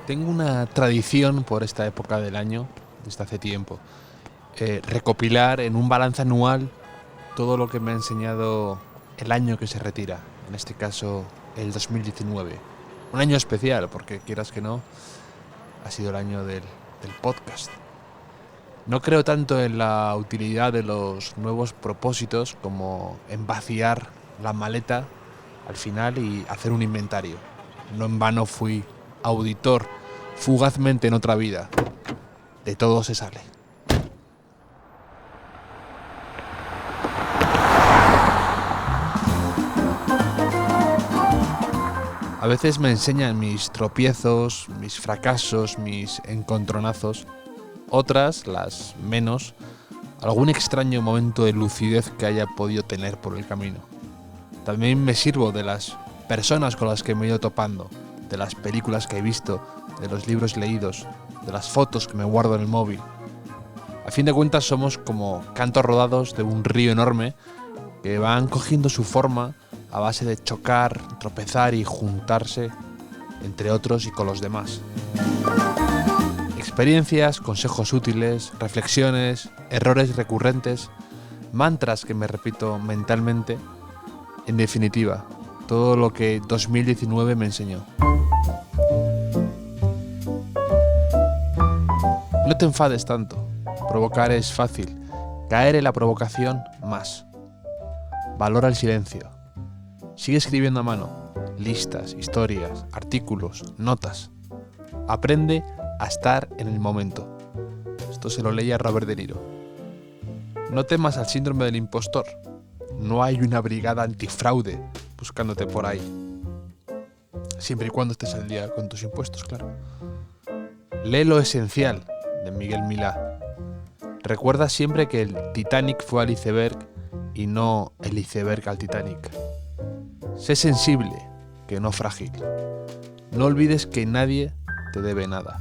Tengo una tradición por esta época del año, desde hace tiempo, recopilar en un balance anual todo lo que me ha enseñado el año que se retira, en este caso el 2019. Un año especial, porque quieras que no, ha sido el año del podcast. No creo tanto en la utilidad de los nuevos propósitos como en vaciar la maleta al final y hacer un inventario. No en vano fui auditor fugazmente en otra vida. De todo se sale. A veces me enseñan mis tropiezos, mis fracasos, mis encontronazos. Otras, las menos, algún extraño momento de lucidez que haya podido tener por el camino. También me sirvo de las personas con las que me he ido topando, de las películas que he visto, de los libros leídos, de las fotos que me guardo en el móvil. A fin de cuentas somos como cantos rodados de un río enorme que van cogiendo su forma a base de chocar, tropezar y juntarse entre otros y con los demás. Experiencias, consejos útiles, reflexiones, errores recurrentes, mantras que me repito mentalmente. En definitiva, todo lo que 2019 me enseñó. No te enfades tanto. Provocar es fácil. Caer en la provocación, más. Valora el silencio. Sigue escribiendo a mano. Listas, historias, artículos, notas. Aprende a estar en el momento. Esto se lo leía Robert De Niro. No temas al síndrome del impostor. No hay una brigada antifraude buscándote por ahí. Siempre y cuando estés al día con tus impuestos, claro. Lee Lo Esencial, de Miguel Milá. Recuerda siempre que el Titanic fue al iceberg y no el iceberg al Titanic. Sé sensible, que no frágil. No olvides que nadie te debe nada.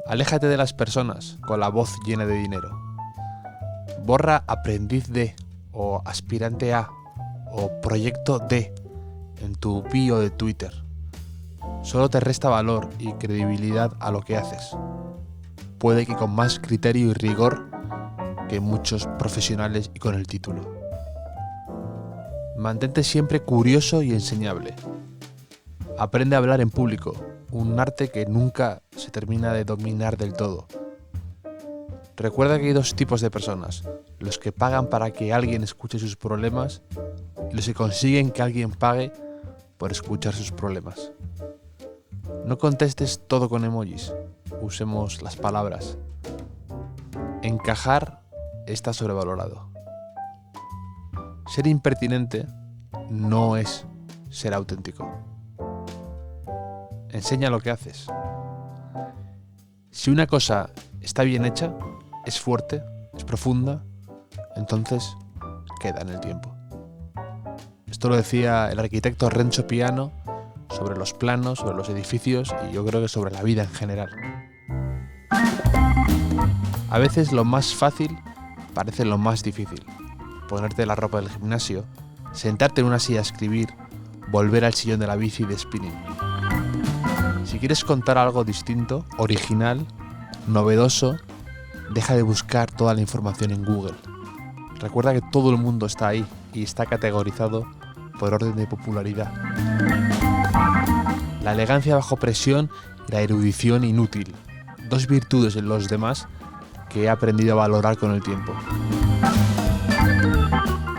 Aléjate de las personas con la voz llena de dinero. Borra aprendiz de, o aspirante a, o proyecto de en tu bio de Twitter. Solo te resta valor y credibilidad a lo que haces. Puede que con más criterio y rigor que muchos profesionales y con el título. Mantente siempre curioso y enseñable. Aprende a hablar en público, un arte que nunca se termina de dominar del todo. Recuerda que hay dos tipos de personas, los que pagan para que alguien escuche sus problemas y los que consiguen que alguien pague por escuchar sus problemas. No contestes todo con emojis, usemos las palabras. Encajar está sobrevalorado. Ser impertinente no es ser auténtico. Enseña lo que haces. Si una cosa está bien hecha, es fuerte, es profunda, entonces queda en el tiempo. Esto lo decía el arquitecto Renzo Piano sobre los planos, sobre los edificios y yo creo que sobre la vida en general. A veces lo más fácil parece lo más difícil. Ponerte la ropa del gimnasio, sentarte en una silla a escribir, volver al sillón de la bici de spinning. Si quieres contar algo distinto, original, novedoso, deja de buscar toda la información en Google. Recuerda que todo el mundo está ahí y está categorizado por orden de popularidad. La elegancia bajo presión y la erudición inútil, dos virtudes en los demás que he aprendido a valorar con el tiempo.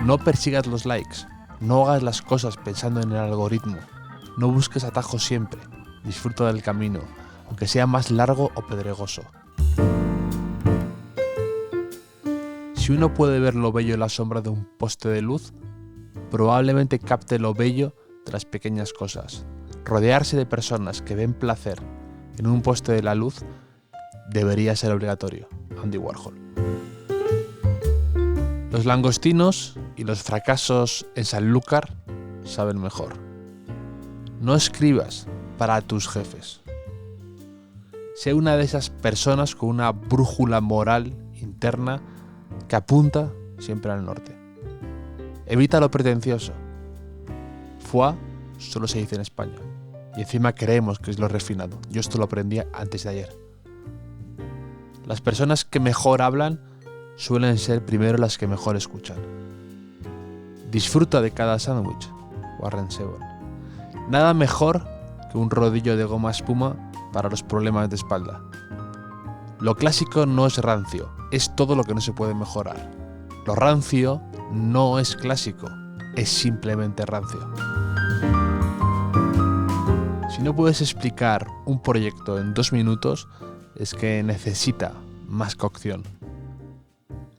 No persigas los likes, no hagas las cosas pensando en el algoritmo, no busques atajos siempre, disfruta del camino, aunque sea más largo o pedregoso. Si uno puede ver lo bello en la sombra de un poste de luz, probablemente capte lo bello de las pequeñas cosas. Rodearse de personas que ven placer en un poste de la luz debería ser obligatorio. Andy Warhol. Los langostinos y los fracasos en Sanlúcar saben mejor. No escribas para tus jefes. Sé una de esas personas con una brújula moral interna que apunta siempre al norte. Evita lo pretencioso. Foi solo se dice en España. y encima creemos que es lo refinado. Yo esto lo aprendí antes de ayer. Las personas que mejor hablan suelen ser primero las que mejor escuchan. Disfruta de cada sándwich, Warren Zevon. Nada mejor que un rodillo de goma espuma para los problemas de espalda. Lo clásico no es rancio, es todo lo que no se puede mejorar. Lo rancio no es clásico, es simplemente rancio. Si no puedes explicar un proyecto en 2 minutos, es que necesita más cocción.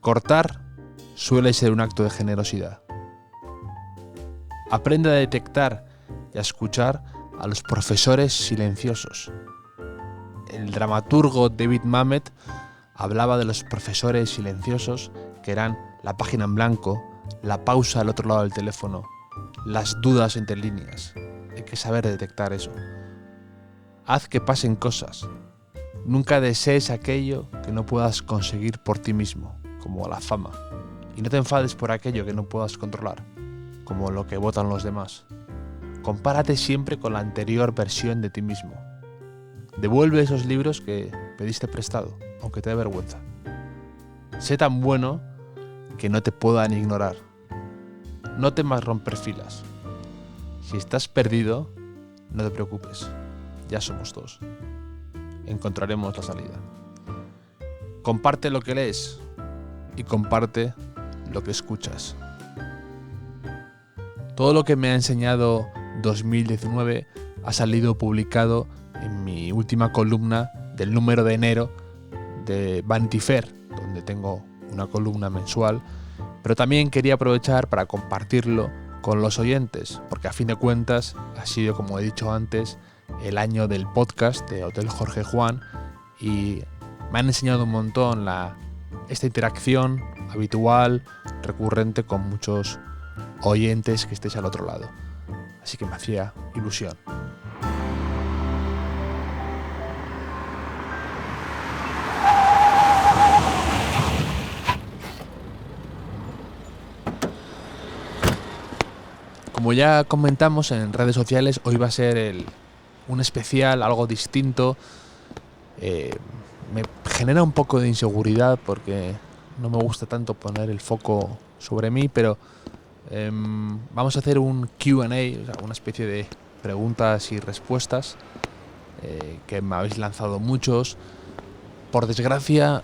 Cortar suele ser un acto de generosidad. Aprende a detectar y a escuchar a los profesores silenciosos. El dramaturgo David Mamet hablaba de los profesores silenciosos, que eran la página en blanco, la pausa al otro lado del teléfono, las dudas entre líneas. Hay que saber detectar eso. Haz que pasen cosas. Nunca desees aquello que no puedas conseguir por ti mismo, como la fama. Y no te enfades por aquello que no puedas controlar, como lo que votan los demás. Compárate siempre con la anterior versión de ti mismo. Devuelve esos libros que pediste prestado, aunque te dé vergüenza. Sé tan bueno que no te puedan ignorar. No temas romper filas. Si estás perdido, no te preocupes. Ya somos dos. Encontraremos la salida. Comparte lo que lees y comparte lo que escuchas. Todo lo que me ha enseñado 2019 ha salido publicado en mi última columna del número de enero de Vanity Fair, donde tengo una columna mensual, pero también quería aprovechar para compartirlo con los oyentes, porque a fin de cuentas ha sido, como he dicho antes, el año del podcast de Hotel Jorge Juan y me han enseñado un montón esta interacción habitual, recurrente con muchos oyentes que estéis al otro lado. Así que me hacía ilusión. Como ya comentamos en redes sociales, hoy va a ser un especial, algo distinto. Me genera un poco de inseguridad porque no me gusta tanto poner el foco sobre mí, pero vamos a hacer un Q&A, o sea, una especie de preguntas y respuestas que me habéis lanzado muchos. Por desgracia,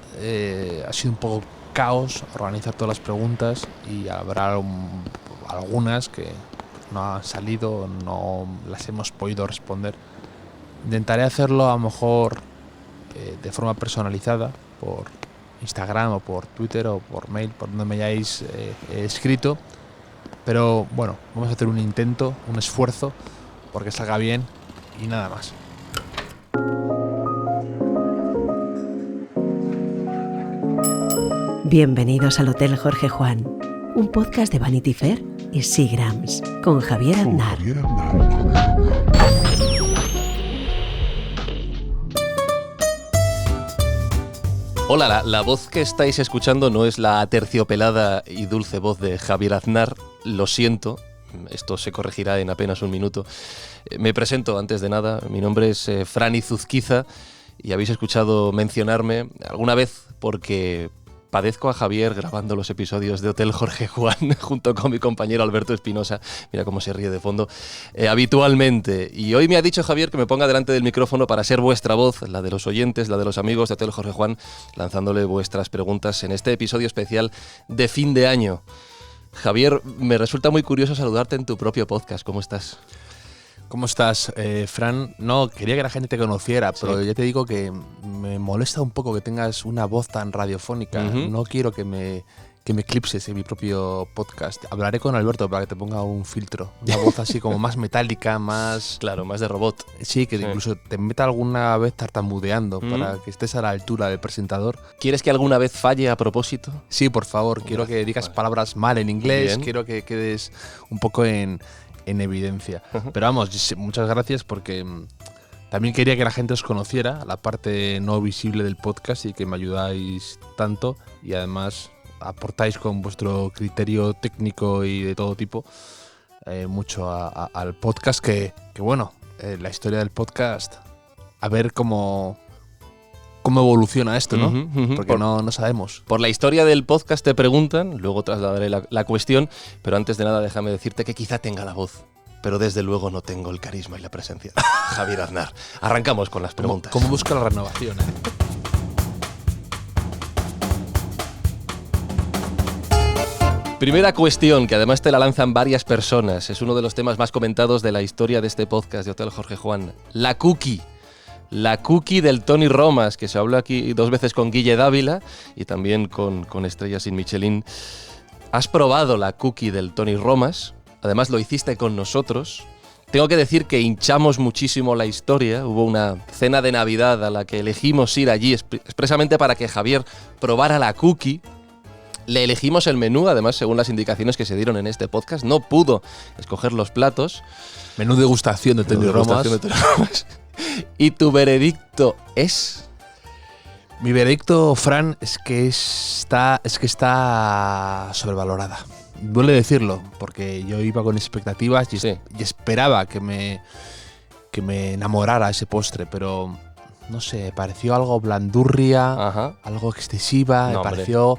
ha sido un poco caos organizar todas las preguntas y habrá algunas que no han salido, no las hemos podido responder. Intentaré hacerlo a lo mejor de forma personalizada por Instagram o por Twitter o por mail, por donde me hayáis escrito. Pero bueno, vamos a hacer un intento, un esfuerzo, porque salga bien y nada más. Bienvenidos al Hotel Jorge Juan, un podcast de Vanity Fair y Seagrams, con Javier Aznar. Hola, la voz que estáis escuchando no es la aterciopelada y dulce voz de Javier Aznar, lo siento, esto se corregirá en apenas un minuto. Me presento antes de nada, mi nombre es Franny Zuzquiza y habéis escuchado mencionarme alguna vez porque padezco a Javier grabando los episodios de Hotel Jorge Juan junto con mi compañero Alberto Espinosa, mira cómo se ríe de fondo, habitualmente. Y hoy me ha dicho Javier que me ponga delante del micrófono para ser vuestra voz, la de los oyentes, la de los amigos de Hotel Jorge Juan, lanzándole vuestras preguntas en este episodio especial de fin de año. Javier, me resulta muy curioso saludarte en tu propio podcast. ¿Cómo estás? ¿Cómo estás, Fran? No, quería que la gente te conociera, pero ya te digo que me molesta un poco que tengas una voz tan radiofónica. Uh-huh. No quiero que me eclipses en mi propio podcast. Hablaré con Alberto para que te ponga un filtro. Una voz así como más metálica, más... Claro, más de robot. Sí, que incluso te meta alguna vez tartamudeando para que estés a la altura del presentador. ¿Quieres que alguna vez falle a propósito? Sí, por favor. Quiero que digas palabras mal en inglés. Bien. Quiero que quedes un poco en evidencia. Pero vamos, muchas gracias porque también quería que la gente os conociera, la parte no visible del podcast, y que me ayudáis tanto y además aportáis con vuestro criterio técnico y de todo tipo mucho al podcast que bueno, la historia del podcast, a ver cómo evoluciona esto, ¿no? Porque no sabemos. Por la historia del podcast te preguntan, luego trasladaré la cuestión, pero antes de nada déjame decirte que quizá tenga la voz, pero desde luego no tengo el carisma y la presencia. Javier Aznar. Arrancamos con las preguntas. ¿Cómo busca la renovación? Primera cuestión, que además te la lanzan varias personas. Es uno de los temas más comentados de la historia de este podcast de Hotel Jorge Juan. La cookie. La cookie del Tony Romas, que se habló aquí 2 veces con Guille Dávila y también con Estrellas sin Michelin. ¿Has probado la cookie del Tony Romas? Además lo hiciste con nosotros. Tengo que decir que hinchamos muchísimo la historia. Hubo una cena de Navidad a la que elegimos ir allí expresamente para que Javier probara la cookie. Le elegimos el menú, además, según las indicaciones que se dieron en este podcast. No pudo escoger los platos. Menú degustación de Tony Romas. ¿Y tu veredicto es? Mi veredicto, Fran, es que está sobrevalorada. Duele decirlo, porque yo iba con expectativas y esperaba que me enamorara ese postre, pero no sé, pareció algo blandurria, algo excesiva, me pareció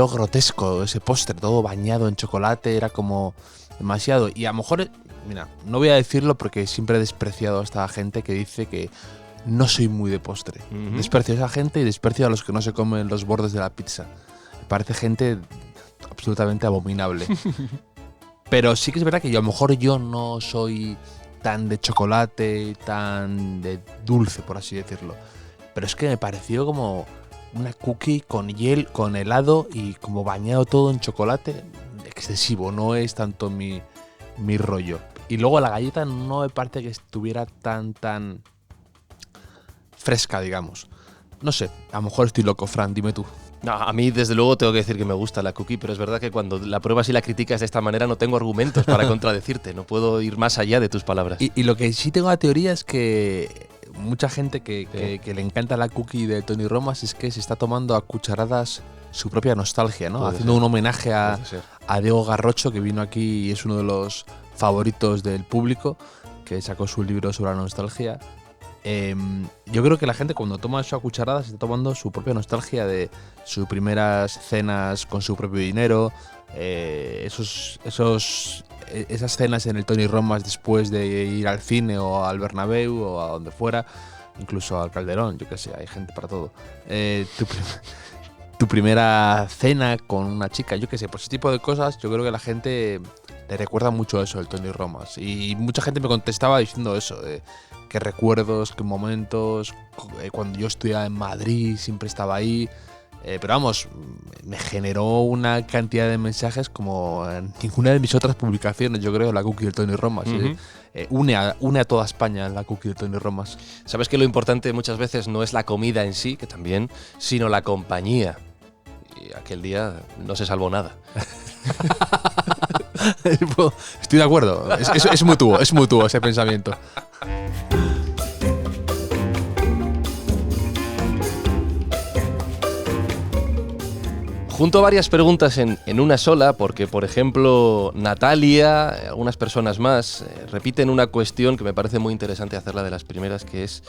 grotesco ese postre, todo bañado en chocolate, era como demasiado. Y a lo mejor, mira, no voy a decirlo porque siempre he despreciado a esta gente que dice que no soy muy de postre. Desprecio a esa gente y desprecio a los que no se comen los bordes de la pizza. Me parece gente absolutamente abominable. Pero sí que es verdad que a lo mejor yo no soy tan de chocolate, tan de dulce, por así decirlo. Pero es que me pareció como una cookie con con helado y como bañado todo en chocolate. Excesivo, no es tanto mi rollo. Y luego la galleta no me parece que estuviera tan fresca, digamos. No sé, a lo mejor estoy loco, Fran, dime tú. No, a mí desde luego tengo que decir que me gusta la cookie, pero es verdad que cuando la pruebas y la criticas de esta manera no tengo argumentos para contradecirte, no puedo ir más allá de tus palabras. Y lo que sí tengo la teoría es que mucha gente que le encanta la cookie de Tony Romas es que se está tomando a cucharadas su propia nostalgia, ¿no? Haciendo un homenaje a Diego Garrocho, que vino aquí y es uno de los favoritos del público, que sacó su libro sobre la nostalgia. Yo creo que la gente cuando toma eso a cucharadas está tomando su propia nostalgia de sus primeras cenas con su propio dinero, esas cenas en el Tony Romas después de ir al cine o al Bernabéu o a donde fuera, incluso al Calderón, yo qué sé, hay gente para todo. Tu primera cena con una chica, yo qué sé, pues ese tipo de cosas, yo creo que la gente le recuerda mucho eso, el Tony Romas. Y mucha gente me contestaba diciendo eso, qué recuerdos, qué momentos, cuando yo estudiaba en Madrid siempre estaba ahí. Pero vamos, me generó una cantidad de mensajes como en ninguna de mis otras publicaciones, yo creo, la cookie del Tony Romas. Une a toda España la cookie del Tony Romas. Sabes que lo importante muchas veces no es la comida en sí, que también, sino la compañía. Y aquel día no se salvó nada. Estoy de acuerdo, es mutuo ese pensamiento. Junto varias preguntas en una sola, porque por ejemplo Natalia, algunas personas más, repiten una cuestión que me parece muy interesante hacerla de las primeras, que es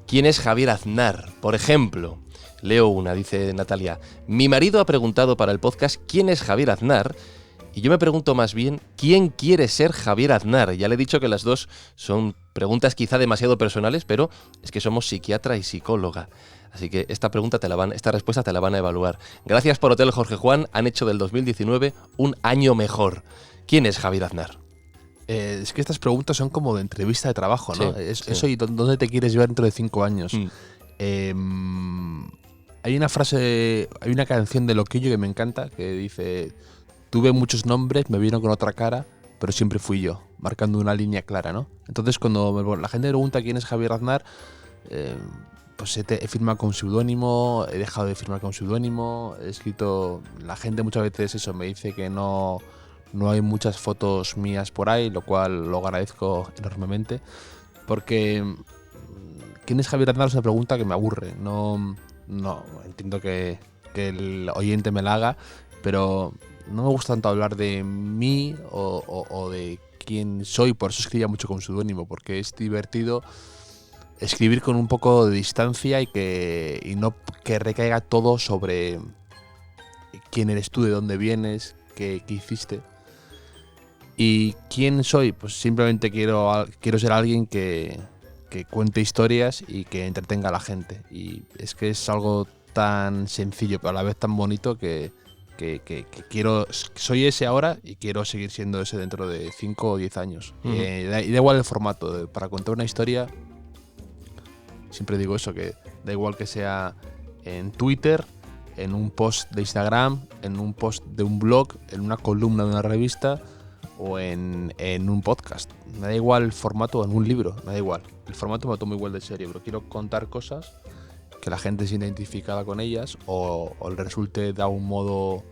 ¿quién es Javier Aznar? Por ejemplo, leo una, dice Natalia, mi marido ha preguntado para el podcast ¿quién es Javier Aznar? Y yo me pregunto más bien, ¿quién quiere ser Javier Aznar? Ya le he dicho que las dos son preguntas quizá demasiado personales, pero es que somos psiquiatra y psicóloga. Así que esta respuesta te la van a evaluar. Gracias por Hotel Jorge Juan, han hecho del 2019 un año mejor. ¿Quién es Javier Aznar? Es que estas preguntas son como de entrevista de trabajo, ¿no? Sí. Eso y dónde te quieres ver dentro de 5 años. Hay una frase, hay una canción de Loquillo que me encanta, que dice: tuve muchos nombres, me vieron con otra cara, pero siempre fui yo, marcando una línea clara, ¿no? Entonces cuando la gente me pregunta quién es Javier Aznar, pues he firmado con seudónimo, he dejado de firmar con seudónimo, he escrito... La gente muchas veces eso me dice que no hay muchas fotos mías por ahí, lo cual lo agradezco enormemente, porque ¿quién es Javier Aznar? Es una pregunta que me aburre. No entiendo que el oyente me la haga, pero no me gusta tanto hablar de mí o de quién soy, por eso escribía mucho con seudónimo, porque es divertido escribir con un poco de distancia y no que recaiga todo sobre quién eres tú, de dónde vienes, qué hiciste. ¿Y quién soy? Pues simplemente quiero ser alguien que cuente historias y que entretenga a la gente. Y es que es algo tan sencillo, pero a la vez tan bonito que soy ese ahora y quiero seguir siendo ese dentro de 5 o 10 años. Uh-huh. Y da igual el formato. Para contar una historia, siempre digo eso, que da igual que sea en Twitter, en un post de Instagram, en un post de un blog, en una columna de una revista o en un podcast. Me da igual el formato, en un libro, me da igual. El formato me lo tomo igual de serio, pero quiero contar cosas que la gente se identificara con ellas o le resulte de algún modo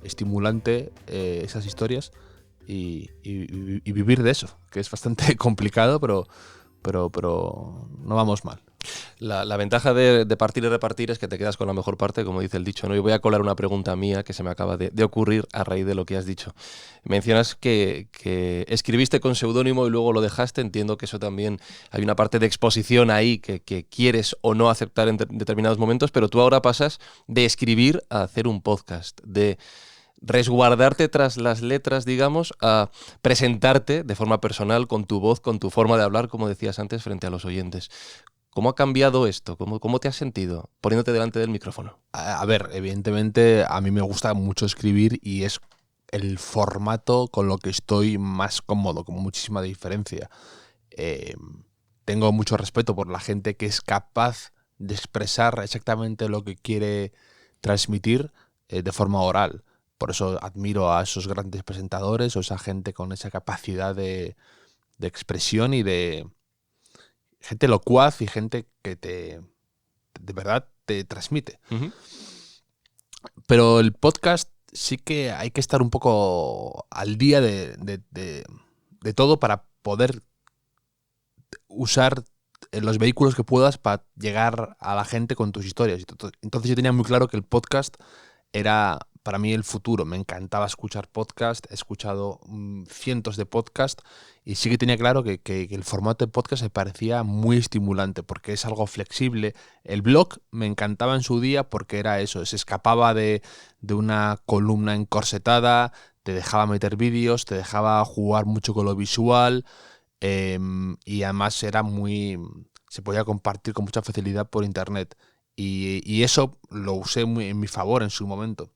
estimulante esas historias y vivir de eso, que es bastante complicado, pero no vamos mal. La ventaja de partir y repartir es que te quedas con la mejor parte, como dice el dicho, ¿no? Y voy a colar una pregunta mía que se me acaba de ocurrir a raíz de lo que has dicho. Mencionas que escribiste con seudónimo y luego lo dejaste. Entiendo que eso también hay una parte de exposición ahí que quieres o no aceptar en determinados momentos, pero tú ahora pasas de escribir a hacer un podcast, de resguardarte tras las letras, digamos, a presentarte de forma personal con tu voz, con tu forma de hablar, como decías antes, frente a los oyentes. ¿Cómo ha cambiado esto? ¿Cómo te has sentido poniéndote delante del micrófono? A ver, evidentemente a mí me gusta mucho escribir y es el formato con lo que estoy más cómodo, con muchísima diferencia. Tengo mucho respeto por la gente que es capaz de expresar exactamente lo que quiere transmitir de forma oral. Por eso admiro a esos grandes presentadores o esa gente con esa capacidad de expresión y de gente locuaz y gente que de verdad te transmite. Uh-huh. Pero el podcast sí que hay que estar un poco al día de todo para poder usar los vehículos que puedas para llegar a la gente con tus historias. Entonces yo tenía muy claro que el podcast era para mí el futuro. Me encantaba escuchar podcast, he escuchado cientos de podcasts y sí que tenía claro que el formato de podcast me parecía muy estimulante porque es algo flexible. El blog me encantaba en su día porque era eso, se escapaba de una columna encorsetada, te dejaba meter vídeos, te dejaba jugar mucho con lo visual y además se podía compartir con mucha facilidad por internet. Y eso lo usé en mi favor en su momento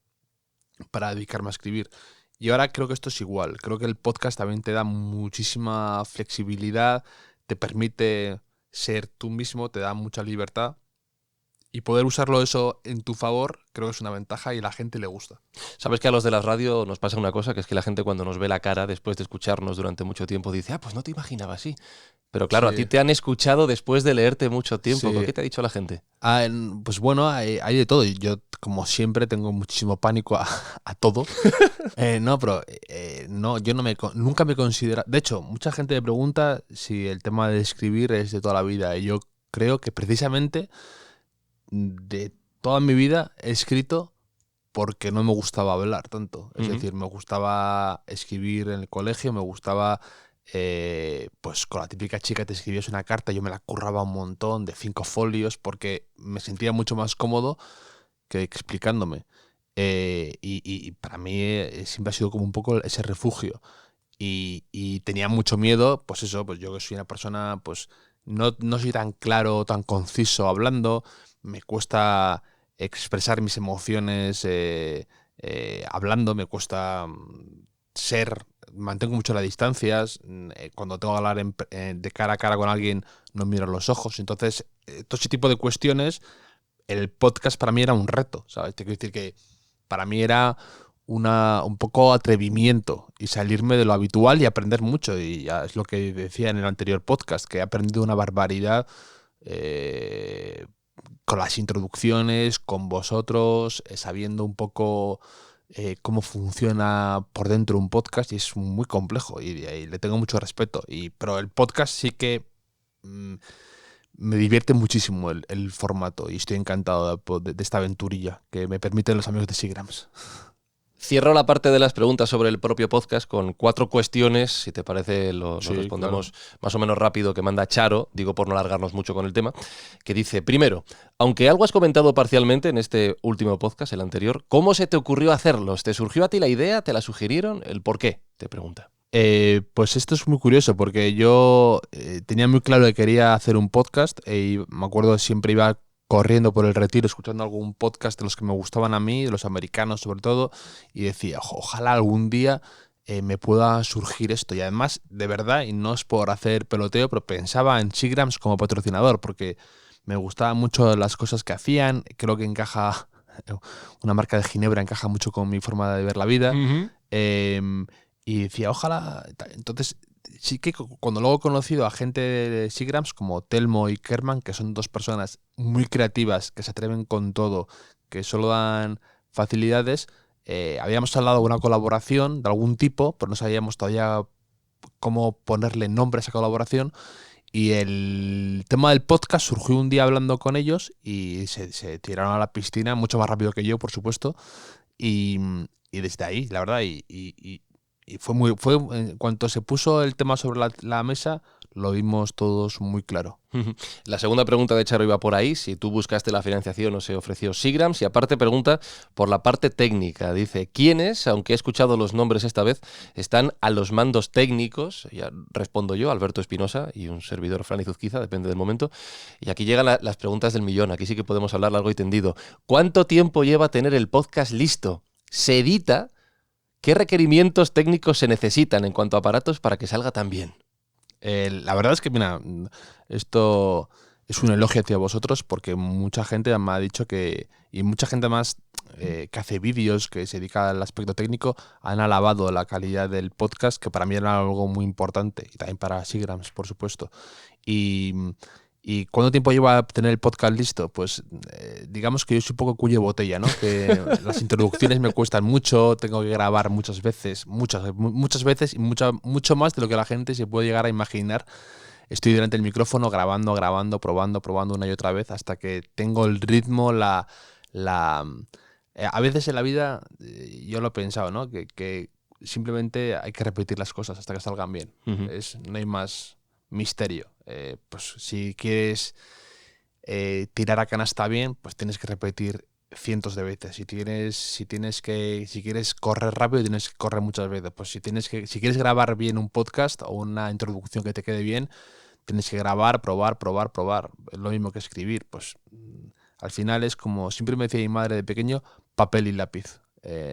para dedicarme a escribir. Y ahora creo que esto es igual. Creo que el podcast también te da muchísima flexibilidad, te permite ser tú mismo, te da mucha libertad. Y poder usarlo eso en tu favor creo que es una ventaja y a la gente le gusta. Sabes que a los de la radio nos pasa una cosa, que es que la gente cuando nos ve la cara después de escucharnos durante mucho tiempo dice, pues no te imaginaba así. Pero claro, sí. A ti te han escuchado después de leerte mucho tiempo. Sí. ¿Qué te ha dicho la gente? Pues bueno, hay de todo. Yo, como siempre, tengo muchísimo pánico a todo. No, pero no, yo nunca me considero... De hecho, mucha gente me pregunta si el tema de escribir es de toda la vida. Y yo creo que precisamente de toda mi vida he escrito porque no me gustaba hablar tanto. Es decir, me gustaba escribir en el colegio, me gustaba... pues con la típica chica te escribías una carta, yo me la curraba un montón de 5 folios porque me sentía mucho más cómodo que explicándome. Y para mí siempre ha sido como un poco ese refugio. Y tenía mucho miedo, pues eso, pues yo que soy una persona, pues no soy tan claro, tan conciso hablando, me cuesta expresar mis emociones hablando, me cuesta mantengo mucho las distancias, cuando tengo que hablar de cara a cara con alguien no miro los ojos, entonces todo ese tipo de cuestiones, el podcast para mí era un reto, ¿sabes? Te quiero decir que para mí era un poco atrevimiento y salirme de lo habitual y aprender mucho, y ya es lo que decía en el anterior podcast, que he aprendido una barbaridad con las introducciones, con vosotros, sabiendo un poco cómo funciona por dentro un podcast, y es muy complejo y le tengo mucho respeto. Pero el podcast sí que me divierte muchísimo el formato y estoy encantado de esta aventurilla que me permiten los amigos de Seagrams. Cierro la parte de las preguntas sobre el propio podcast con 4 cuestiones, si te parece lo Sí, respondemos más o menos rápido, que manda Charo, digo por no alargarnos mucho con el tema, que dice, primero, aunque algo has comentado parcialmente en este último podcast, el anterior, ¿cómo se te ocurrió hacerlos? ¿Te surgió a ti la idea? ¿Te la sugirieron? ¿El por qué? Te pregunta. Pues esto es muy curioso porque yo tenía muy claro que quería hacer un podcast y me acuerdo que siempre iba corriendo por el Retiro escuchando algún podcast de los que me gustaban a mí, de los americanos sobre todo, y decía, ojalá algún día me pueda surgir esto. Y además, de verdad, y no es por hacer peloteo, pero pensaba en Seagrams como patrocinador porque me gustaban mucho las cosas que hacían, creo que encaja, una marca de Ginebra encaja mucho con mi forma de ver la vida. Y decía, ojalá. Entonces, sí que cuando luego he conocido a gente de Seagrams como Telmo y Kerman, que son 2 personas muy creativas, que se atreven con todo, que solo dan facilidades, habíamos hablado de una colaboración de algún tipo, pero no sabíamos todavía cómo ponerle nombre a esa colaboración. Y el tema del podcast surgió un día hablando con ellos y se tiraron a la piscina, mucho más rápido que yo, por supuesto. Y, y desde ahí, la verdad, y fue en cuanto se puso el tema sobre la mesa, lo vimos todos muy claro. La segunda pregunta de Charo iba por ahí, si tú buscaste la financiación o se ofreció Seagrams, y aparte pregunta por la parte técnica. Dice, ¿quiénes, aunque he escuchado los nombres esta vez, están a los mandos técnicos? Ya respondo yo, Alberto Espinosa, y un servidor, Fran Izuzquiza, depende del momento. Y aquí llegan las preguntas del millón, aquí sí que podemos hablar largo y tendido. ¿Cuánto tiempo lleva tener el podcast listo? ¿Se edita? ¿Qué requerimientos técnicos se necesitan en cuanto a aparatos para que salga tan bien? La verdad es que, mira, esto es un elogio hacia vosotros porque mucha gente me ha dicho que, y mucha gente más que hace vídeos, que se dedica al aspecto técnico, han alabado la calidad del podcast, que para mí era algo muy importante, y también para Seagrams, por supuesto. ¿Y cuánto tiempo lleva a tener el podcast listo? Pues digamos que yo soy un poco cuello de botella, ¿no? Que las introducciones me cuestan mucho, tengo que grabar muchas veces y mucho más de lo que la gente se puede llegar a imaginar. Estoy delante del micrófono grabando, probando una y otra vez hasta que tengo el ritmo, a veces en la vida yo lo he pensado, ¿no? Que simplemente hay que repetir las cosas hasta que salgan bien. No hay más misterio. Pues si quieres tirar a canasta bien, pues tienes que repetir cientos de veces. Si quieres correr rápido, tienes que correr muchas veces. Pues si quieres grabar bien un podcast o una introducción que te quede bien, tienes que grabar, probar. Es lo mismo que escribir. Pues al final es como siempre me decía mi madre de pequeño, papel y lápiz.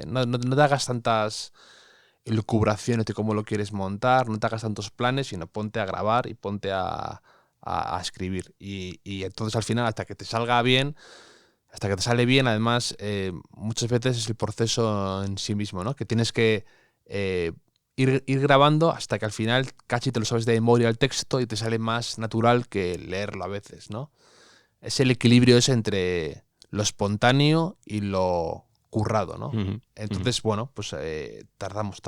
No te hagas tantas elucubraciones de cómo lo quieres montar, no te hagas tantos planes, sino ponte a grabar y ponte a escribir. Y entonces al final, hasta que te salga bien, hasta que te sale bien, además, muchas veces es el proceso en sí mismo, ¿no? Que tienes que ir grabando hasta que al final casi te lo sabes de memoria el texto y te sale más natural que leerlo a veces, ¿no? Es el equilibrio ese entre lo espontáneo y lo currado, ¿no? Entonces, bueno, pues tardamos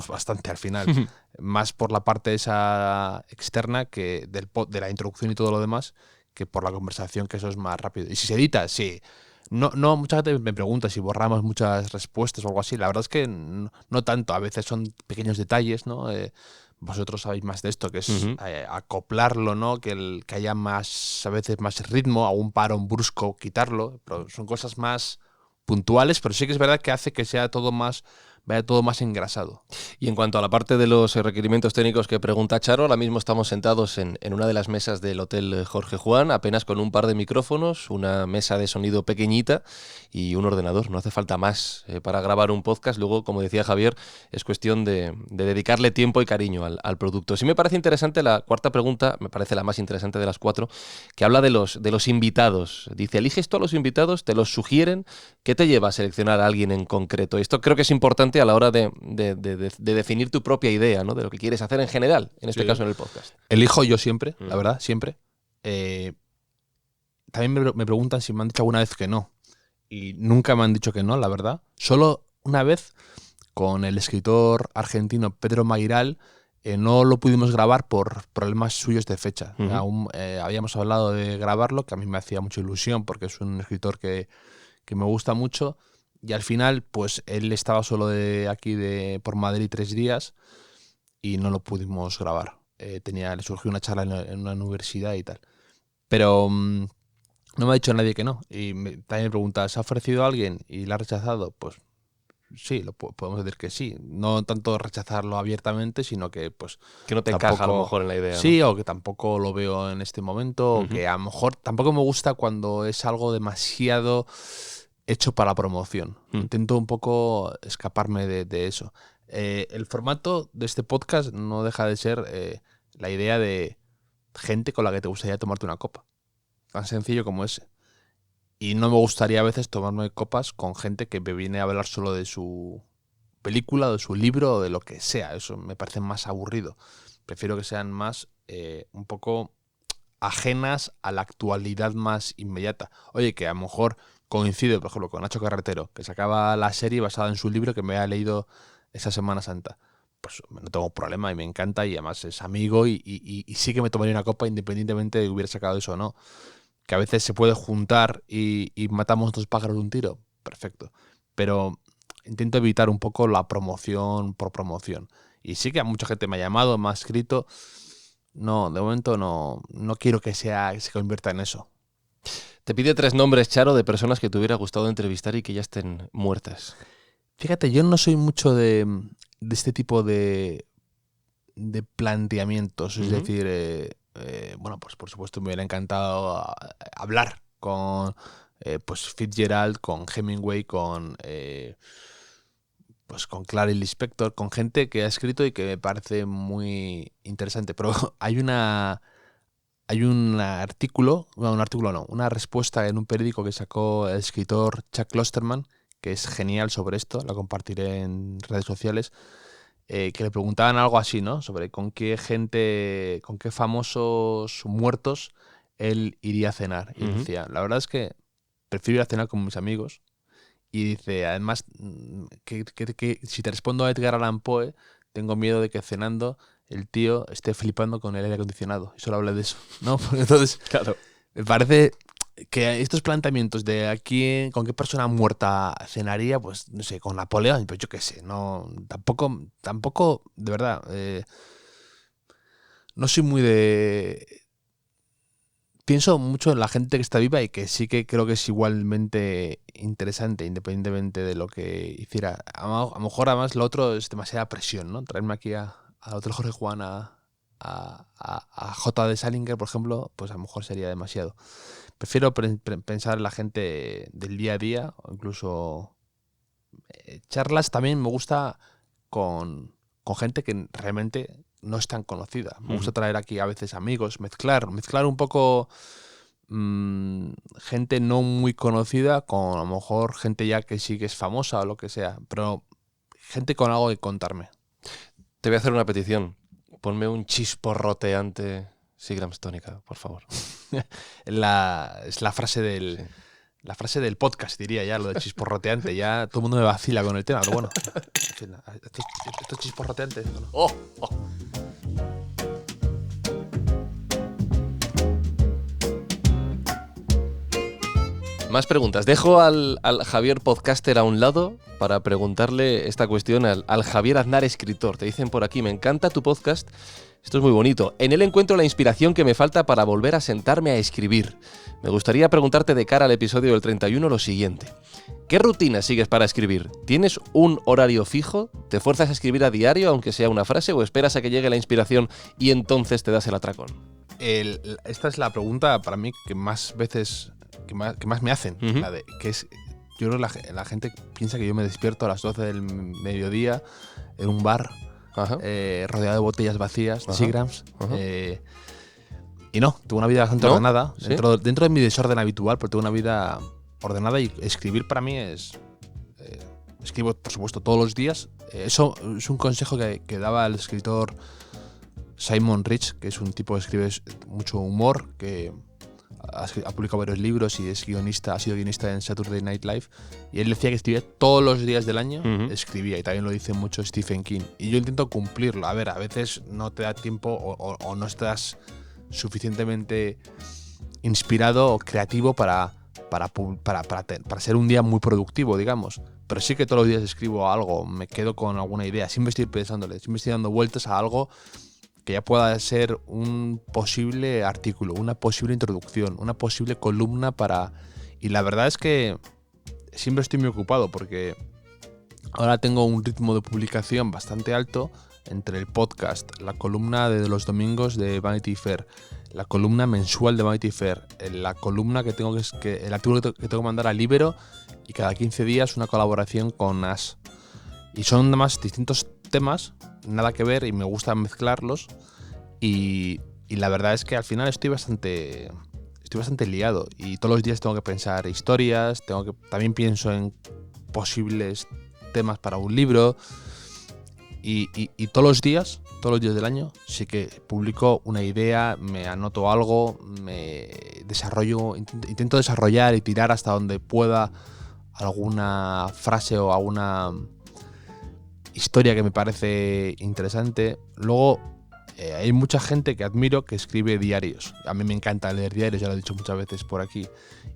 bastante al final. Más por la parte esa externa que de la introducción y todo lo demás, que por la conversación, que eso es más rápido. Y si se edita, sí. No, mucha gente me pregunta si borramos muchas respuestas o algo así. La verdad es que no tanto. A veces son pequeños detalles, ¿no? Vosotros sabéis más de esto, que es acoplarlo, ¿no? Que haya más, a veces más ritmo, a un parón brusco, quitarlo. Pero son cosas más puntuales, pero sí que es verdad que hace que sea vaya todo más engrasado. Y en cuanto a la parte de los requerimientos técnicos que pregunta Charo, ahora mismo estamos sentados en una de las mesas del Hotel Jorge Juan, apenas con un par de micrófonos, una mesa de sonido pequeñita y un ordenador. No hace falta más para grabar un podcast. Luego, como decía Javier, es cuestión de dedicarle tiempo y cariño al producto. Sí me parece interesante la cuarta pregunta, me parece la más interesante de las 4, que habla de los invitados. Dice, ¿eliges tú a los invitados? ¿Te los sugieren? ¿Qué te lleva a seleccionar a alguien en concreto? Esto creo que es importante a la hora de definir tu propia idea, ¿no? De lo que quieres hacer en general, en este caso en el podcast. Elijo yo siempre, la verdad, siempre. También me preguntan si me han dicho alguna vez que no. Y nunca me han dicho que no, la verdad. Solo una vez con el escritor argentino Pedro Mairal no lo pudimos grabar por problemas suyos de fecha. Aún habíamos hablado de grabarlo, que a mí me hacía mucha ilusión porque es un escritor que me gusta mucho. Y al final, pues él estaba solo por Madrid 3 días y no lo pudimos grabar. Le surgió una charla en una universidad y tal. Pero no me ha dicho nadie que no. Y también me pregunta, ¿se ha ofrecido a alguien y la ha rechazado? Pues sí, podemos decir que sí. No tanto rechazarlo abiertamente, sino que pues que no te encaja a lo mejor en la idea. Sí, ¿no? o que tampoco lo veo en este momento, o que a lo mejor tampoco me gusta cuando es algo demasiado hecho para la promoción. Intento un poco escaparme de eso. El formato de este podcast no deja de ser la idea de gente con la que te gustaría tomarte una copa. Tan sencillo como ese. Y no me gustaría a veces tomarme copas con gente que me viene a hablar solo de su película, de su libro, o de lo que sea. Eso me parece más aburrido. Prefiero que sean más un poco ajenas a la actualidad más inmediata. Oye, que a lo mejor coincide, por ejemplo, con Nacho Carretero, que sacaba la serie basada en su libro que me ha leído esa Semana Santa. Pues no tengo problema y me encanta, y además es amigo y sí que me tomaría una copa independientemente de que hubiera sacado eso o no. Que a veces se puede juntar y matamos 2 pájaros de un tiro. Perfecto. Pero intento evitar un poco la promoción por promoción. Y sí que a mucha gente me ha llamado, me ha escrito. No, de momento no quiero que se convierta en eso. Te pide 3 nombres, Charo, de personas que te hubiera gustado entrevistar y que ya estén muertas. Fíjate, yo no soy mucho de este tipo de planteamientos. Es decir, bueno, pues por supuesto me hubiera encantado hablar con pues Fitzgerald, con Hemingway, pues con Clarice Lispector, con gente que ha escrito y que me parece muy interesante. Pero hay un artículo, una respuesta en un periódico que sacó el escritor Chuck Klosterman, que es genial sobre esto, la compartiré en redes sociales, que le preguntaban algo así, ¿no? Sobre con qué famosos muertos él iría a cenar. Y decía, la verdad es que prefiero ir a cenar con mis amigos. Y dice, además, que si te respondo a Edgar Allan Poe, tengo miedo de que cenando el tío esté flipando con el aire acondicionado. Y solo habla de eso, ¿no? Entonces, claro, me parece que estos planteamientos de con qué persona muerta cenaría, pues no sé, con Napoleón, pues yo qué sé, no, tampoco, de verdad, no soy muy pienso mucho en la gente que está viva y que sí que creo que es igualmente interesante, independientemente de lo que hiciera. A lo mejor además lo otro es demasiada presión, ¿no? Traerme aquí al Hotel Jorge Juan a J. de Salinger, por ejemplo, pues a lo mejor sería demasiado. Prefiero pensar en la gente del día a día, o incluso charlas también me gusta con gente que realmente no es tan conocida. Me gusta traer aquí a veces amigos, mezclar un poco gente no muy conocida con a lo mejor gente ya que sí que es famosa o lo que sea, pero gente con algo que contarme. Te voy a hacer una petición. Ponme un chisporroteante Seagram's tónica, por favor. Es la frase del... Sí. La frase del podcast, diría ya, lo de chisporroteante. Ya todo el mundo me vacila con el tema, pero bueno. ¿Esto es chisporroteante? No. ¡Oh! Más preguntas. Dejo al Javier podcaster a un lado para preguntarle esta cuestión al Javier Aznar escritor. Te dicen por aquí, me encanta tu podcast. Esto es muy bonito. En él encuentro la inspiración que me falta para volver a sentarme a escribir. Me gustaría preguntarte de cara al episodio del 31 lo siguiente. ¿Qué rutina sigues para escribir? ¿Tienes un horario fijo? ¿Te fuerzas a escribir a diario, aunque sea una frase, o esperas a que llegue la inspiración y entonces te das el atracón? Esta es la pregunta para mí que más veces que más me hacen. La de, que es, yo creo que la gente piensa que yo me despierto a las 12 del mediodía en un bar rodeado de botellas vacías de Seagram's. Y no, tengo una vida bastante ordenada. ¿Sí? Dentro de mi desorden habitual, pero tengo una vida ordenada, y escribir para mí es... escribo, por supuesto, todos los días. Eso es un consejo que daba el escritor Simon Rich, que es un tipo que escribe mucho humor, que ha publicado varios libros y es guionista, ha sido guionista en Saturday Night Live, y él decía que escribía todos los días del año, escribía, y también lo dice mucho Stephen King, y yo intento cumplirlo. A ver, a veces no te da tiempo o no estás suficientemente inspirado o creativo para para ser un día muy productivo, digamos. Pero sí que todos los días escribo algo, me quedo con alguna idea, siempre estoy pensándole, siempre estoy dando vueltas a algo que ya pueda ser un posible artículo, una posible introducción, una posible columna para... Y la verdad es que siempre estoy muy ocupado porque ahora tengo un ritmo de publicación bastante alto entre el podcast, la columna de los domingos de Vanity Fair, la columna mensual de Vanity Fair, la columna el artículo que tengo que mandar a Libero y cada 15 días una colaboración con As. Y son además distintos temas, nada que ver, y me gusta mezclarlos. Y la verdad es que al final estoy bastante liado y todos los días tengo que pensar historias, también pienso en posibles temas para un libro y todos los días del año sí que publico una idea, me anoto algo, me desarrollo, intento desarrollar y tirar hasta donde pueda alguna frase o alguna historia que me parece interesante. Luego hay mucha gente que admiro que escribe diarios. A mí me encanta leer diarios, ya lo he dicho muchas veces por aquí.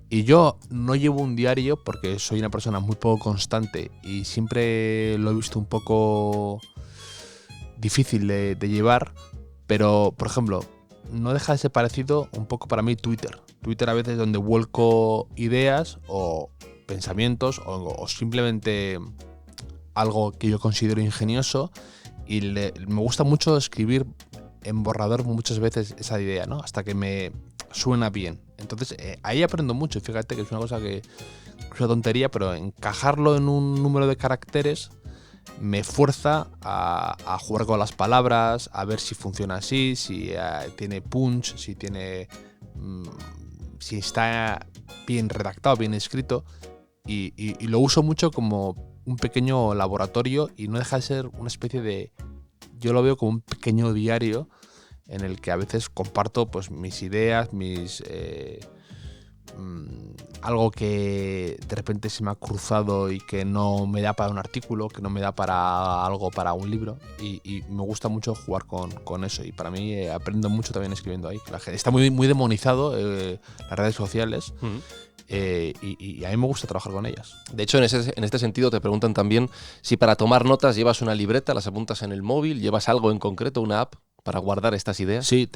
Y yo no llevo un diario porque soy una persona muy poco constante y siempre lo he visto un poco difícil de llevar. Pero, por ejemplo, no deja de ser parecido un poco para mí Twitter. Twitter a veces es donde vuelco ideas o pensamientos o simplemente algo que yo considero ingenioso y me gusta mucho escribir en borrador muchas veces esa idea, ¿no? Hasta que me suena bien. Entonces ahí aprendo mucho. Fíjate que es una cosa que es una tontería, pero encajarlo en un número de caracteres me fuerza a jugar con las palabras, a ver si funciona así, si tiene punch, si está bien redactado, bien escrito. Y lo uso mucho como un pequeño laboratorio y no deja de ser una especie de... Yo lo veo como un pequeño diario en el que a veces comparto pues mis ideas, algo que de repente se me ha cruzado y que no me da para un artículo, que no me da para algo, para un libro. Y me gusta mucho jugar con eso. Y para mí aprendo mucho también escribiendo ahí. La gente está muy, muy demonizado las redes sociales. Uh-huh. Y a mí me gusta trabajar con ellas. De hecho, en este sentido te preguntan también si para tomar notas llevas una libreta, las apuntas en el móvil, llevas algo en concreto, una app para guardar estas ideas. Sí,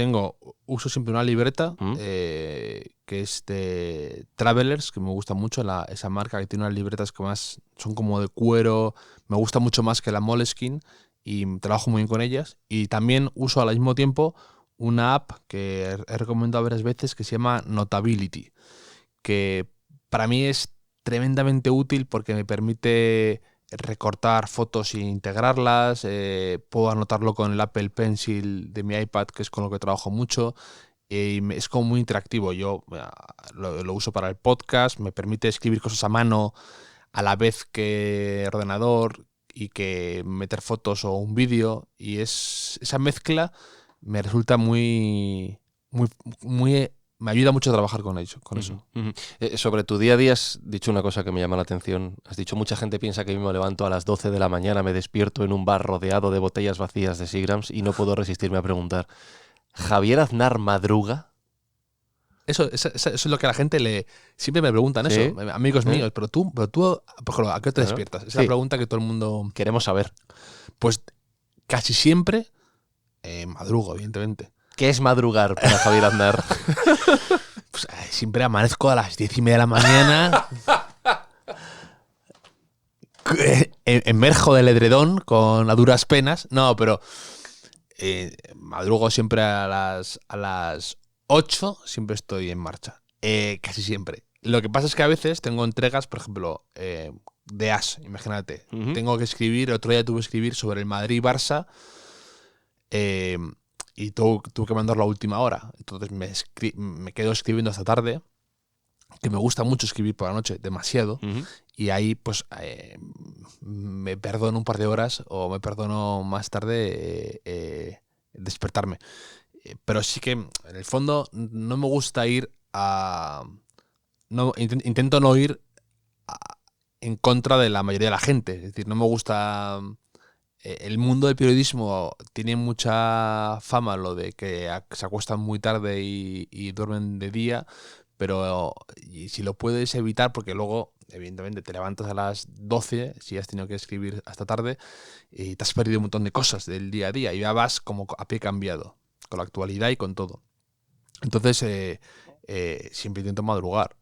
uso siempre una libreta que es de Travelers, que me gusta mucho, esa marca que tiene unas libretas que más son como de cuero, me gusta mucho más que la Moleskine y trabajo muy bien con ellas. Y también uso al mismo tiempo una app que he recomendado varias veces que se llama Notability, que para mí es tremendamente útil porque me permite recortar fotos e integrarlas, puedo anotarlo con el Apple Pencil de mi iPad, que es con lo que trabajo mucho, y es como muy interactivo. Yo lo uso para el podcast, me permite escribir cosas a mano a la vez que ordenador y que meter fotos o un vídeo, y esa mezcla me resulta muy me ayuda mucho a trabajar con eso. Uh-huh. Sobre tu día a día has dicho una cosa que me llama la atención. Has dicho, mucha gente piensa que me levanto a las 12 de la mañana, me despierto en un bar rodeado de botellas vacías de Seagrams y no puedo resistirme a preguntar, ¿Javier Aznar madruga? Eso es lo que a la gente siempre me preguntan, ¿sí? Eso, amigos míos, pero tú, por ejemplo, ¿a qué te despiertas? Esa es la pregunta que todo el mundo... Queremos saber. Pues casi siempre madrugo, evidentemente. ¿Qué es madrugar para Javier Aznar? Pues siempre amanezco a las 10:30 de la mañana. Emerjo del edredón con a duras penas. No, pero madrugo siempre a las 8. Siempre estoy en marcha. Casi siempre. Lo que pasa es que a veces tengo entregas, por ejemplo, de As, imagínate. Uh-huh. Tengo que escribir, otro día tuve que escribir sobre el Madrid-Barça. Y tuve que mandarlo a última hora. Entonces me quedo escribiendo hasta tarde, que me gusta mucho escribir por la noche, demasiado. Uh-huh. Y ahí pues me perdono un par de horas o me perdono más tarde despertarme. Pero sí que en el fondo no me gusta ir intento no ir en contra de la mayoría de la gente. Es decir, no me gusta... El mundo del periodismo tiene mucha fama lo de que se acuestan muy tarde y duermen de día, pero y si lo puedes evitar, porque luego, evidentemente, te levantas a las 12, si has tenido que escribir hasta tarde, y te has perdido un montón de cosas del día a día, y ya vas como a pie cambiado, con la actualidad y con todo. Entonces, siempre intento madrugar.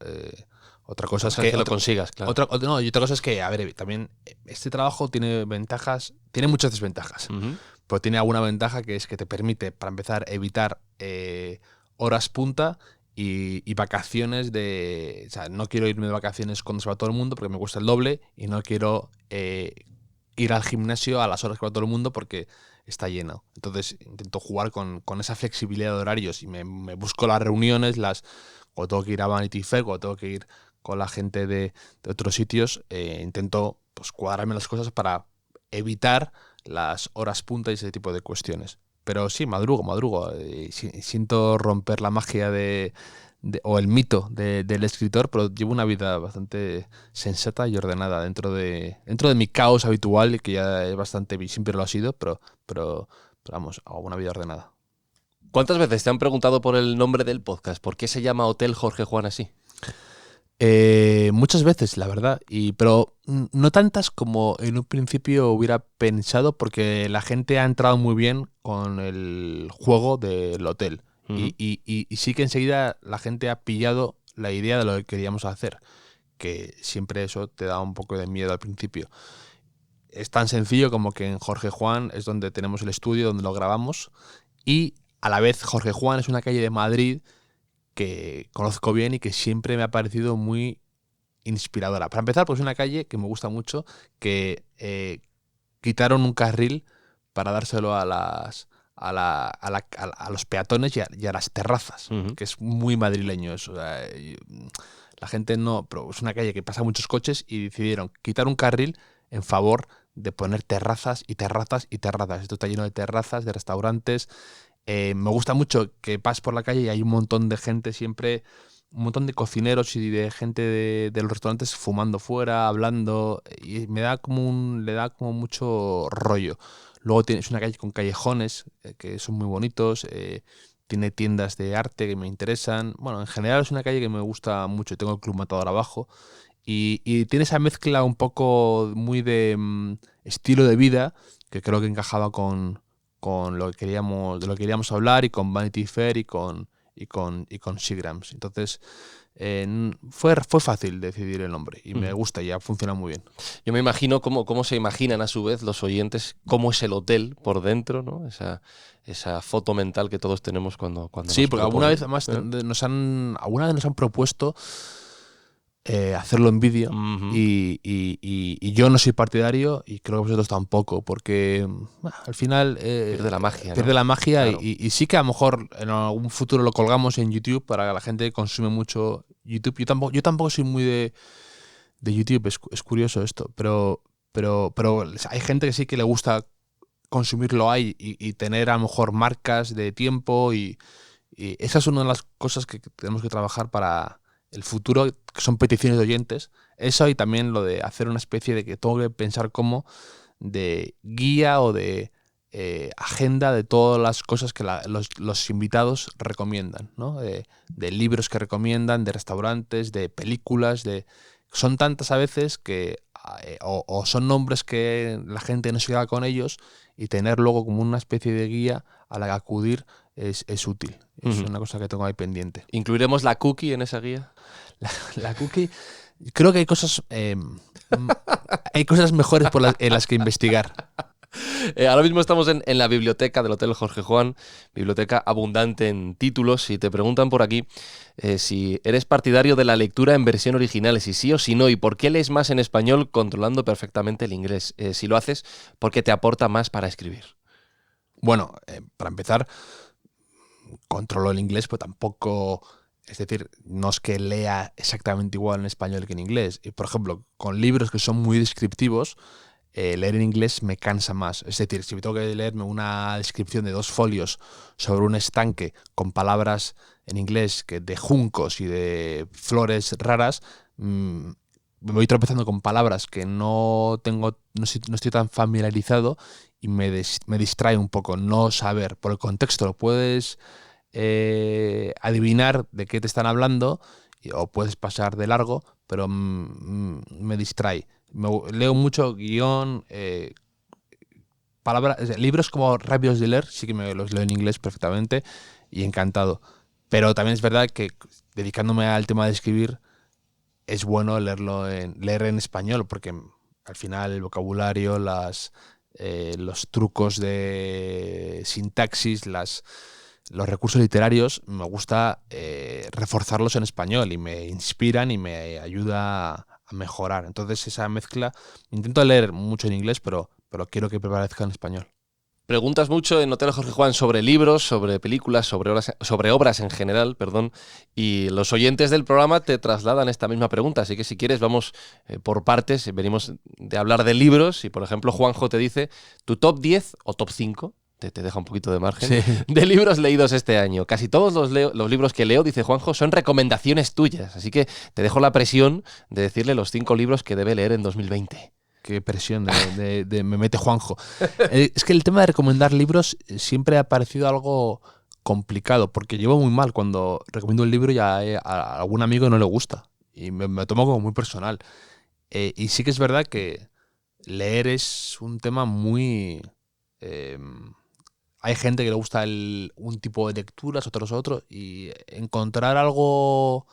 Otra cosa es que lo consigas, claro. y otra cosa es que, a ver, también este trabajo tiene ventajas, tiene muchas desventajas, pero tiene alguna ventaja, que es que te permite, para empezar, evitar horas punta y vacaciones o sea, no quiero irme de vacaciones cuando se va todo el mundo porque me cuesta el doble, y no quiero ir al gimnasio a las horas que va todo el mundo porque está lleno. Entonces intento jugar con esa flexibilidad de horarios y me busco las reuniones, cuando tengo que ir a Vanity Fair, cuando tengo que ir con la gente de otros sitios, intento pues cuadrarme las cosas para evitar las horas punta y ese tipo de cuestiones. Pero sí, madrugo. Siento romper la magia o el mito del escritor, pero llevo una vida bastante sensata y ordenada dentro de mi caos habitual, que ya es bastante, siempre lo ha sido, pero vamos, hago una vida ordenada. ¿Cuántas veces te han preguntado por el nombre del podcast? ¿Por qué se llama Hotel Jorge Juan así? Muchas veces, la verdad, pero no tantas como en un principio hubiera pensado, porque la gente ha entrado muy bien con el juego del hotel. Y sí que enseguida la gente ha pillado la idea de lo que queríamos hacer, que siempre eso te da un poco de miedo al principio. Es tan sencillo como que en Jorge Juan es donde tenemos el estudio, donde lo grabamos, y a la vez Jorge Juan es una calle de Madrid que conozco bien y que siempre me ha parecido muy inspiradora. Para empezar, pues es una calle que me gusta mucho, que quitaron un carril para dárselo a los peatones y a las terrazas, que es muy madrileño eso. La gente no, pero es una calle que pasa muchos coches y decidieron quitar un carril en favor de poner terrazas y terrazas y terrazas. Esto está lleno de terrazas, de restaurantes. Me gusta mucho que pases por la calle y hay un montón de gente siempre, un montón de cocineros y de gente de los restaurantes fumando fuera, hablando, y le da como mucho rollo. Luego tienes una calle con callejones que son muy bonitos, tiene tiendas de arte que me interesan. Bueno, en general es una calle que me gusta mucho. Tengo el Club Matador abajo y tiene esa mezcla un poco muy de estilo de vida, que creo que encajaba con lo que queríamos hablar, y con Vanity Fair y con Seagrams. Entonces fue fácil decidir el nombre y me gusta, ya funciona muy bien. Yo me imagino cómo se imaginan a su vez los oyentes cómo es el hotel por dentro, ¿no? Esa foto mental que todos tenemos cuando sí, porque alguna vez además nos han propuesto hacerlo en vídeo, y yo no soy partidario, y creo que vosotros tampoco, porque al final pierde la magia. Pierde la magia, claro. Y sí que a lo mejor en algún futuro lo colgamos en YouTube para la gente que consume mucho YouTube. Yo tampoco soy muy de YouTube, es curioso esto, pero hay gente que sí que le gusta consumirlo ahí y tener a lo mejor marcas de tiempo, y esa es una de las cosas que tenemos que trabajar para el futuro, que son peticiones de oyentes. Eso, y también lo de hacer una especie de que tengo que pensar como de guía o de agenda de todas las cosas que los invitados recomiendan, ¿no? De libros que recomiendan, de restaurantes, de películas, son tantas a veces que o son nombres que la gente no se queda con ellos, y tener luego como una especie de guía a la que acudir es útil. Es una cosa que tengo ahí pendiente. ¿Incluiremos la cookie en esa guía? La cookie, creo que hay cosas mejores en las que investigar. Ahora mismo estamos en la biblioteca del Hotel Jorge Juan, biblioteca abundante en títulos, y te preguntan por aquí si eres partidario de la lectura en versión original, si sí o si no, y por qué lees más en español controlando perfectamente el inglés. Si lo haces, ¿por qué te aporta más para escribir? Bueno, para empezar, controlo el inglés, pero tampoco... Es decir, no es que lea exactamente igual en español que en inglés. Y, por ejemplo, con libros que son muy descriptivos, leer en inglés me cansa más. Es decir, si tengo que leerme una descripción de 2 folios sobre un estanque con palabras en inglés de juncos y de flores raras, me voy tropezando con palabras que no estoy tan familiarizado, y me distrae un poco no saber. Por el contexto lo puedes adivinar de qué te están hablando, o puedes pasar de largo, pero me distrae. Leo mucho guión, libros como rápidos de leer, sí que me los leo en inglés perfectamente y encantado. Pero también es verdad que dedicándome al tema de escribir, es bueno leer en español, porque al final el vocabulario, los trucos de sintaxis, los recursos literarios, me gusta reforzarlos en español y me inspiran y me ayuda a mejorar. Entonces esa mezcla, intento leer mucho en inglés, pero quiero que prevalezca en español. Preguntas mucho en Hotel Jorge Juan sobre libros, sobre películas, sobre obras en general, perdón, y los oyentes del programa te trasladan esta misma pregunta, así que si quieres vamos por partes, venimos de hablar de libros y por ejemplo Juanjo te dice tu top 10 o top 5, te deja un poquito de margen, Sí. de libros leídos este año. Casi todos los libros que leo, dice Juanjo, son recomendaciones tuyas, así que te dejo la presión de decirle los 5 libros que debe leer en 2020. Qué presión me mete Juanjo. Es que el tema de recomendar libros siempre ha parecido algo complicado, porque llevo muy mal cuando recomiendo un libro y a algún amigo no le gusta. Y me tomo como muy personal. Y sí que es verdad que leer es un tema muy... hay gente que le gusta un tipo de lecturas, otros otro, y encontrar algo...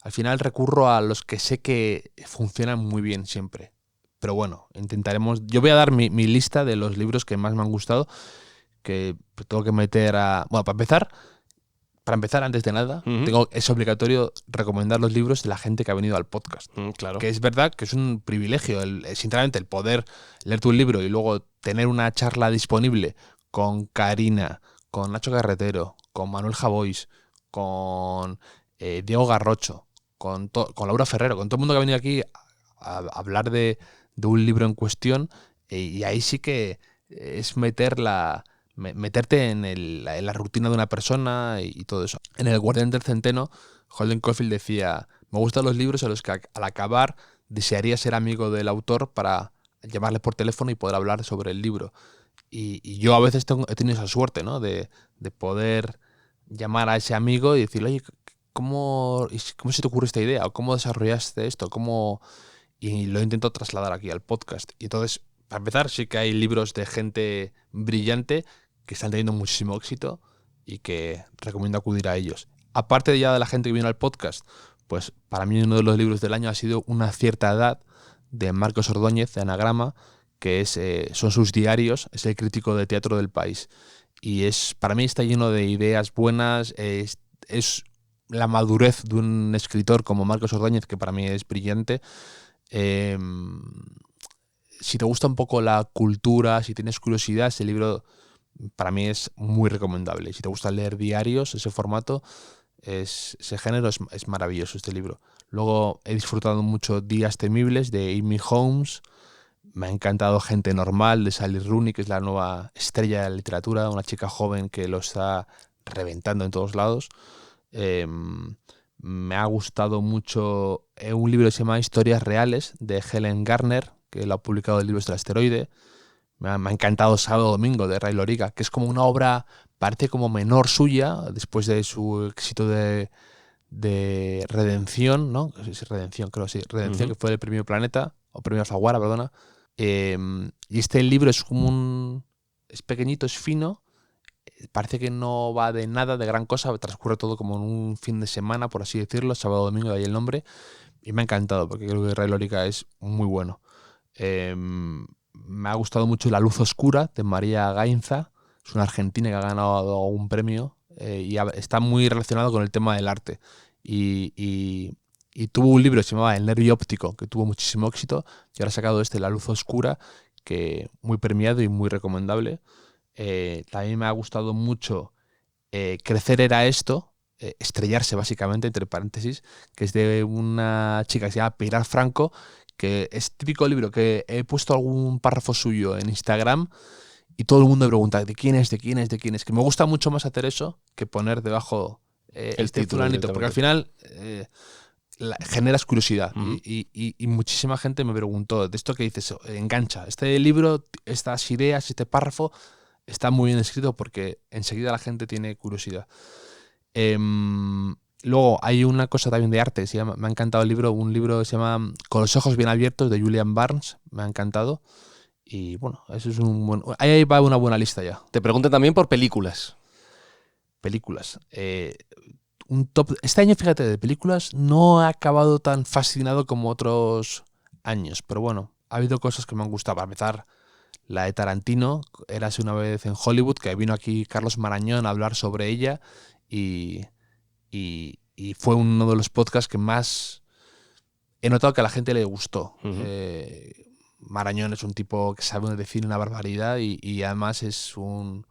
Al final recurro a los que sé que funcionan muy bien siempre. Pero bueno, intentaremos... Yo voy a dar mi lista de los libros que más me han gustado, que tengo que meter a... Bueno, para empezar antes de nada, es obligatorio recomendar los libros de la gente que ha venido al podcast. Claro. Que es verdad que es un privilegio, sinceramente, el poder leerte un libro y luego tener una charla disponible con Karina, con Nacho Carretero, con Manuel Javois, con Diego Garrocho, con Laura Ferrero, con todo el mundo que ha venido aquí a hablar de un libro en cuestión, y ahí sí que es meterte en la rutina de una persona y todo eso. En El Guardián del Centeno, Holden Caulfield decía: me gustan los libros a los que al acabar desearía ser amigo del autor para llamarle por teléfono y poder hablar sobre el libro. Y yo a veces he tenido esa suerte, ¿no? De poder llamar a ese amigo y decirle: oye, ¿cómo se te ocurre esta idea? ¿O cómo desarrollaste esto? Y lo intento trasladar aquí al podcast. Y entonces, para empezar, sí que hay libros de gente brillante que están teniendo muchísimo éxito y que recomiendo acudir a ellos. Aparte ya de la gente que viene al podcast, pues para mí uno de los libros del año ha sido Una cierta edad, de Marcos Ordóñez, de Anagrama, que son sus diarios, es el crítico de teatro del país. Y para mí está lleno de ideas buenas, es la madurez de un escritor como Marcos Ordóñez, que para mí es brillante. Si te gusta un poco la cultura, si tienes curiosidad, ese libro para mí es muy recomendable. Si te gusta leer diarios, ese formato, ese género es maravilloso, este libro. Luego he disfrutado mucho Días temibles, de Amy Holmes. Me ha encantado Gente normal, de Sally Rooney, que es la nueva estrella de la literatura, una chica joven que lo está reventando en todos lados. Me ha gustado mucho un libro que se llama Historias reales, de Helen Garner, que lo ha publicado en Libros del Asteroide. Me ha encantado Sábado Domingo, de Ray Loriga, que es como una obra, parece como menor suya, después de su éxito de Redención, ¿no? Sí, Redención, creo, sí. Redención, que fue el Premio Planeta, o Premio Alfaguara, perdona. Y este libro es como es pequeñito, es fino, parece que no va de nada, de gran cosa, transcurre todo como en un fin de semana, por así decirlo, Sábado Domingo, de ahí el nombre, y me ha encantado, porque creo que Ray Loriga es muy bueno. Me ha gustado mucho La luz oscura, de María Gainza, es una argentina que ha ganado un premio, y está muy relacionado con el tema del arte. Y tuvo un libro que se llamaba El nervio óptico, que tuvo muchísimo éxito, y ahora ha sacado La luz oscura, que muy premiado y muy recomendable. También me ha gustado mucho Crecer era esto, estrellarse básicamente, entre paréntesis, que es de una chica que se llama Pilar Franco, que es típico libro que he puesto algún párrafo suyo en Instagram y todo el mundo me pregunta ¿de quién es? ¿De quién es? ¿De quién es? Que me gusta mucho más hacer eso que poner debajo el título, porque al final generas curiosidad. Y muchísima gente me preguntó de esto que dices, engancha, este libro, estas ideas, este párrafo está muy bien escrito porque enseguida la gente tiene curiosidad. Luego hay una cosa también de arte, me ha encantado un libro que se llama Con los ojos bien abiertos, de Julian Barnes, me ha encantado. Y bueno, eso es ahí va una buena lista ya. Te pregunto también por películas. Películas. Un top. Este año, fíjate, de películas no he acabado tan fascinado como otros años, pero bueno, ha habido cosas que me han gustado. Para empezar, la de Tarantino, Érase una vez en Hollywood, que vino aquí Carlos Marañón a hablar sobre ella y fue uno de los podcasts que más he notado que a la gente le gustó. Marañón es un tipo que sabe de cine una barbaridad y además es un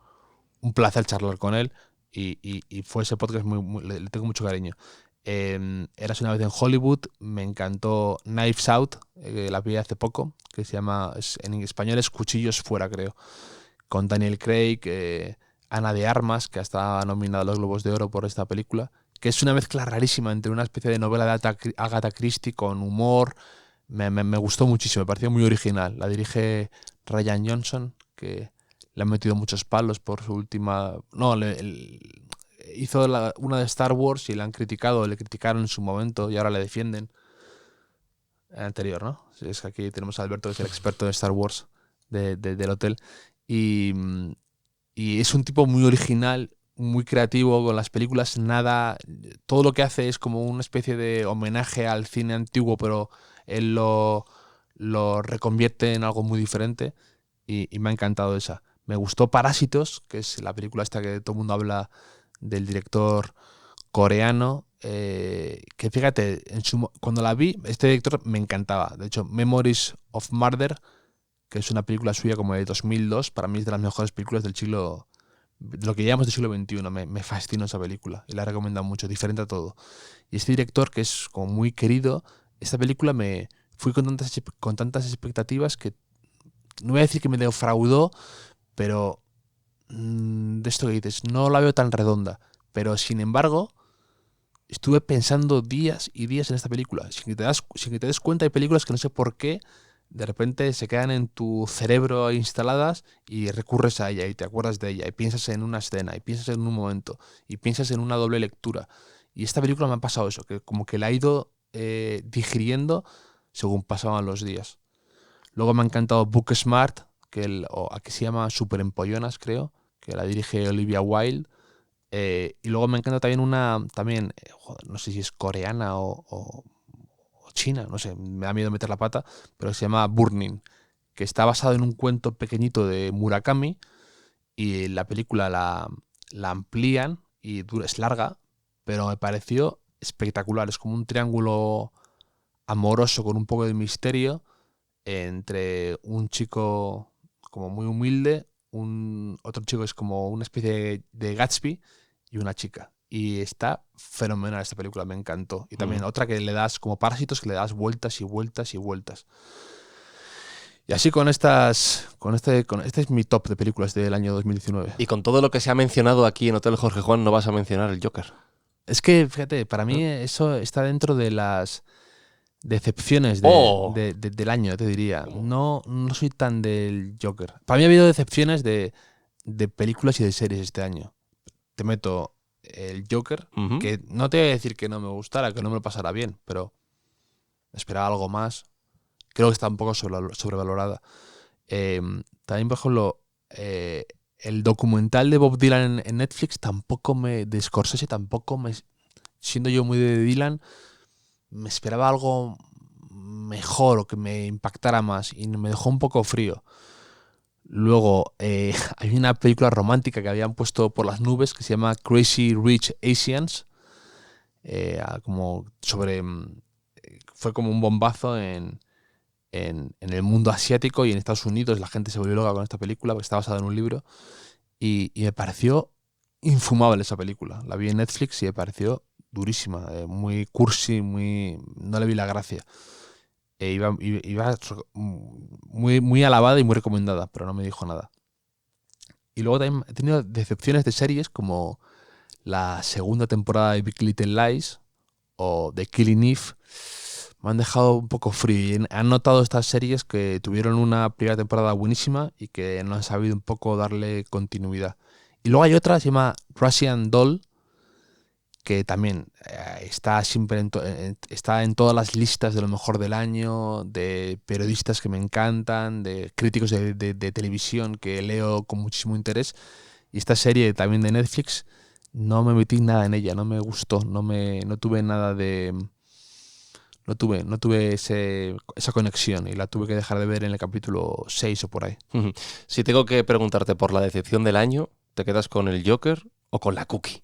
placer charlar con él y fue ese podcast le tengo mucho cariño. Érase una vez en Hollywood, me encantó Knives Out, la vi hace poco, que se llama, en español es Cuchillos Fuera, creo, con Daniel Craig, Ana de Armas, que está nominada a los Globos de Oro por esta película, que es una mezcla rarísima entre una especie de novela de Agatha Christie con humor. Me gustó muchísimo, me pareció muy original. La dirige Ryan Johnson, que le han metido muchos palos por su última... No, hizo una de Star Wars y le criticaron en su momento y ahora le defienden. El anterior, ¿no? Es que aquí tenemos a Alberto, que es el experto de Star Wars del hotel. Y es un tipo muy original, muy creativo con las películas. Todo lo que hace es como una especie de homenaje al cine antiguo, pero él lo reconvierte en algo muy diferente y me ha encantado esa. Me gustó Parásitos, que es la película esta que todo el mundo habla del director coreano, que fíjate, cuando la vi, este director me encantaba. De hecho, Memories of Murder, que es una película suya como de 2002, para mí es de las mejores películas de lo que llamamos del siglo XXI. Me fascinó esa película y la he recomendado mucho, diferente a todo. Y este director, que es como muy querido, esta película fui con tantas expectativas que no voy a decir que me defraudó, pero de esto que dices, no la veo tan redonda. Pero sin embargo, estuve pensando días y días en esta película. Sin que te des cuenta, hay películas que no sé por qué de repente se quedan en tu cerebro instaladas y recurres a ella y te acuerdas de ella y piensas en una escena y piensas en un momento y piensas en una doble lectura. Y esta película me ha pasado eso, que como que la he ido digiriendo según pasaban los días. Luego me ha encantado Booksmart, aquí se llama Super Empollonas, creo, que la dirige Olivia Wilde. Y luego me encanta también no sé si es coreana o china, no sé, me da miedo meter la pata, pero se llama Burning, que está basado en un cuento pequeñito de Murakami y la película la amplían y es larga, pero me pareció espectacular. Es como un triángulo amoroso con un poco de misterio entre un chico como muy humilde, otro chico es como una especie de Gatsby y una chica. Y está fenomenal esta película, me encantó. Y también otra que le das, como Parásitos, que le das vueltas y vueltas y vueltas. Y así este es mi top de películas del año 2019. Y con todo lo que se ha mencionado aquí en Hotel Jorge Juan, no vas a mencionar el Joker. Es que, fíjate, para mí eso está dentro de las decepciones del año, te diría. No soy tan del Joker. Para mí ha habido decepciones de películas y de series este año. Te meto el Joker, que no te voy a decir que no me gustara, que no me lo pasara bien, pero esperaba algo más. Creo que está un poco sobrevalorada. También, por ejemplo, el documental de Bob Dylan en Netflix de Scorsese siendo yo muy de Dylan, me esperaba algo mejor o que me impactara más y me dejó un poco frío. Luego hay una película romántica que habían puesto por las nubes que se llama Crazy Rich Asians, fue como un bombazo en el mundo asiático y en Estados Unidos. La gente se volvió loca con esta película porque está basada en un libro y me pareció infumable esa película. La vi en Netflix y me pareció durísima, muy cursi, no le vi la gracia. Iba muy alabada y muy recomendada, pero no me dijo nada. Y luego también he tenido decepciones de series como la segunda temporada de Big Little Lies o The Killing Eve. Me han dejado un poco frío. Han notado estas series que tuvieron una primera temporada buenísima y que no han sabido un poco darle continuidad. Y luego hay otra, se llama Russian Doll, que también está siempre está en todas las listas de lo mejor del año, de periodistas que me encantan, de críticos de televisión que leo con muchísimo interés. Y esta serie también de Netflix, no me metí nada en ella, no me gustó, no tuve nada de... No tuve esa conexión y la tuve que dejar de ver en el capítulo 6 o por ahí. Si tengo que preguntarte por la decepción del año, ¿te quedas con el Joker o con la Cookie?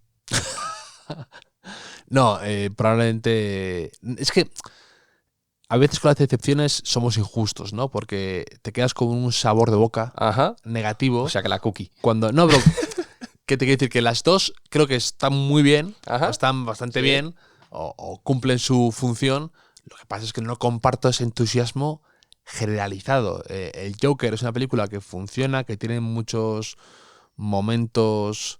No, probablemente... Es que a veces con las decepciones somos injustos, ¿no? Porque te quedas con un sabor de boca negativo. O sea que la Cookie. No, pero ¿qué te quiero decir? Que las dos creo que están muy bien, o están bastante bien, o cumplen su función. Lo que pasa es que no comparto ese entusiasmo generalizado. El Joker es una película que funciona, que tiene muchos momentos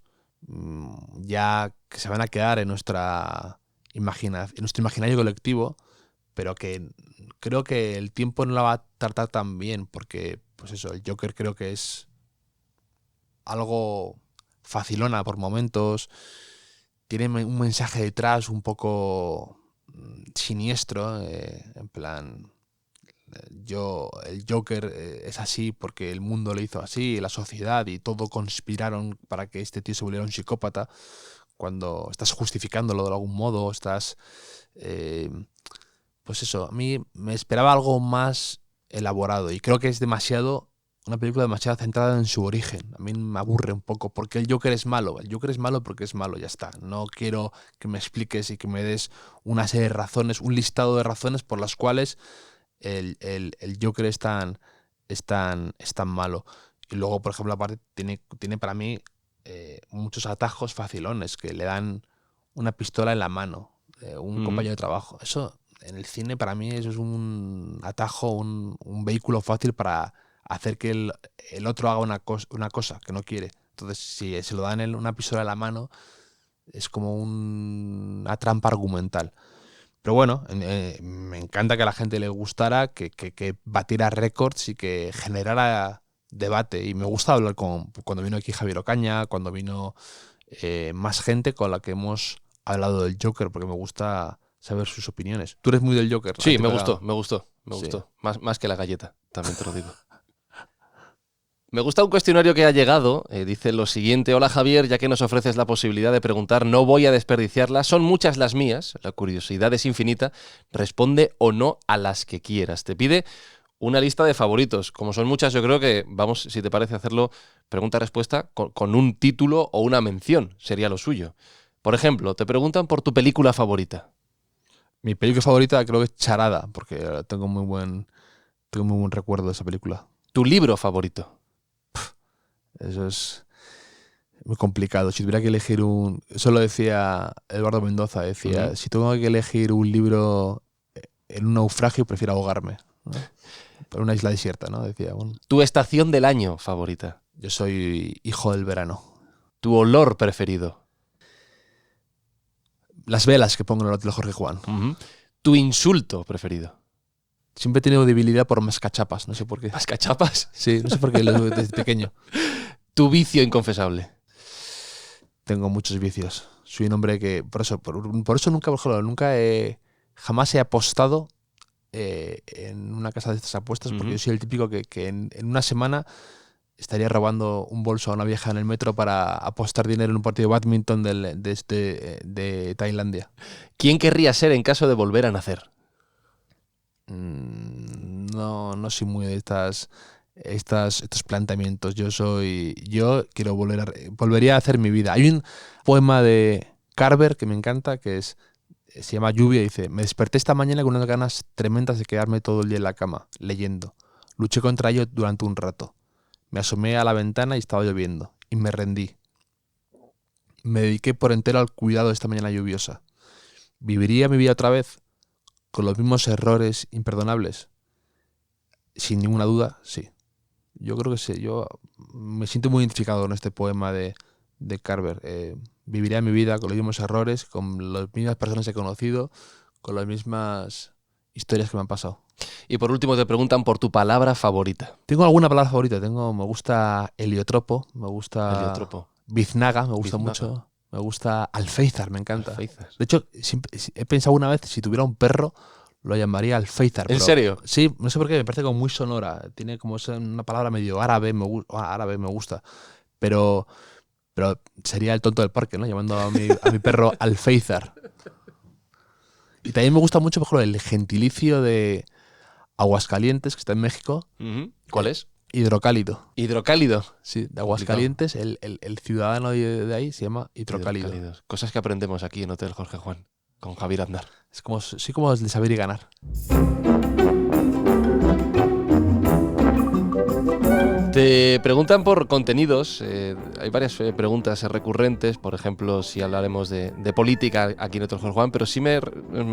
ya que se van a quedar en nuestro imaginario colectivo, pero que creo que el tiempo no la va a tratar tan bien, porque pues eso, el Joker creo que es algo facilona por momentos, tiene un mensaje detrás un poco siniestro, en plan, el Joker es así porque el mundo lo hizo así, la sociedad y todo conspiraron para que este tío se volviera un psicópata, cuando estás justificándolo de algún modo, estás... pues eso, a mí me esperaba algo más elaborado y creo que es una película demasiado centrada en su origen. A mí me aburre un poco porque el Joker es malo. El Joker es malo porque es malo, ya está. No quiero que me expliques y que me des una serie de razones, un listado de razones por las cuales el Joker es tan malo. Y luego, por ejemplo, aparte tiene para mí muchos atajos facilones que le dan una pistola en la mano, un compañero de trabajo. Eso, en el cine, para mí, eso es un atajo, un vehículo fácil para hacer que el otro haga una cosa que no quiere. Entonces, si se lo dan una pistola en la mano, es como una trampa argumental. Pero bueno, me encanta que a la gente le gustara, que batiera récords y que generara debate. Y me gusta hablar cuando vino aquí Javier Ocaña, cuando vino más gente con la que hemos hablado del Joker, porque me gusta saber sus opiniones. Tú eres muy del Joker, ¿no? Sí, me gustó. Más que la galleta, también te lo digo. Me gusta un cuestionario que ha llegado, dice lo siguiente: hola Javier, ya que nos ofreces la posibilidad de preguntar, no voy a desperdiciarla, son muchas las mías, la curiosidad es infinita, responde o no a las que quieras. Te pide una lista de favoritos, como son muchas yo creo que vamos, si te parece hacerlo, pregunta-respuesta con un título o una mención, sería lo suyo. Por ejemplo, te preguntan por tu película favorita. Mi película favorita creo que es Charada, porque tengo muy buen recuerdo de esa película. ¿Tu libro favorito? Eso es muy complicado. Si tuviera que elegir eso lo decía Eduardo Mendoza, decía, si tengo que elegir un libro en un naufragio, prefiero ahogarme, ¿no? Por una isla desierta, ¿no? Decía. Bueno. ¿Tu estación del año favorita? Yo soy hijo del verano. ¿Tu olor preferido? Las velas que pongo en el Hotel Jorge Juan. ¿Tu insulto preferido? Siempre he tenido debilidad por mascachapas, no sé por qué. ¿Mascachapas? Sí, no sé por qué, desde pequeño. ¿Tu vicio inconfesable? Tengo muchos vicios. Soy un hombre que... Por eso nunca, por ejemplo, jamás he apostado en una casa de estas apuestas, porque yo soy el típico que en una semana estaría robando un bolso a una vieja en el metro para apostar dinero en un partido de bádminton de Tailandia. ¿Quién querría ser en caso de volver a nacer? No soy muy de estos planteamientos. Quiero volvería a hacer mi vida. Hay un poema de Carver que me encanta, se llama Lluvia, y dice: me desperté esta mañana con unas ganas tremendas de quedarme todo el día en la cama, leyendo. Luché contra ello durante un rato. Me asomé a la ventana y estaba lloviendo, y me rendí. Me dediqué por entero al cuidado de esta mañana lluviosa. ¿Viviría mi vida otra vez con los mismos errores imperdonables? Sin ninguna duda, sí. Yo creo que sí. Yo me siento muy identificado con este poema de Carver. Viviría mi vida con los mismos errores, con las mismas personas que he conocido, con las mismas historias que me han pasado. Y por último te preguntan por tu palabra favorita. Tengo alguna palabra favorita. Me gusta heliotropo, me gusta Heliotropo. biznaga, me gusta mucho. Me gusta Alféizar, me encanta. Alféizar. De hecho, he pensado una vez, si tuviera un perro, lo llamaría Alféizar. ¿En serio? Sí, no sé por qué, me parece como muy sonora. Tiene como una palabra medio árabe, árabe me gusta. Pero sería el tonto del parque, ¿no? Llamando a mi perro Alféizar. Y también me gusta mucho, por ejemplo, el gentilicio de Aguascalientes, que está en México. ¿Cuál es? Hidrocálido. Hidrocálido. Sí, de Aguascalientes, el ciudadano de ahí se llama hidrocálido. Hidrocálidos. Cosas que aprendemos aquí en Hotel Jorge Juan, con Javier Aznar. Es como, sí, como el de saber y ganar. Te preguntan por contenidos, hay varias preguntas recurrentes, por ejemplo, si hablaremos de política aquí en Hotel Jorge Juan, pero sí me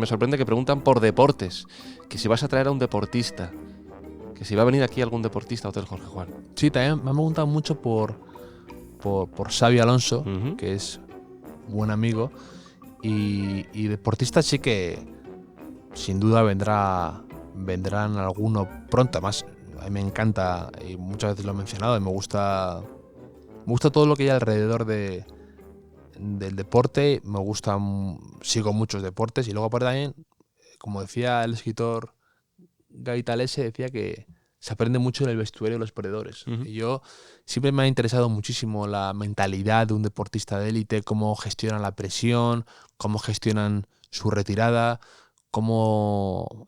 sorprende que preguntan por deportes, que si vas a traer a un deportista, que si va a venir aquí algún deportista a Hotel Jorge Juan. Sí, también me han preguntado mucho por Xabi Alonso, que es buen amigo, y deportista sí que sin duda vendrán alguno pronto. Además, a mí me encanta, y muchas veces lo he mencionado, y me gusta todo lo que hay alrededor del deporte. Sigo muchos deportes, y luego aparte también, como decía el escritor Gaitalese, decía que se aprende mucho en el vestuario de los perdedores. Y yo siempre me ha interesado muchísimo la mentalidad de un deportista de élite, cómo gestionan la presión, cómo gestionan su retirada, cómo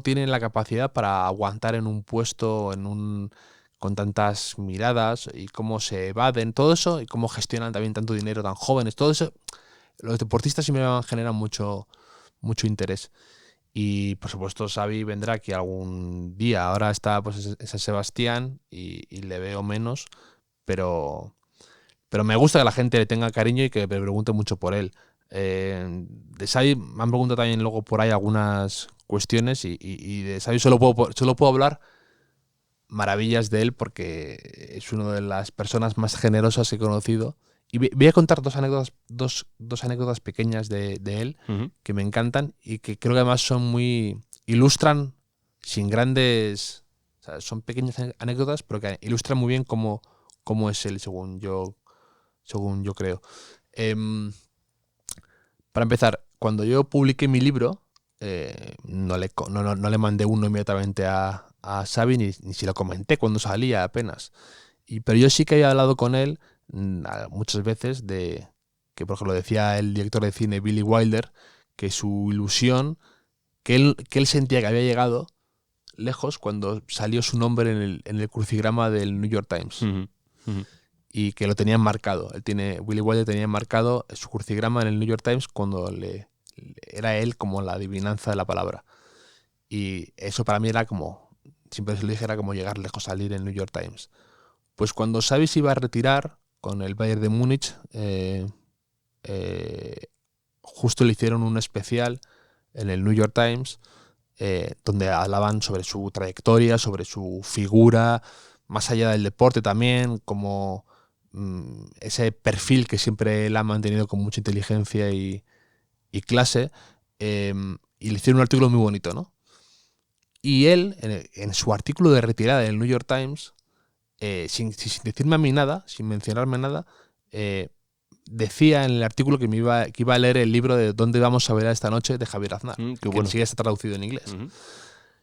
tienen la capacidad para aguantar en un puesto con tantas miradas, y cómo se evaden, todo eso, y cómo gestionan también tanto dinero tan jóvenes. Todo eso, los deportistas siempre me generan mucho interés. Y por supuesto Xavi vendrá aquí algún día. Ahora está pues en San Sebastián y le veo menos, pero me gusta que la gente le tenga cariño y que me pregunte mucho por él. De Xavi me han preguntado también luego por ahí algunas cuestiones, y de Xavi solo puedo hablar maravillas de él, porque es una de las personas más generosas que he conocido. Y voy a contar dos anécdotas pequeñas de él que me encantan, y que creo que además ilustran sin grandes... O sea, son pequeñas anécdotas, pero que ilustran muy bien cómo es él, según yo creo. Para empezar, cuando yo publiqué mi libro, no le mandé uno inmediatamente a Xavi, ni se lo comenté cuando salía apenas. Pero yo sí que había hablado con él muchas veces que, por ejemplo, decía el director de cine Billy Wilder, que su ilusión, que él sentía que había llegado lejos cuando salió su nombre en el crucigrama del New York Times. Y que lo tenían marcado. Billy Wilder tenía marcado su crucigrama en el New York Times cuando era él como la adivinanza de la palabra. Y eso para mí era como, siempre se lo dije, era como llegar lejos, salir en el New York Times. Pues cuando Xavi se iba a retirar con el Bayern de Múnich, justo le hicieron un especial en el New York Times, donde hablaban sobre su trayectoria, sobre su figura, más allá del deporte también, como ese perfil que siempre él ha mantenido con mucha inteligencia y clase, y le hicieron un artículo muy bonito, ¿no? Y él, en su artículo de retirada del New York Times, sin decirme a mí nada, sin mencionarme nada, decía en el artículo que iba a leer el libro de ¿Dónde vamos a ver esta noche?, de Javier Aznar, que ni siquiera está traducido en inglés.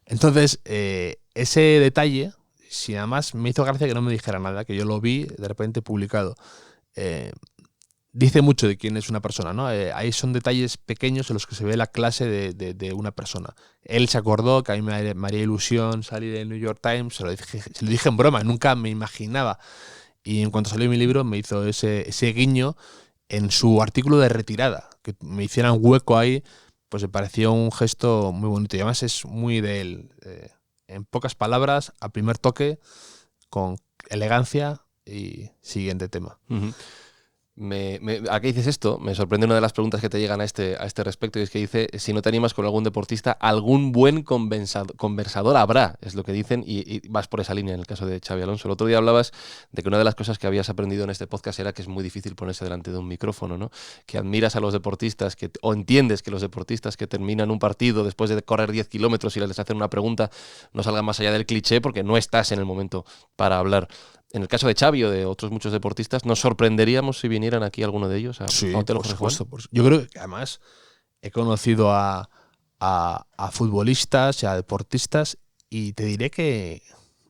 Entonces, ese detalle, si además me hizo gracia que no me dijera nada, que yo lo vi de repente publicado. Dice mucho de quién es una persona, ¿no? Ahí son detalles pequeños en los que se ve la clase de una persona. Él se acordó que a mí me haría ilusión salir del New York Times, se lo dije en broma, nunca me imaginaba. Y en cuanto salió mi libro me hizo ese guiño en su artículo de retirada, que me hicieran hueco ahí, pues me pareció un gesto muy bonito. Y además es muy de él, en pocas palabras, a primer toque, con elegancia. Y siguiente tema. ¿A qué dices esto? Me sorprende una de las preguntas que te llegan a este respecto, y es que dice, si no te animas con algún deportista, algún buen conversador habrá, es lo que dicen, y vas por esa línea en el caso de Xabi Alonso. El otro día hablabas de que una de las cosas que habías aprendido en este podcast era que es muy difícil ponerse delante de un micrófono, ¿no? Que admiras a los deportistas, o entiendes que los deportistas que terminan un partido después de correr 10 kilómetros y les hacen una pregunta no salgan más allá del cliché porque no estás en el momento para hablar. En el caso de Xavi o de otros muchos deportistas, ¿nos sorprenderíamos si vinieran aquí alguno de ellos a Hotel por Jorge Juan? supuesto. Yo creo que además he conocido a futbolistas y a deportistas y te diré que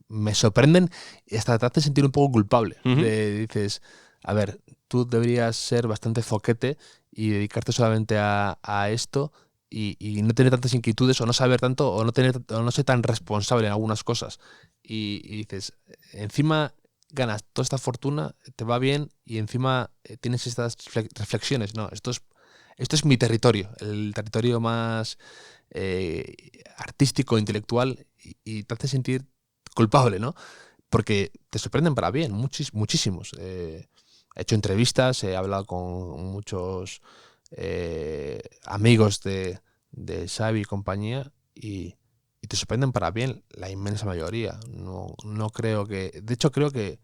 me sorprenden y hasta te hace sentir un poco culpable. Dices, a ver, tú deberías ser bastante zoquete y dedicarte solamente a esto y no tener tantas inquietudes o no saber tanto o no ser tan responsable en algunas cosas. Y dices, encima ganas toda esta fortuna, te va bien y encima tienes estas reflexiones. No, esto es mi territorio, el territorio más artístico, intelectual y te hace sentir culpable, ¿no? Porque te sorprenden para bien, muchísimos. He hecho entrevistas, he hablado con muchos amigos de Xavi y compañía y te sorprenden para bien la inmensa mayoría. No creo que... De hecho, creo que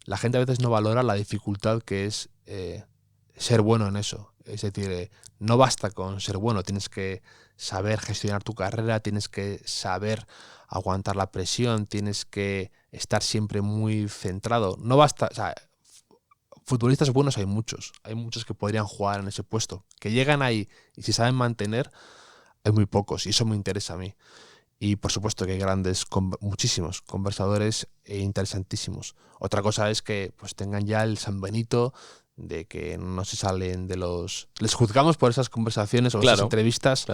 la gente a veces no valora la dificultad que es ser bueno en eso. Es decir, no basta con ser bueno, tienes que saber gestionar tu carrera, tienes que saber aguantar la presión, tienes que estar siempre muy centrado. No basta, o sea, futbolistas buenos hay muchos que podrían jugar en ese puesto, que llegan ahí y si saben mantener, hay muy pocos y eso me interesa a mí. Y por supuesto que hay muchísimos conversadores interesantísimos. Otra cosa es que pues tengan ya el San Benito de que no se salen de los... Les juzgamos por esas conversaciones o esas entrevistas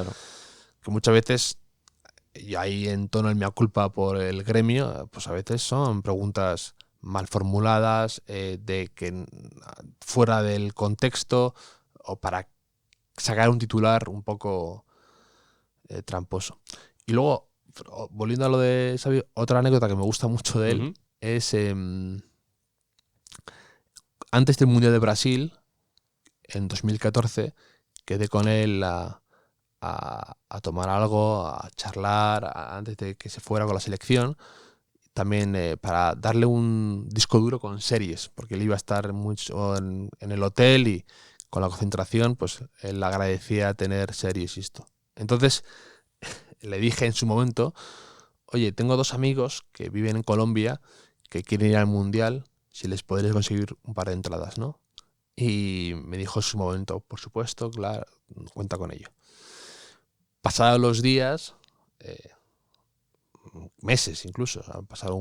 que muchas veces, y ahí entono el mea culpa por el gremio, pues a veces son preguntas mal formuladas, de que fuera del contexto o para sacar un titular un poco tramposo. Y luego, volviendo a lo de Xavi, otra anécdota que me gusta mucho de él es antes del Mundial de Brasil, en 2014, quedé con él a tomar algo, a charlar, antes de que se fuera con la selección, también para darle un disco duro con series, porque él iba a estar mucho en el hotel y con la concentración, pues él agradecía tener series y esto. Entonces le dije en su momento, oye, tengo 2 amigos que viven en Colombia que quieren ir al Mundial, si les podréis conseguir un par de entradas, ¿no? Y me dijo en su momento, por supuesto, claro, cuenta con ello. Pasados los días, meses incluso,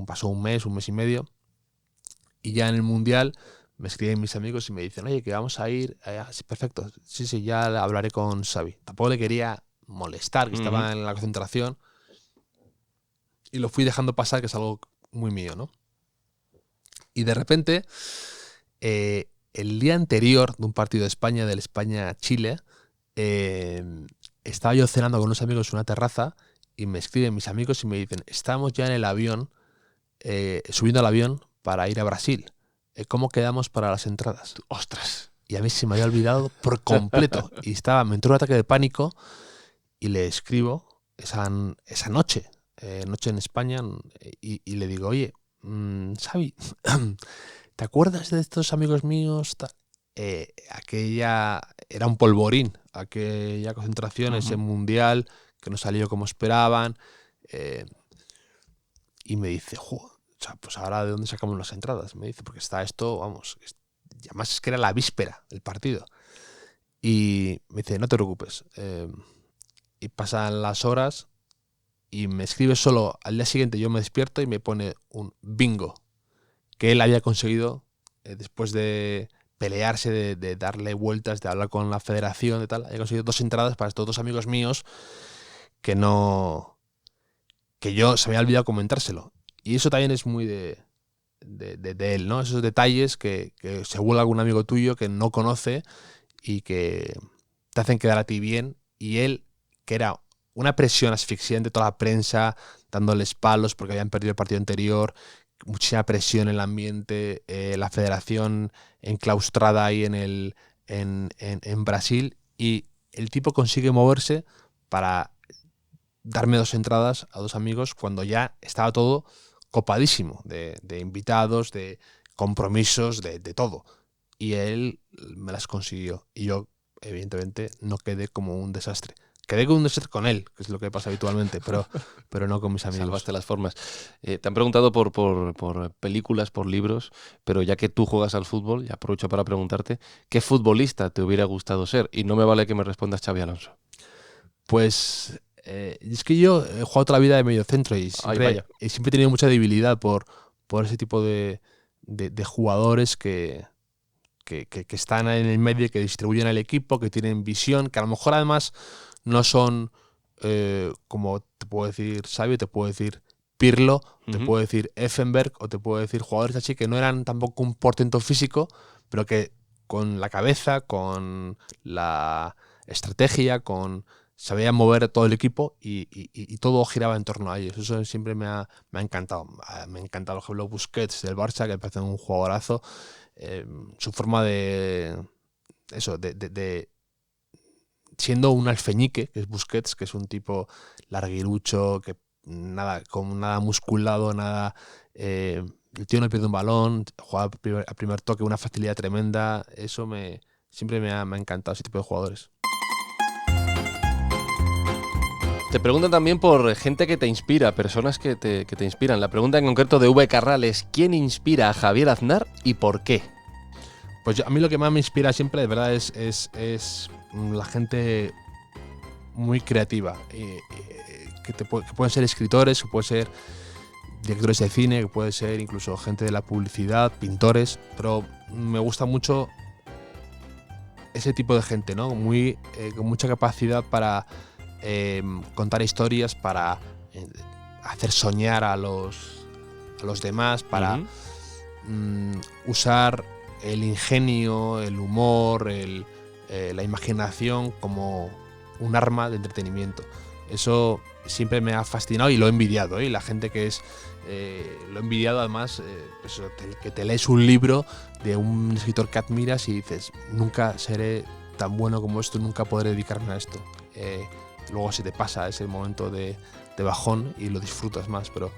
pasó un mes y medio, y ya en el Mundial me escriben mis amigos y me dicen, oye, que vamos a ir, sí, perfecto, sí, ya hablaré con Xavi. Tampoco le quería molestar, que estaba en la concentración, y lo fui dejando pasar, que es algo muy mío, ¿no? Y de repente, el día anterior de un partido de España, del España-Chile, estaba yo cenando con unos amigos en una terraza y me escriben mis amigos y me dicen, estamos ya en el avión, subiendo al avión para ir a Brasil. ¿Cómo quedamos para las entradas? ¡Ostras! Y a mí se me había olvidado por completo. Y me entró un ataque de pánico y le escribo esa noche en España, y le digo, oye, Xavi, ¿te acuerdas de estos amigos míos? Aquella era un polvorín, aquella concentración, ese mundial que no salió como esperaban, y me dice, pues ahora ¿de dónde sacamos las entradas? Me dice, porque está esto, vamos, y además es que era la víspera del partido. Y me dice, no te preocupes. Y pasan las horas y me escribe solo al día siguiente. Yo me despierto y me pone un bingo que él había conseguido después de pelearse, de darle vueltas, de hablar con la federación, de tal. Había conseguido 2 entradas para estos 2 amigos míos que yo se me había olvidado comentárselo. Y eso también es muy de él, ¿no? Esos detalles que se vuelve algún amigo tuyo que no conoce y que te hacen quedar a ti bien. Y él, que era una presión asfixiante, toda la prensa dándoles palos porque habían perdido el partido anterior, muchísima presión en el ambiente, la federación enclaustrada ahí en Brasil, y el tipo consigue moverse para darme 2 entradas a 2 amigos cuando ya estaba todo copadísimo de invitados, de compromisos, de todo. Y él me las consiguió. Y yo, evidentemente, no quedé como un desastre. quedé con un desastre con él, que es lo que pasa habitualmente, pero no con mis amigos. Salvaste las formas. Te han preguntado por películas, por libros, pero ya que tú juegas al fútbol, y aprovecho para preguntarte, ¿qué futbolista te hubiera gustado ser? Y no me vale que me respondas Xabi Alonso. Pues es que yo he jugado toda la vida de mediocentro y siempre he tenido mucha debilidad por ese tipo de jugadores que están en el medio, que distribuyen al equipo, que tienen visión, que a lo mejor además no son, como te puedo decir Xavi, te puedo decir Pirlo, te puedo decir Effenberg, o te puedo decir jugadores así que no eran tampoco un portento físico, pero que con la cabeza, con la estrategia, sabían mover todo el equipo y todo giraba en torno a ellos. Eso siempre me ha encantado. Me encanta, por ejemplo, Busquets del Barça, que me parece un jugadorazo. Su forma de siendo un alfeñique, que es Busquets, que es un tipo larguirucho, que con nada musculado, nada. El tío no pierde un balón, juega a primer toque, una facilidad tremenda. Eso siempre me ha encantado, ese tipo de jugadores. Te preguntan también por gente que te inspira, personas que te inspiran. La pregunta en concreto de V. Carral es: ¿quién inspira a Javier Aznar y por qué? Pues a mí lo que más me inspira siempre, de verdad, es la gente muy creativa. Que pueden ser escritores, que pueden ser directores de cine, que puede ser incluso gente de la publicidad, pintores, pero me gusta mucho ese tipo de gente, ¿no? Con mucha capacidad para contar historias, para hacer soñar a los demás, para usar el ingenio, el humor, la imaginación como un arma de entretenimiento. Eso siempre me ha fascinado y lo he envidiado, y la gente que es lo he envidiado además, pues, que te lees un libro de un escritor que admiras y dices: nunca seré tan bueno como esto, nunca podré dedicarme a esto. Luego se te pasa ese momento de bajón y lo disfrutas más, pero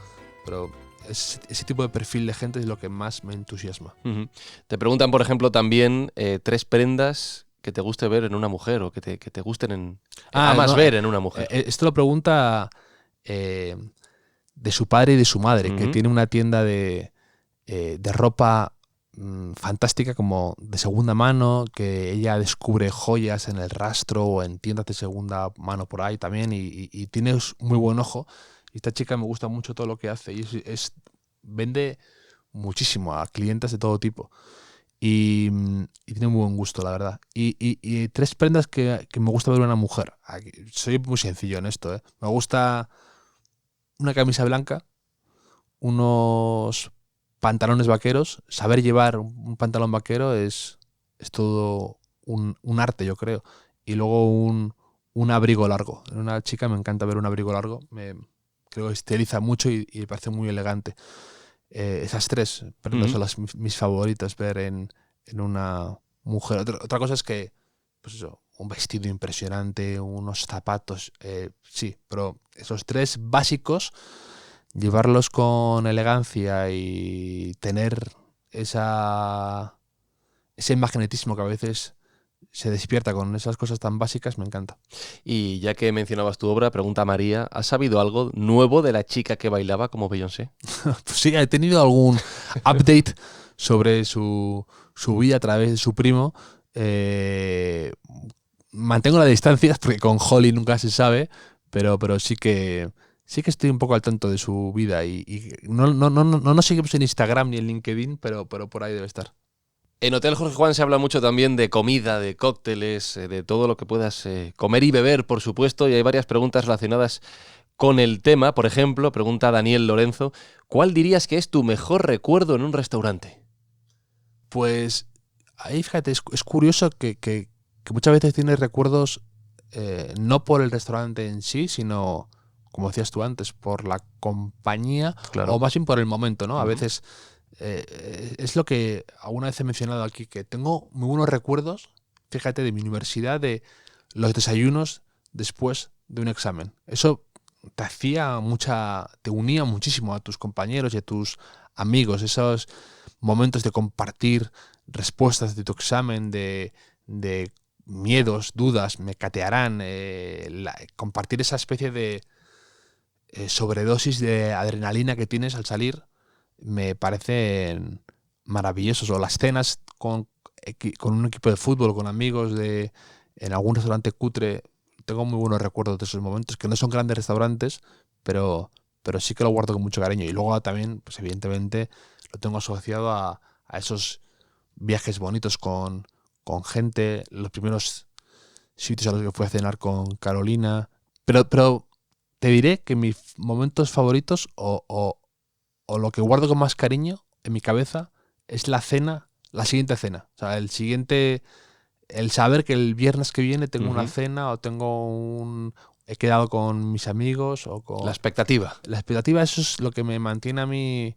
ese tipo de perfil de gente es lo que más me entusiasma. Te preguntan, por ejemplo, también 3 prendas que te guste ver en una mujer, o que te gusten ver en una mujer. Esto lo pregunta de su padre y de su madre, que tiene una tienda de ropa fantástica, como de segunda mano, que ella descubre joyas en el Rastro o en tiendas de segunda mano por ahí también, y tiene muy buen ojo. Y esta chica me gusta mucho todo lo que hace, y vende muchísimo a clientes de todo tipo. Y tiene muy buen gusto, la verdad. Y 3 prendas que me gusta ver en una mujer. Soy muy sencillo en esto, ¿eh? Me gusta una camisa blanca, unos pantalones vaqueros. Saber llevar un pantalón vaquero es todo un arte, yo creo. Y luego un abrigo largo. En una chica me encanta ver un abrigo largo. Creo que estiliza mucho y me parece muy elegante. Esas 3 prendas son mis favoritas ver en una mujer. Otra cosa es que, pues eso, un vestido impresionante, unos zapatos, sí, pero esos 3 básicos, llevarlos con elegancia y tener ese magnetismo que a veces se despierta con esas cosas tan básicas, me encanta. Y ya que mencionabas tu obra, pregunta María: ¿has sabido algo nuevo de la chica que bailaba como Beyoncé? Pues sí, he tenido algún update sobre su vida a través de su primo. Mantengo las distancias porque con Holly nunca se sabe, pero sí que estoy un poco al tanto de su vida, y no nos seguimos en Instagram ni en LinkedIn, pero por ahí debe estar. En Hotel Jorge Juan se habla mucho también de comida, de cócteles, de todo lo que puedas comer y beber, por supuesto, y hay varias preguntas relacionadas con el tema. Por ejemplo, pregunta Daniel Lorenzo: ¿cuál dirías que es tu mejor recuerdo en un restaurante? Pues ahí, fíjate, es curioso que muchas veces tienes recuerdos no por el restaurante en sí, sino, como decías tú antes, por la compañía, claro, o más bien por el momento, ¿no? A veces es lo que alguna vez he mencionado aquí, que tengo muy buenos recuerdos, fíjate, de mi universidad, de los desayunos después de un examen. Eso te unía muchísimo a tus compañeros y a tus amigos, esos momentos de compartir respuestas de tu examen, de miedos, dudas, me catearán, compartir esa especie de sobredosis de adrenalina que tienes al salir, me parecen maravillosos. O las cenas con un equipo de fútbol, con amigos en algún restaurante cutre. Tengo muy buenos recuerdos de esos momentos, que no son grandes restaurantes, pero sí que lo guardo con mucho cariño. Y luego también, pues evidentemente, lo tengo asociado a esos viajes bonitos con gente, los primeros sitios a los que fui a cenar con Carolina. Pero te diré que mis momentos favoritos o lo que guardo con más cariño en mi cabeza es la siguiente cena. O sea, el saber que el viernes que viene tengo una cena o he quedado con mis amigos o con... La expectativa. La expectativa, eso es lo que me mantiene a mí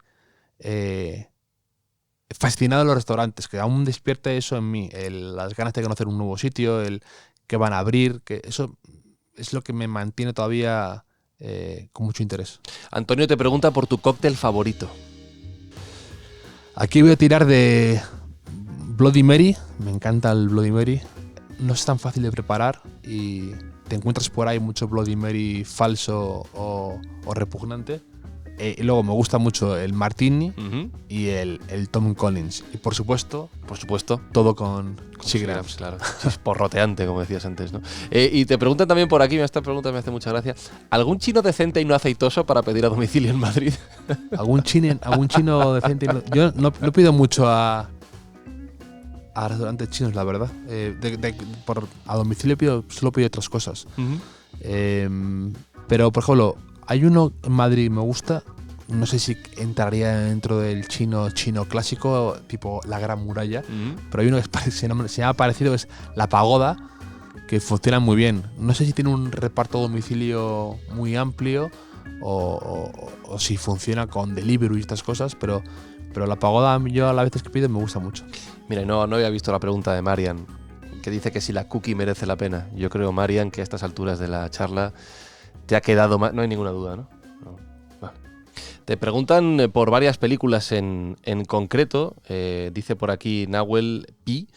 fascinado en los restaurantes, que aún despierte eso en mí, las ganas de conocer un nuevo sitio, el que van a abrir, que eso es lo que me mantiene todavía con mucho interés. Antonio te pregunta por tu cóctel favorito. Aquí voy a tirar de Bloody Mary. Me encanta el Bloody Mary. No es tan fácil de preparar y te encuentras por ahí mucho Bloody Mary falso o repugnante. Y luego me gusta mucho el Martini y el Tom Collins. Y por supuesto, todo con Seagrams, claro. Chisporroteante, como decías antes, ¿no? Y te preguntan también por aquí, esta pregunta me hace mucha gracia. ¿Algún chino decente y no aceitoso para pedir a domicilio en Madrid? ¿Algún chino decente? Yo no pido mucho a restaurantes chinos, la verdad. A domicilio solo pido otras cosas. Pero, por ejemplo, hay uno en Madrid que me gusta, no sé si entraría dentro del chino clásico, tipo La Gran Muralla, pero hay uno que se llama parecido, es La Pagoda, que funciona muy bien. No sé si tiene un reparto a domicilio muy amplio o si funciona con delivery y estas cosas, pero La Pagoda yo a las veces que pido me gusta mucho. Mira, no había visto la pregunta de Marian, que dice que si la cookie merece la pena. Yo creo, Marian, que a estas alturas de la charla te ha quedado más. No hay ninguna duda, ¿no? No. Vale. Te preguntan por varias películas en concreto. Dice por aquí Nahuel Pi.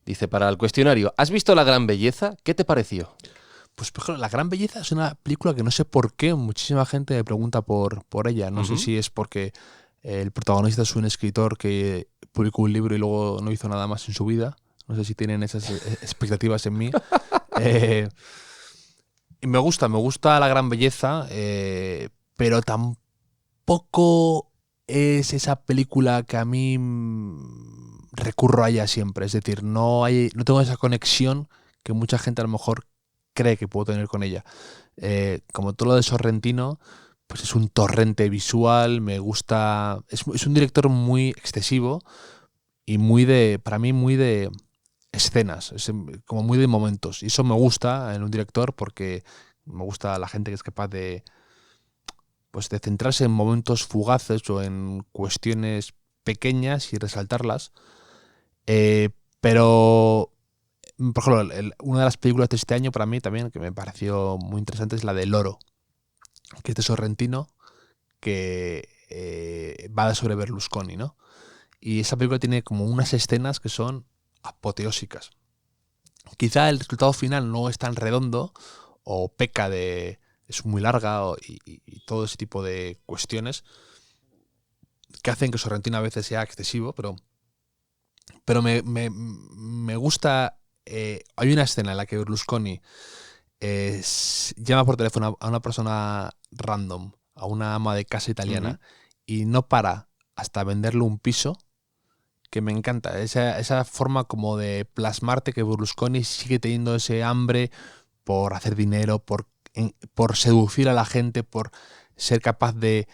Dice para el cuestionario: ¿has visto La Gran Belleza? ¿Qué te pareció? Pues, por ejemplo, La Gran Belleza es una película que no sé por qué muchísima gente me pregunta por ella. No sé si es porque el protagonista es un escritor que publicó un libro y luego no hizo nada más en su vida. No sé si tienen esas expectativas en mí. Y me gusta La Gran Belleza, pero tampoco es esa película que a mí recurro a ella siempre. Es decir, no tengo esa conexión que mucha gente a lo mejor cree que puedo tener con ella. Como todo lo de Sorrentino, pues es un torrente visual, me gusta. Es un director muy excesivo y para mí muy de escenas, como muy de momentos. Y eso me gusta en un director porque me gusta la gente que es capaz de centrarse en momentos fugaces o en cuestiones pequeñas y resaltarlas. Pero, por ejemplo, una de las películas de este año para mí también, que me pareció muy interesante, es la de Loro, que es de Sorrentino, que va sobre Berlusconi, ¿no? Y esa película tiene como unas escenas que son apoteósicas. Quizá el resultado final no es tan redondo o peca es muy larga y todo ese tipo de cuestiones que hacen que Sorrentino a veces sea excesivo, pero me gusta. Hay una escena en la que Berlusconi llama por teléfono a una persona random, a una ama de casa italiana, y no para hasta venderle un piso, que me encanta. Esa forma como de plasmarte que Berlusconi sigue teniendo ese hambre por hacer dinero, por seducir a la gente, por ser capaz de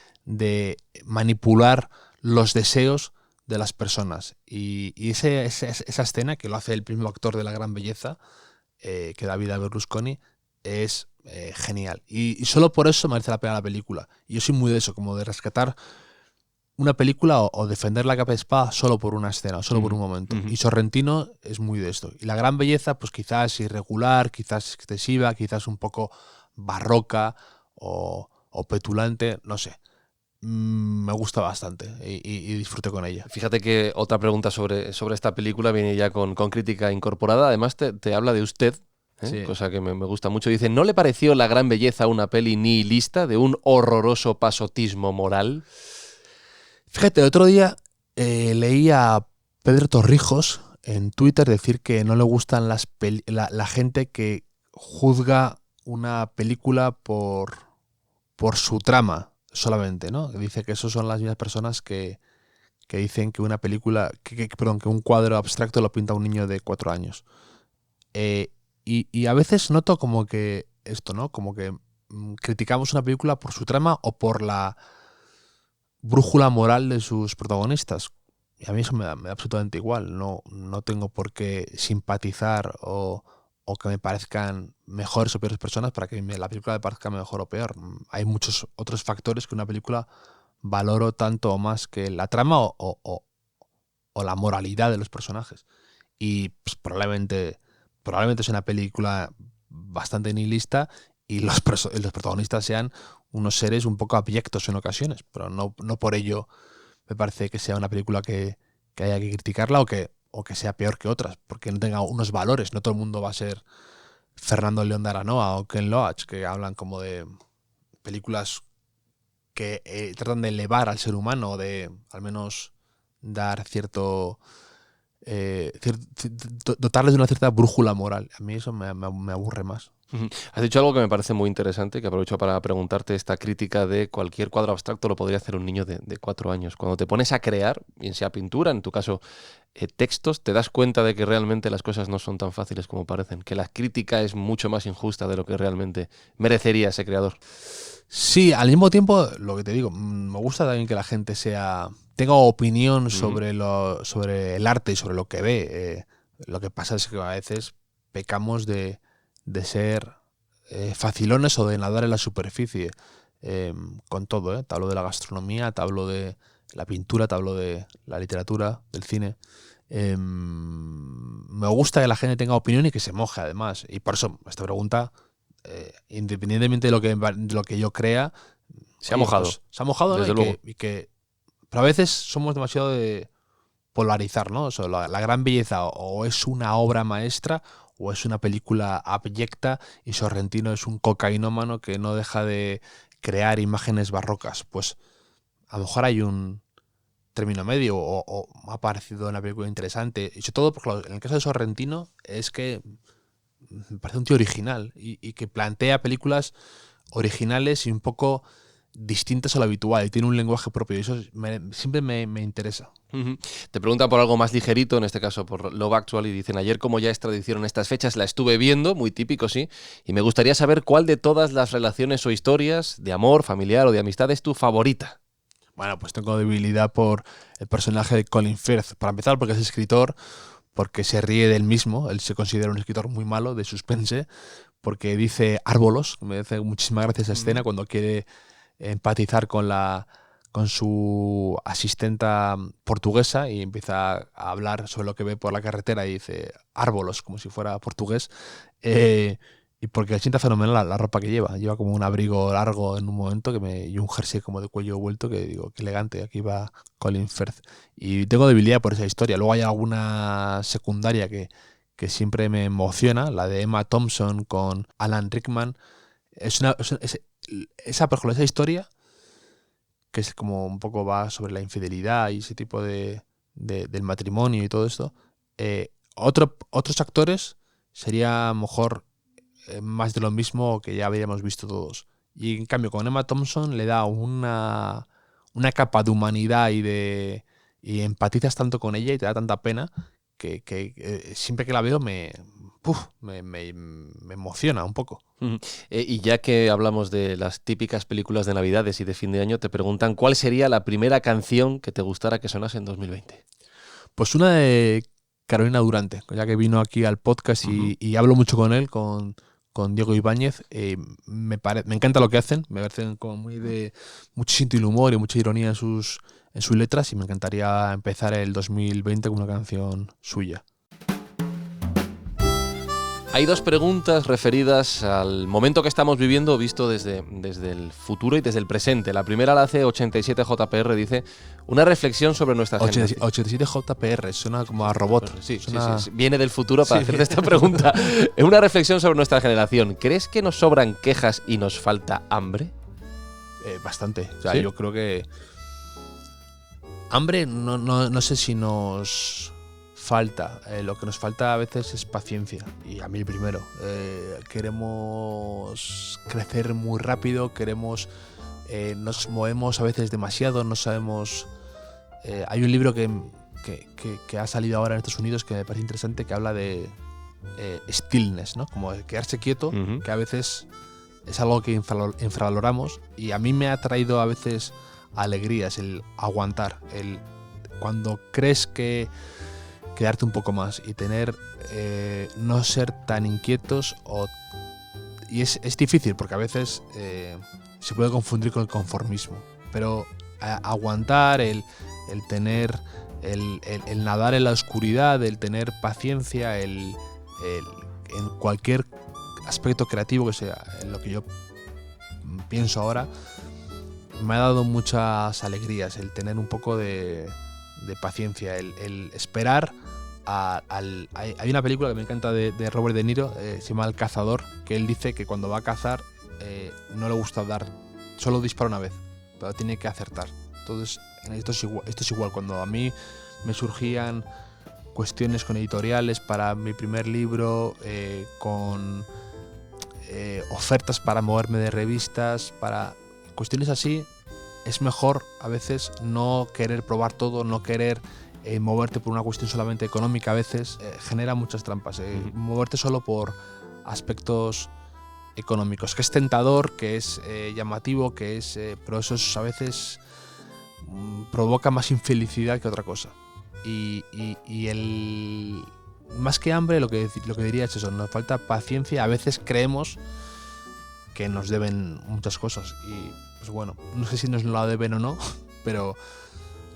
manipular los deseos de las personas. Y esa escena, que lo hace el mismo actor de La Gran Belleza, que da vida a Berlusconi, es genial. Y solo por eso merece la pena la película. Y yo soy muy de eso, como de rescatar una película o defender la capa de espada solo por una escena, solo por un momento. Y Sorrentino es muy de esto. Y La Gran Belleza, pues quizás irregular, quizás excesiva, quizás un poco barroca o petulante, no sé. me gusta bastante y disfruté con ella. Fíjate que otra pregunta sobre esta película viene ya con crítica incorporada. Además te habla de usted, Sí. cosa que me gusta mucho. Dice, ¿no le pareció La gran belleza una peli nihilista de un horroroso pasotismo moral? Fíjate, el otro día leí a Pedro Torrijos en Twitter decir que no le gustan la gente que juzga una película por su trama solamente, ¿no? Dice que esos son las mismas personas que dicen que una película, perdón, que un cuadro abstracto lo pinta un niño de 4 años. Y a veces noto como que esto, ¿no? Como que criticamos una película por su trama o por la brújula moral de sus protagonistas. Y a mí eso me da absolutamente igual. No tengo por qué simpatizar o que me parezcan mejores o peores personas para que la película me parezca mejor o peor. Hay muchos otros factores que una película valoro tanto o más que la trama o la moralidad de los personajes. Y pues, probablemente es una película bastante nihilista y los protagonistas sean unos seres un poco abyectos en ocasiones, pero no por ello me parece que sea una película que haya que criticarla o que sea peor que otras, porque no tenga unos valores. No todo el mundo va a ser Fernando León de Aranoa o Ken Loach, que hablan como de películas que tratan de elevar al ser humano o de al menos dar dotarles de una cierta brújula moral. A mí eso me aburre más. Has dicho algo que me parece muy interesante, que aprovecho para preguntarte. Esta crítica de cualquier cuadro abstracto lo podría hacer un niño de 4 años. Cuando te pones a crear, bien sea pintura, en tu caso textos, te das cuenta de que realmente las cosas no son tan fáciles como parecen, que la crítica es mucho más injusta de lo que realmente merecería ese creador. Sí, al mismo tiempo, lo que te digo, me gusta también que la gente tenga opinión sobre el arte y sobre lo que ve. Lo que pasa es que a veces pecamos de ser facilones o de nadar en la superficie con todo. Te hablo de la gastronomía, te hablo de la pintura, te hablo de la literatura, del cine. Me gusta que la gente tenga opinión y que se moje además. Y por eso esta pregunta, independientemente de lo que yo crea, se ha mojado. Pues, se ha mojado, desde ¿no? luego. Pero a veces somos demasiado de polarizar, ¿no? O sea, la gran belleza o es una obra maestra o es una película abyecta y Sorrentino es un cocainómano que no deja de crear imágenes barrocas. Pues a lo mejor hay un término medio o me ha parecido una película interesante. Y sobre todo porque en el caso de Sorrentino es que me parece un tío original y que plantea películas originales y un poco distintas a lo habitual y tiene un lenguaje propio y eso siempre me interesa. Te preguntan por algo más ligerito, en este caso por Love Actually, y dicen: ayer, como ya es tradición en estas fechas, la estuve viendo, muy típico, sí, y me gustaría saber cuál de todas las relaciones o historias de amor, familiar o de amistad es tu favorita. Bueno, pues tengo debilidad por el personaje de Colin Firth, para empezar porque es escritor, porque se ríe del mismo, él se considera un escritor muy malo de suspense, porque dice árbolos, me hace muchísima gracia esa escena cuando quiere empatizar con su asistenta portuguesa y empieza a hablar sobre lo que ve por la carretera y dice árbolos, como si fuera portugués, y porque le sienta fenomenal la ropa que lleva como un abrigo largo en un momento y un jersey como de cuello vuelto que digo, qué elegante, aquí va Colin Firth. Y tengo debilidad por esa historia. Luego hay alguna secundaria que siempre me emociona, la de Emma Thompson con Alan Rickman. Esa historia, que es como un poco va sobre la infidelidad y ese tipo del matrimonio y todo esto. Otros actores sería a lo mejor más de lo mismo que ya habíamos visto todos. Y en cambio con Emma Thompson le da una capa de humanidad y empatizas tanto con ella y te da tanta pena que siempre que la veo me emociona un poco. Y ya que hablamos de las típicas películas de Navidades y de fin de año, te preguntan cuál sería la primera canción que te gustara que sonase en 2020. Pues una de Carolina Durante, ya que vino aquí al podcast y hablo mucho con él, con Diego Ibáñez. Me encanta lo que hacen, me parecen como muy de mucho sentido del humor y mucha ironía en sus letras y me encantaría empezar el 2020 con una canción suya. Hay dos preguntas referidas al momento que estamos viviendo visto desde el futuro y desde el presente. La primera la hace 87JPR, dice, una reflexión sobre nuestra generación. 87JPR, suena como a robot. Sí, suena... sí, viene del futuro para hacerte esta pregunta. Una reflexión sobre nuestra generación. ¿Crees que nos sobran quejas y nos falta hambre? Bastante. O sea, ¿Sí? yo creo que hambre no sé si nos falta. Lo que nos falta a veces es paciencia. Y a mí el primero. Queremos crecer muy rápido, nos movemos a veces demasiado, no sabemos... hay un libro que ha salido ahora en Estados Unidos que me parece interesante, que habla de stillness, ¿no? Como de quedarse quieto, que a veces es algo que infravaloramos, y a mí me ha traído a veces alegrías el aguantar, cuando crees que quedarte un poco más y no ser tan inquietos, y es difícil porque a veces se puede confundir con el conformismo, pero aguantar, el nadar en la oscuridad, el tener paciencia, en cualquier aspecto creativo que sea, en lo que yo pienso ahora, me ha dado muchas alegrías el tener un poco de paciencia, el esperar. Hay una película que me encanta de Robert De Niro, se llama El Cazador, que él dice que cuando va a cazar no le gusta solo dispara una vez, pero tiene que acertar. Entonces esto es igual. Cuando a mí me surgían cuestiones con editoriales para mi primer libro, con ofertas para moverme de revistas, para cuestiones así, es mejor a veces no querer probar todo, no querer moverte por una cuestión solamente económica. A veces genera muchas trampas. Moverte solo por aspectos económicos, que es tentador, que es llamativo, pero eso a veces provoca más infelicidad que otra cosa. Y más que hambre, lo que diría es eso, nos falta paciencia. A veces creemos que nos deben muchas cosas y pues bueno, no sé si nos la deben o no, pero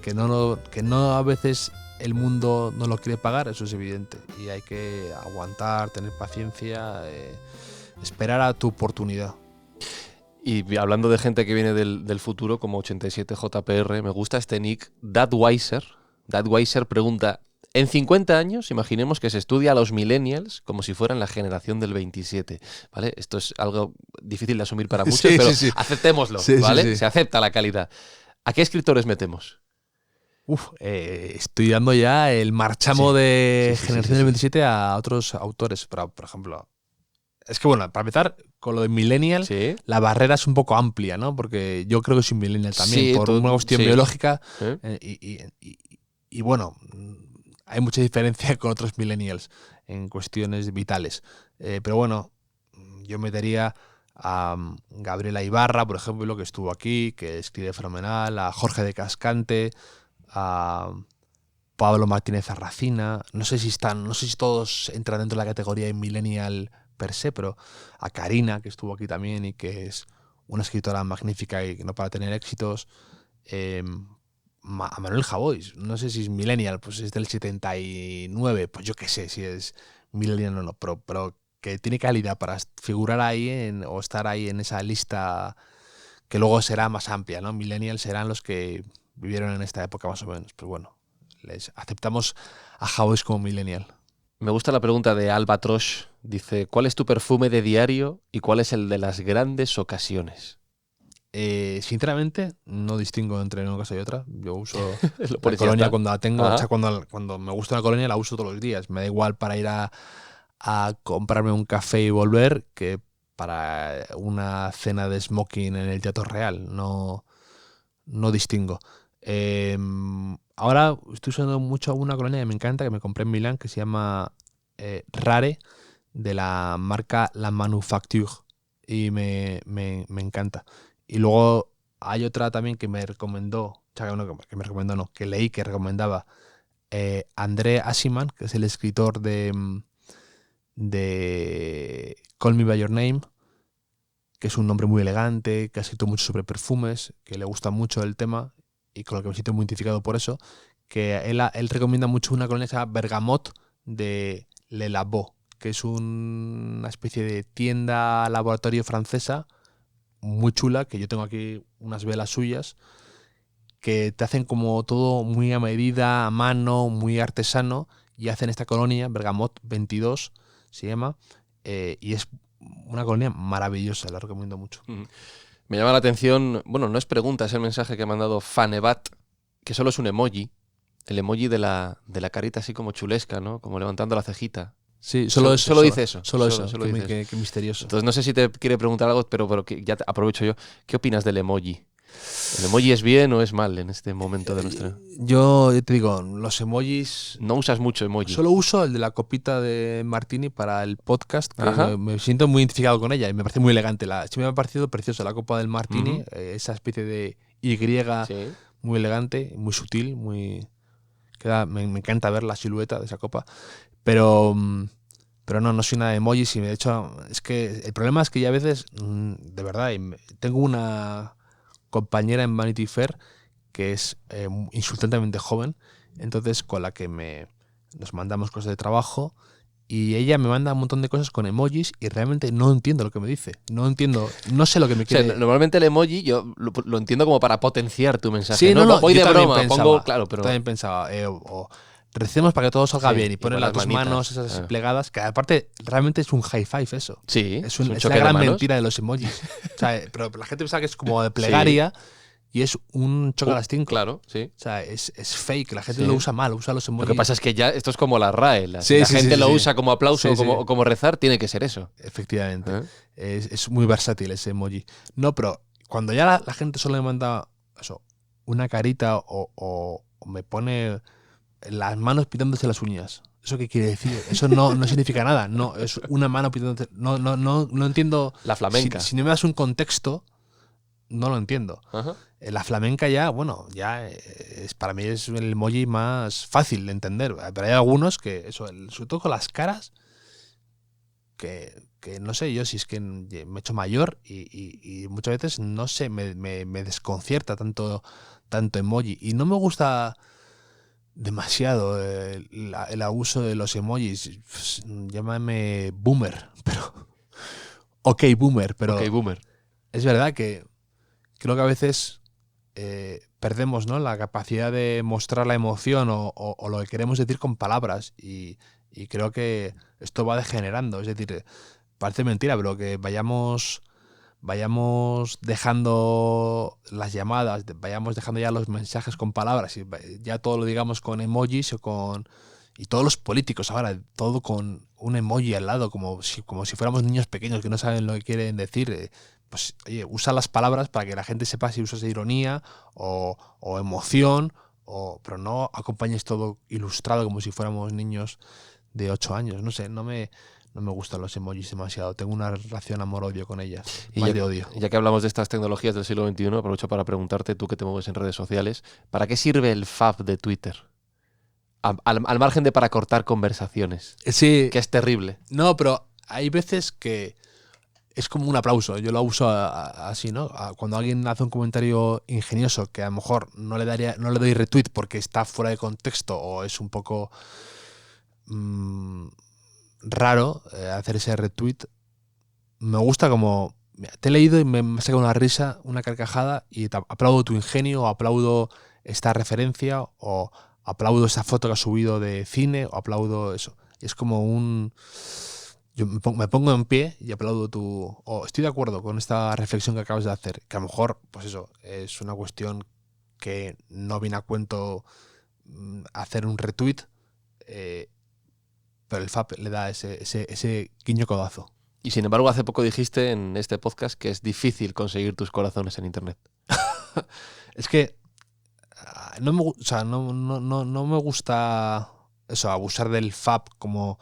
que no a veces el mundo no lo quiere pagar, eso es evidente, y hay que aguantar, tener paciencia, esperar a tu oportunidad. Y hablando de gente que viene del futuro, como 87JPR, me gusta este nick, Dadweiser. Dadweiser pregunta, en 50 años, imaginemos que se estudia a los millennials como si fueran la generación del 27, ¿vale? Esto es algo difícil de asumir para muchos, pero aceptémoslo, ¿vale? Sí. Se acepta la calidad. ¿A qué escritores metemos? Estoy dando ya el marchamo de generación del 27 a otros autores, pero, por ejemplo... Es que bueno, para empezar, con lo de millennial, la barrera es un poco amplia, ¿no? Porque yo creo que soy millennial también, por una cuestión biológica. Y bueno, hay mucha diferencia con otros millennials en cuestiones vitales. Pero bueno, yo metería a Gabriela Ibarra, por ejemplo, que estuvo aquí, que escribe fenomenal, a Jorge de Cascante, a Pablo Martínez Arracina. No sé si todos entran dentro de la categoría de millennial per se, pero a Karina, que estuvo aquí también y que es una escritora magnífica y que no para de tener éxitos, a Manuel Javois, no sé si es millennial, pues es del 79, pues yo qué sé si es millennial o no, pero que tiene calidad para figurar ahí o estar ahí en esa lista que luego será más amplia, ¿no? Millennials serán los que vivieron en esta época más o menos, pero bueno, les aceptamos a Javois como millennial. Me gusta la pregunta de Albatrosh. Dice, ¿cuál es tu perfume de diario y cuál es el de las grandes ocasiones? Sinceramente, no distingo entre una cosa y otra. Yo uso la colonia cuando la tengo. O sea, cuando me gusta una colonia la uso todos los días. Me da igual para ir a comprarme un café y volver que para una cena de smoking en el Teatro Real. No distingo. Ahora estoy usando mucho una colonia que me encanta, que me compré en Milán, que se llama Rare, de la marca La Manufacture, y me encanta. Y luego hay otra también que me recomendó, que leí que recomendaba André Aciman, que es el escritor de Call Me By Your Name, que es un nombre muy elegante, que ha escrito mucho sobre perfumes, que le gusta mucho el tema y con lo que me siento muy identificado por eso, que él recomienda mucho una colonia que se llama Bergamot de Le Labo, que es una especie de tienda laboratorio francesa muy chula, que yo tengo aquí unas velas suyas, que te hacen como todo muy a medida, a mano, muy artesano, y hacen esta colonia, Bergamot 22 se llama, y es una colonia maravillosa, la recomiendo mucho. Me llama la atención, bueno, no es pregunta, es el mensaje que ha mandado Fanebat, que solo es un emoji, el emoji de la carita así como chulesca, ¿no? Como levantando la cejita. Sí, solo dice eso. Solo eso, dice qué eso. misterioso. Entonces no sé si te quiere preguntar algo, pero que ya aprovecho yo. ¿Qué opinas del emoji? ¿El emoji es bien o es mal en este momento de nuestra...? Yo te digo, los emojis... No usas mucho emoji. Solo uso el de la copita de Martini para el podcast, que Ajá. me siento muy identificado con ella y me parece muy elegante. Sí me ha parecido preciosa la copa del Martini, esa especie de Y Sí. muy elegante, muy sutil, me encanta ver la silueta de esa copa. Pero no soy nada de emojis y de hecho es que el problema es que ya a veces, de verdad, tengo una compañera en Vanity Fair que es insultantemente joven, entonces con la que nos mandamos cosas de trabajo y ella me manda un montón de cosas con emojis y realmente no entiendo lo que me dice. No sé lo que me quiere. O sea, normalmente el emoji yo lo entiendo como para potenciar tu mensaje. Sí, no, voy yo de también broma, pensaba, claro, pero... también pensaba, o recemos para que todo salga Sí, bien y y ponen con las las dos manitas, manos esas plegadas, que aparte realmente es un high five eso. Sí, Es un la choque de gran manos. mentira de los emojis. O sea, pero la gente piensa que es como de plegaria y es un choque a las 5. Claro, sí. O sea, es fake, la gente Sí. lo usa mal, usa los emojis. Lo que pasa es que ya esto es como la RAE. Si Sí, la sí, gente sí, lo sí. usa como aplauso Sí, o como rezar, tiene que ser eso. Efectivamente. ¿Eh? Es muy versátil ese emoji. No, pero cuando ya la gente solo me manda eso, una carita o me pone las manos pintándose las uñas. ¿Eso qué quiere decir? Eso no significa nada. No, es una mano pintándose. No entiendo. La flamenca. Si no me das un contexto, no lo entiendo. Ajá. La flamenca para mí es el emoji más fácil de entender. Pero hay algunos que, sobre todo con las caras, que no sé yo si es que me he hecho mayor y muchas veces, no sé, me desconcierta tanto emoji. Y no me gusta demasiado el abuso de los emojis. Pues, llámame boomer, pero... Ok, boomer, pero... Ok, boomer. Es verdad que creo que a veces perdemos, ¿no?, la capacidad de mostrar la emoción o lo que queremos decir con palabras y creo que esto va degenerando. Es decir, parece mentira, pero que vayamos dejando las llamadas, vayamos dejando ya los mensajes con palabras y ya todo lo digamos con emojis y todos los políticos ahora, todo con un emoji al lado, como si fuéramos niños pequeños que no saben lo que quieren decir. Pues oye, usa las palabras para que la gente sepa si usas ironía o emoción, pero no acompañes todo ilustrado como si fuéramos niños de 8 años. No sé, no me gustan los emojis demasiado. Tengo una relación amor-odio con ellas. Más de odio. Ya que hablamos de estas tecnologías del siglo XXI, aprovecho para preguntarte, tú que te mueves en redes sociales, ¿para qué sirve el FAB de Twitter? Al margen de para cortar conversaciones. Sí. Que es terrible. No, pero hay veces que es como un aplauso. Yo lo uso así, ¿no? Cuando alguien hace un comentario ingenioso que a lo mejor no le doy retweet porque está fuera de contexto o es un poco raro hacer ese retweet, me gusta como... Te he leído y me saca una risa, una carcajada y aplaudo tu ingenio, o aplaudo esta referencia, o aplaudo esa foto que has subido de cine, o aplaudo eso. Es como yo me pongo en pie y aplaudo estoy de acuerdo con esta reflexión que acabas de hacer, que a lo mejor, pues eso, es una cuestión que no viene a cuento hacer un retweet, pero el FAB le da ese guiño codazo. Y sin embargo, hace poco dijiste en este podcast que es difícil conseguir tus corazones en internet. Es que no me gusta eso, abusar del FAB como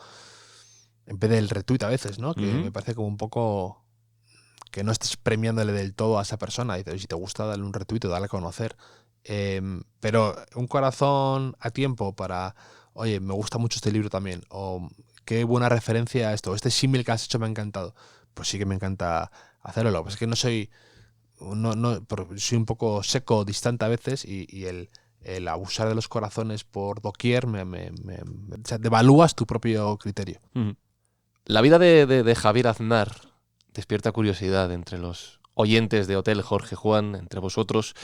en vez del retweet a veces, ¿no? Que me parece como un poco que no estés premiándole del todo a esa persona. Dices, si te gusta, dale un retweet o dale a conocer. Pero un corazón a tiempo para, oye, me gusta mucho este libro también, o qué buena referencia a esto, este símil que has hecho me ha encantado. Pues sí que me encanta hacerlo. Lo que pasa es que no soy un poco seco, distante a veces y el abusar de los corazones por doquier o sea, devalúas tu propio criterio. La vida de Javier Aznar despierta curiosidad entre los oyentes de Hotel Jorge Juan, entre vosotros.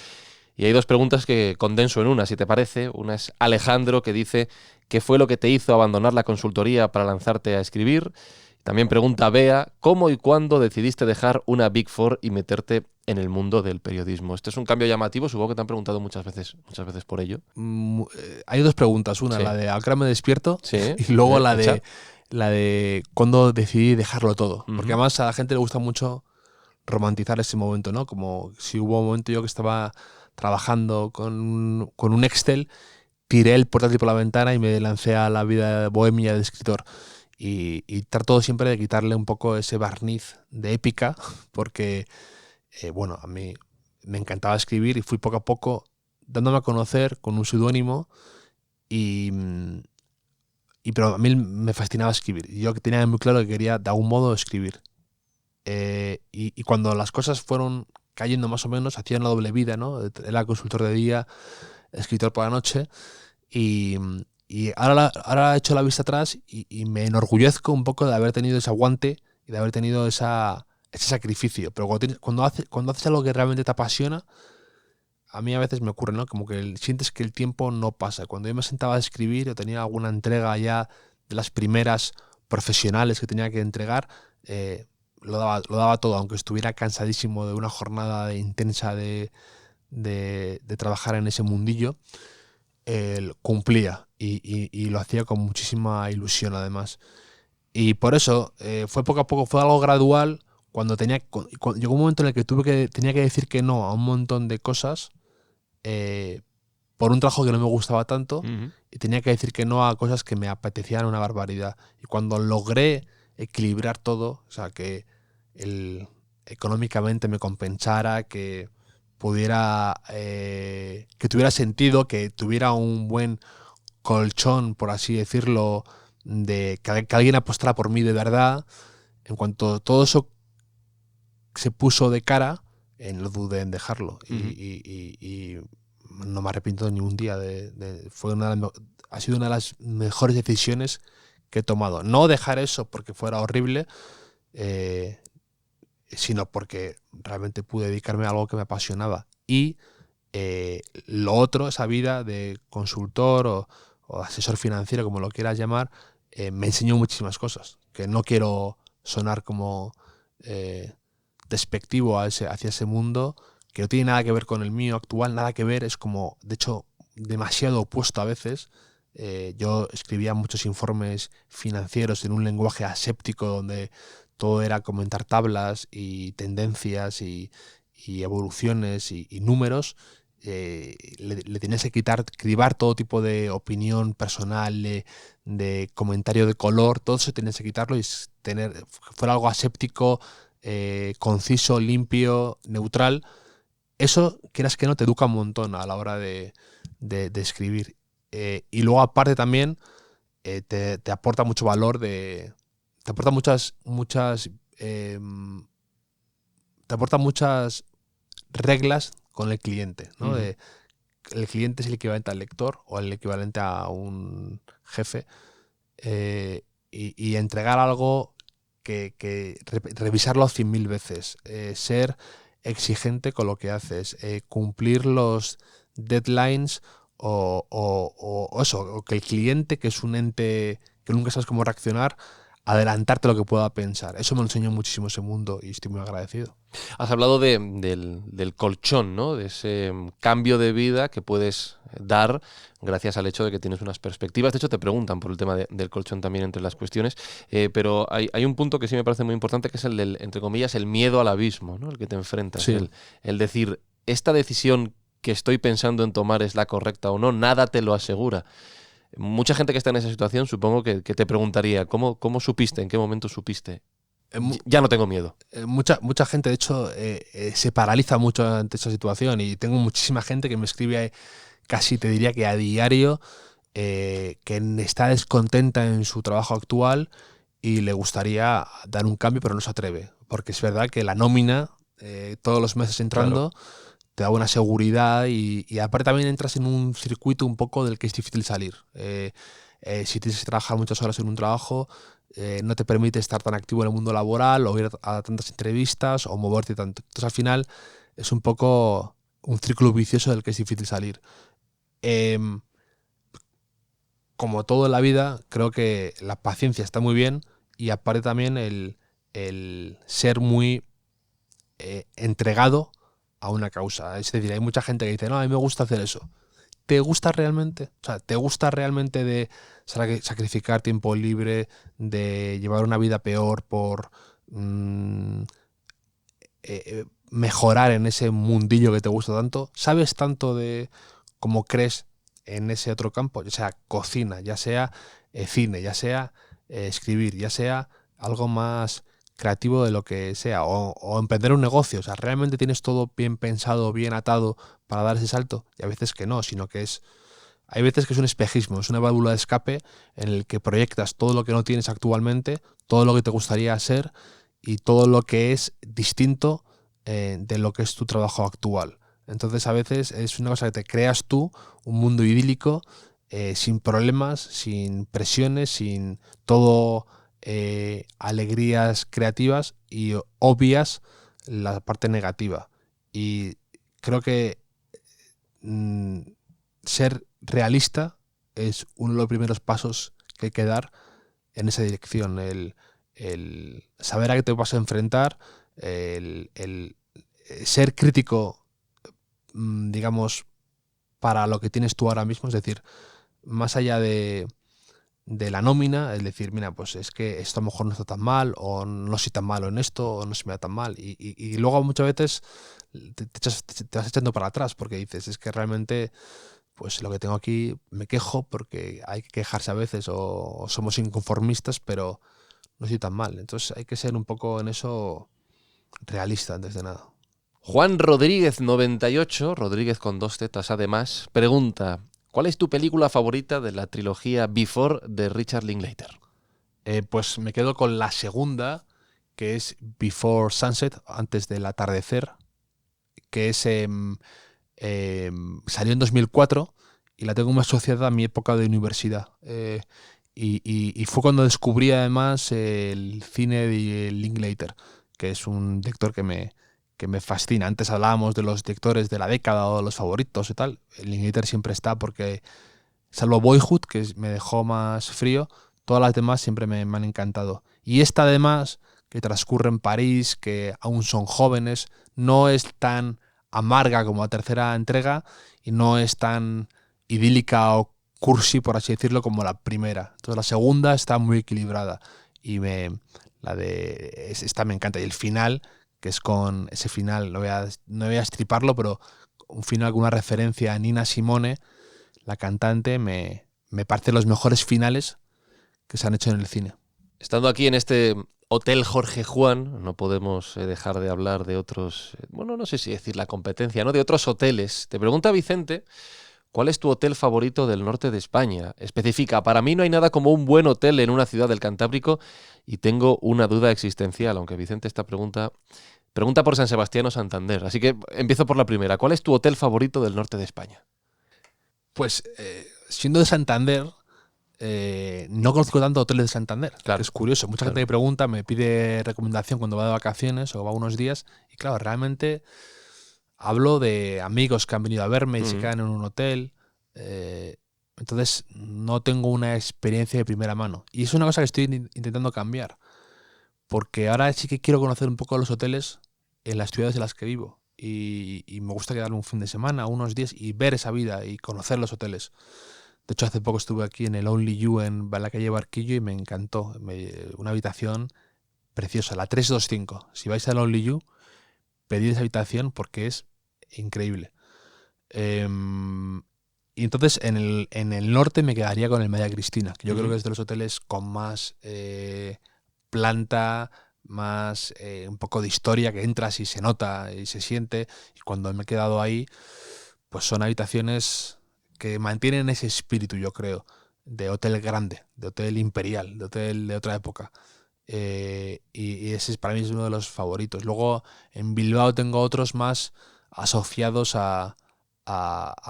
Y hay dos preguntas que condenso en una, si te parece. Una es Alejandro, que dice: ¿qué fue lo que te hizo abandonar la consultoría para lanzarte a escribir? También pregunta Bea: ¿cómo y cuándo decidiste dejar una Big Four y meterte en el mundo del periodismo? Este es un cambio llamativo, supongo que te han preguntado muchas veces por ello. Hay dos preguntas, una, Sí. la de ¿a qué hora me despierto? Sí. Y luego la Echa. de cuándo decidí dejarlo todo. Ujú. Porque además a la gente le gusta mucho romantizar ese momento, ¿no? Como si hubo un momento yo que estaba trabajando con un Excel, tiré el portátil por la ventana y me lancé a la vida bohemia de escritor. Y trato siempre de quitarle un poco ese barniz de épica, porque, bueno, a mí me encantaba escribir y fui poco a poco dándome a conocer con un seudónimo pero a mí me fascinaba escribir. Y yo tenía muy claro que quería de algún modo escribir. Y cuando las cosas fueron cayendo más o menos, hacía una doble vida, ¿no? Era consultor de día, escritor por la noche. Y ahora he hecho la vista atrás y me enorgullezco un poco de haber tenido ese aguante y de haber tenido ese sacrificio. Pero cuando haces algo que realmente te apasiona, a mí a veces me ocurre, ¿no? Como que sientes que el tiempo no pasa. Cuando yo me sentaba a escribir o tenía alguna entrega ya de las primeras profesionales que tenía que entregar, lo daba todo, aunque estuviera cansadísimo de una jornada intensa de trabajar en ese mundillo. Cumplía y lo hacía con muchísima ilusión además. Y por eso fue poco a poco, fue algo gradual. Cuando llegó un momento en el que tenía que decir que no a un montón de cosas por un trabajo que no me gustaba tanto, y tenía que decir que no a cosas que me apetecían una barbaridad. Y cuando logré equilibrar todo, o sea, que económicamente me compensara, que pudiera que tuviera sentido, que tuviera un buen colchón, por así decirlo, de que alguien apostara por mí de verdad, en cuanto todo eso se puso de cara, no dudé en dejarlo. Y no me arrepiento ni un día. Ha sido una de las mejores decisiones que he tomado. No dejar eso porque fuera horrible, sino porque realmente pude dedicarme a algo que me apasionaba. Y lo otro, esa vida de consultor o asesor financiero, como lo quieras llamar, me enseñó muchísimas cosas. Que no quiero sonar como despectivo hacia ese mundo, que no tiene nada que ver con el mío actual, nada que ver, es como, de hecho, demasiado opuesto a veces. Yo escribía muchos informes financieros en un lenguaje aséptico donde todo era comentar tablas y tendencias y evoluciones y números. Le tenías que cribar todo tipo de opinión personal, de comentario de color, todo eso tenías que quitarlo y que fuera algo aséptico, conciso, limpio, neutral. Eso, quieras que no, te educa un montón a la hora de escribir. Y luego, aparte, también te aporta mucho valor, te aporta te aporta muchas reglas con el cliente, ¿no? Uh-huh. El cliente es el equivalente al lector o el equivalente a un jefe, y entregar algo que revisarlo 100.000 veces, ser exigente con lo que haces, cumplir los deadlines o eso, o que el cliente, que es un ente que nunca sabes cómo reaccionar, adelantarte lo que pueda pensar. Eso me enseñó muchísimo ese mundo y estoy muy agradecido. Has hablado del colchón, ¿no? De ese cambio de vida que puedes dar gracias al hecho de que tienes unas perspectivas. De hecho, te preguntan por el tema del colchón también entre las cuestiones, pero hay un punto que sí me parece muy importante, que es el del, entre comillas, el miedo al abismo, ¿no? El que te enfrentas. Sí. El decir, esta decisión que estoy pensando en tomar es la correcta o no, nada te lo asegura. Mucha gente que está en esa situación supongo que te preguntaría, ¿cómo supiste? ¿En qué momento supiste? Ya no tengo miedo. Mucha gente, de hecho, se paraliza mucho ante esa situación, y tengo muchísima gente que me escribe casi, te diría que a diario, que está descontenta en su trabajo actual y le gustaría dar un cambio, pero no se atreve. Porque es verdad que la nómina, todos los meses entrando, claro, te da una seguridad y aparte también entras en un circuito un poco del que es difícil salir. Si tienes que trabajar muchas horas en un trabajo, no te permite estar tan activo en el mundo laboral o ir a tantas entrevistas o moverte tanto. Entonces al final es un poco un círculo vicioso del que es difícil salir. Como todo en la vida, creo que la paciencia está muy bien y aparte también el ser muy entregado a una causa. Es decir, hay mucha gente que dice, no, a mí me gusta hacer eso. ¿Te gusta realmente? O sea, ¿te gusta realmente de sacrificar tiempo libre, de llevar una vida peor por mejorar en ese mundillo que te gusta tanto? ¿Sabes tanto de cómo crees en ese otro campo? Ya sea cocina, ya sea cine, ya sea escribir, ya sea algo más creativo de lo que sea, o emprender un negocio. O sea, ¿realmente tienes todo bien pensado, bien atado para dar ese salto? Y a veces que no, sino que hay veces que es un espejismo, es una válvula de escape en el que proyectas todo lo que no tienes actualmente, todo lo que te gustaría ser y todo lo que es distinto de lo que es tu trabajo actual. Entonces a veces es una cosa que te creas tú, un mundo idílico, sin problemas, sin presiones, sin todo alegrías creativas y obvias la parte negativa. Y creo que ser realista es uno de los primeros pasos que hay que dar en esa dirección. El saber a qué te vas a enfrentar, el ser crítico, digamos, para lo que tienes tú ahora mismo, es decir, más allá de la nómina, es decir, mira, pues es que esto a lo mejor no está tan mal, o no soy tan malo en esto, o no se me da tan mal. Y luego muchas veces te vas echando para atrás porque dices, es que realmente pues lo que tengo aquí me quejo porque hay que quejarse a veces o somos inconformistas, pero no estoy tan mal. Entonces hay que ser un poco en eso realista antes de nada. Juan Rodríguez 98, Rodríguez con 2 zetas además, pregunta: ¿cuál es tu película favorita de la trilogía Before de Richard Linklater? Pues me quedo con la segunda, que es Before Sunset, antes del atardecer, que es salió en 2004 y la tengo muy asociada a mi época de universidad. Y fue cuando descubrí además el cine de Linklater, que es un director que me fascina. Antes hablábamos de los directores de la década o de los favoritos y tal. El Linklater siempre está porque, salvo Boyhood, que me dejó más frío, todas las demás siempre me han encantado. Y esta además, que transcurre en París, que aún son jóvenes, no es tan amarga como la tercera entrega y no es tan idílica o cursi, por así decirlo, como la primera. Entonces la segunda está muy equilibrada y esta me encanta. Y el final, que es con ese final, no voy a estriparlo, pero un final con una referencia a Nina Simone, la cantante, me parece los mejores finales que se han hecho en el cine. Estando aquí en este Hotel Jorge Juan, no podemos dejar de hablar de otros, bueno, no sé si decir la competencia, ¿no? De otros hoteles. Te pregunta Vicente, ¿cuál es tu hotel favorito del norte de España? Especifica: para mí no hay nada como un buen hotel en una ciudad del Cantábrico y tengo una duda existencial, aunque Vicente esta pregunta por San Sebastián o Santander. Así que empiezo por la primera. ¿Cuál es tu hotel favorito del norte de España? Pues siendo de Santander, no conozco tanto hoteles de Santander. Claro. Es curioso. Mucha gente me pregunta, me pide recomendación cuando va de vacaciones o va unos días. Y claro, realmente hablo de amigos que han venido a verme y se quedan en un hotel. Entonces no tengo una experiencia de primera mano. Y es una cosa que estoy intentando cambiar. Porque ahora sí que quiero conocer un poco los hoteles en las ciudades en las que vivo. Y me gusta quedarme un fin de semana, unos días y ver esa vida y conocer los hoteles. De hecho, hace poco estuve aquí en el Only You en la calle Barquillo y me encantó. Una habitación preciosa, la 325. Si vais al Only You, pedid esa habitación porque es increíble. Y entonces en el norte me quedaría con el María Cristina, que yo creo que es de los hoteles con más planta, más un poco de historia, que entras y se nota y se siente. Y cuando me he quedado ahí, pues son habitaciones que mantienen ese espíritu, yo creo, de hotel grande, de hotel imperial, de hotel de otra época. Y ese para mí es uno de los favoritos. Luego en Bilbao tengo otros más asociados a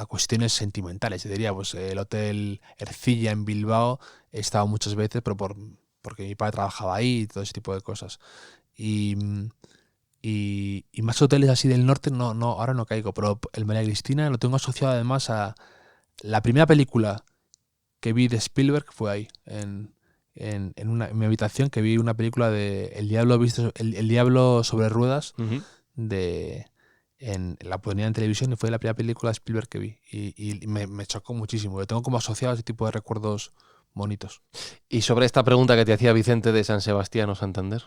cuestiones sentimentales. Yo diría, pues el Hotel Ercilla en Bilbao he estado muchas veces, pero por porque mi padre trabajaba ahí y todo ese tipo de cosas. Y más hoteles así del norte, ahora no caigo, pero el María Cristina lo tengo asociado además a la primera película que vi de Spielberg fue ahí, en mi habitación, que vi una película de El Diablo sobre ruedas, la ponía en televisión y fue la primera película de Spielberg que vi. Y me chocó muchísimo. Yo tengo como asociado ese tipo de recuerdos bonitos. Y sobre esta pregunta que te hacía Vicente de San Sebastián o Santander.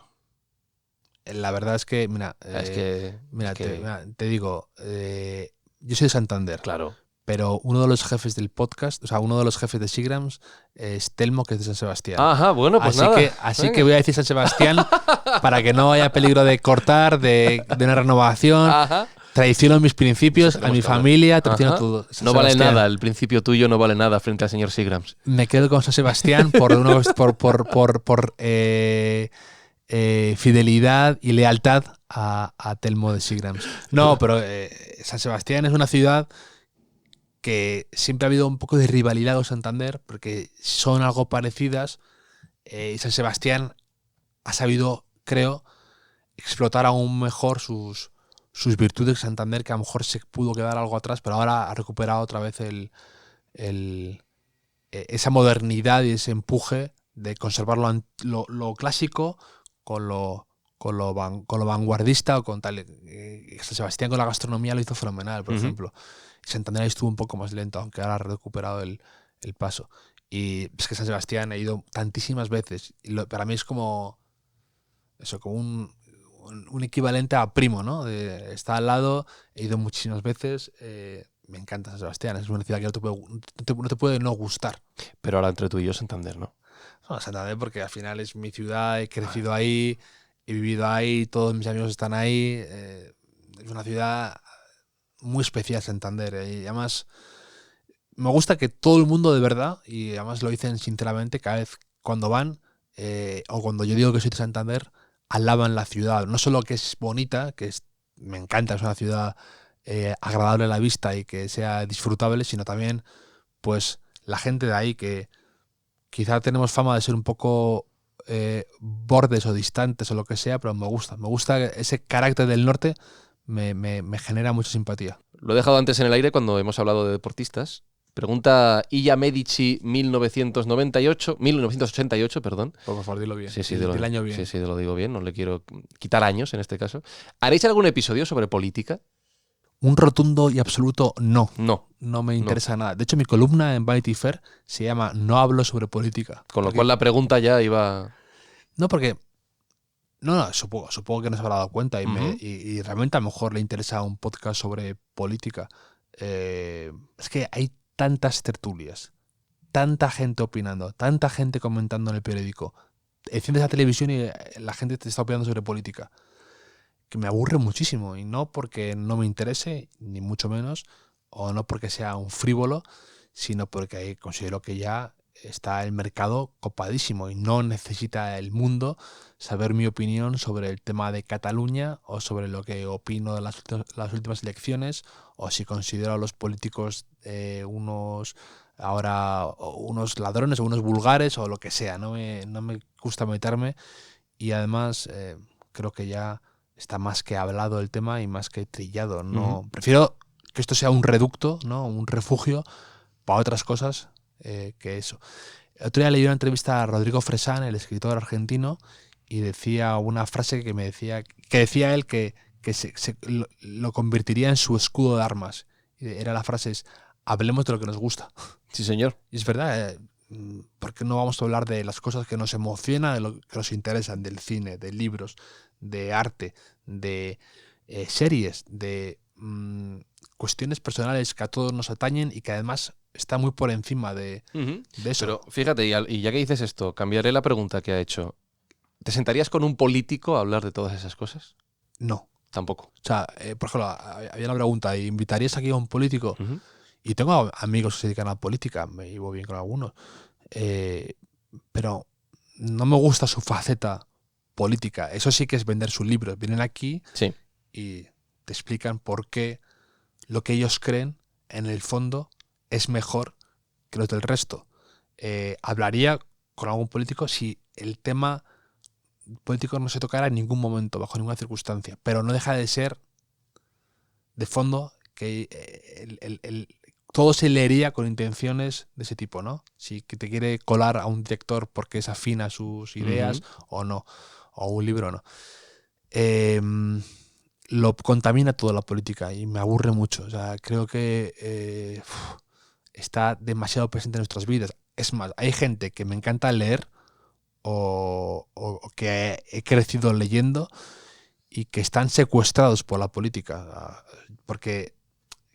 La verdad es que, mira, te digo, yo soy de Santander. Claro. Pero uno de los jefes del podcast, o sea, uno de los jefes de Seagrams es Telmo, que es de San Sebastián. Ajá, bueno, pues así que voy a decir San Sebastián para que no haya peligro de cortar, de una renovación. Ajá. Traiciono mis principios, a mi familia, traiciono todo. No vale nada, el principio tuyo no vale nada frente al señor Seagrams. Me quedo con San Sebastián por fidelidad y lealtad a Telmo de Seagrams. No, pero San Sebastián es una ciudad que siempre ha habido un poco de rivalidad con Santander, porque son algo parecidas. San Sebastián ha sabido, creo, explotar aún mejor sus virtudes. Santander, que a lo mejor se pudo quedar algo atrás, pero ahora ha recuperado otra vez esa modernidad y ese empuje de conservar lo clásico con lo vanguardista o con tal. San Sebastián con la gastronomía lo hizo fenomenal, por ejemplo. Santander estuvo un poco más lento, aunque ahora ha recuperado el paso. Y es que San Sebastián he ido tantísimas veces. Y para mí es como eso, como un equivalente a Primo, ¿no? Está al lado, he ido muchísimas veces. Me encanta San Sebastián, es una ciudad que no te puede no gustar. Pero ahora entre tú y yo, Santander, ¿no? No, Santander, porque al final es mi ciudad, he crecido ahí, he vivido ahí, todos mis amigos están ahí. Es una ciudad muy especial, Santander. Y además me gusta que todo el mundo de verdad, y además lo dicen sinceramente, cada vez cuando van, o cuando yo digo que soy de Santander, alaban la ciudad. No solo que es bonita, me encanta, es una ciudad agradable a la vista y que sea disfrutable, sino también pues la gente de ahí, que quizá tenemos fama de ser un poco bordes o distantes o lo que sea, pero me gusta ese carácter del norte. Me genera mucha simpatía. Lo he dejado antes en el aire cuando hemos hablado de deportistas. Pregunta Illa Medici 1988, perdón. Por favor, dilo bien. Sí, el año bien. Sí, lo digo bien. No le quiero quitar años en este caso. ¿Haréis algún episodio sobre política? Un rotundo y absoluto no. No me interesa nada. De hecho, mi columna en Vanity Fair se llama No hablo sobre política. Con lo cual la pregunta ya iba... No, porque... No, supongo que no se habrá dado cuenta y realmente a lo mejor le interesa un podcast sobre política. Es que hay tantas tertulias, tanta gente opinando, tanta gente comentando en el periódico. Enciendes la televisión y la gente te está opinando sobre política, que me aburre muchísimo, y no porque no me interese, ni mucho menos, o no porque sea un frívolo, sino porque considero que ya está el mercado copadísimo y no necesita el mundo saber mi opinión sobre el tema de Cataluña o sobre lo que opino de las últimas elecciones, o si considero a los políticos unos ladrones o unos vulgares o lo que sea. No me gusta meterme, y además creo que ya está más que hablado el tema y más que trillado. Prefiero que esto sea un reducto, ¿no? Un refugio para otras cosas que eso. El otro día leí una entrevista a Rodrigo Fresán, el escritor argentino, y decía una frase que decía él que lo convertiría en su escudo de armas. Era la frase es: hablemos de lo que nos gusta. Sí, señor. Y es verdad, ¿por qué no vamos a hablar de las cosas que nos emocionan, de lo que nos interesan, del cine, de libros, de arte, de series, de cuestiones personales que a todos nos atañen y que además está muy por encima de eso? Pero fíjate, y ya que dices esto, cambiaré la pregunta que ha hecho. ¿Te sentarías con un político a hablar de todas esas cosas? No. Tampoco. O sea, por ejemplo, había una pregunta: ¿invitarías aquí a un político? Y tengo amigos que se dedican a la política, me llevo bien con algunos, pero no me gusta su faceta política. Eso sí que es vender sus libros. Vienen aquí y te explican por qué lo que ellos creen, en el fondo, es mejor que los del resto. Hablaría con algún político si el tema político no se tocara en ningún momento, bajo ninguna circunstancia, pero no deja de ser, de fondo, que todo se leería con intenciones de ese tipo, ¿no? Si que te quiere colar a un director porque es afín a sus ideas o no, o un libro o no. Lo contamina toda la política y me aburre mucho. O sea, creo que está demasiado presente en nuestras vidas. Es más, hay gente que me encanta leer o que he crecido leyendo y que están secuestrados por la política. Porque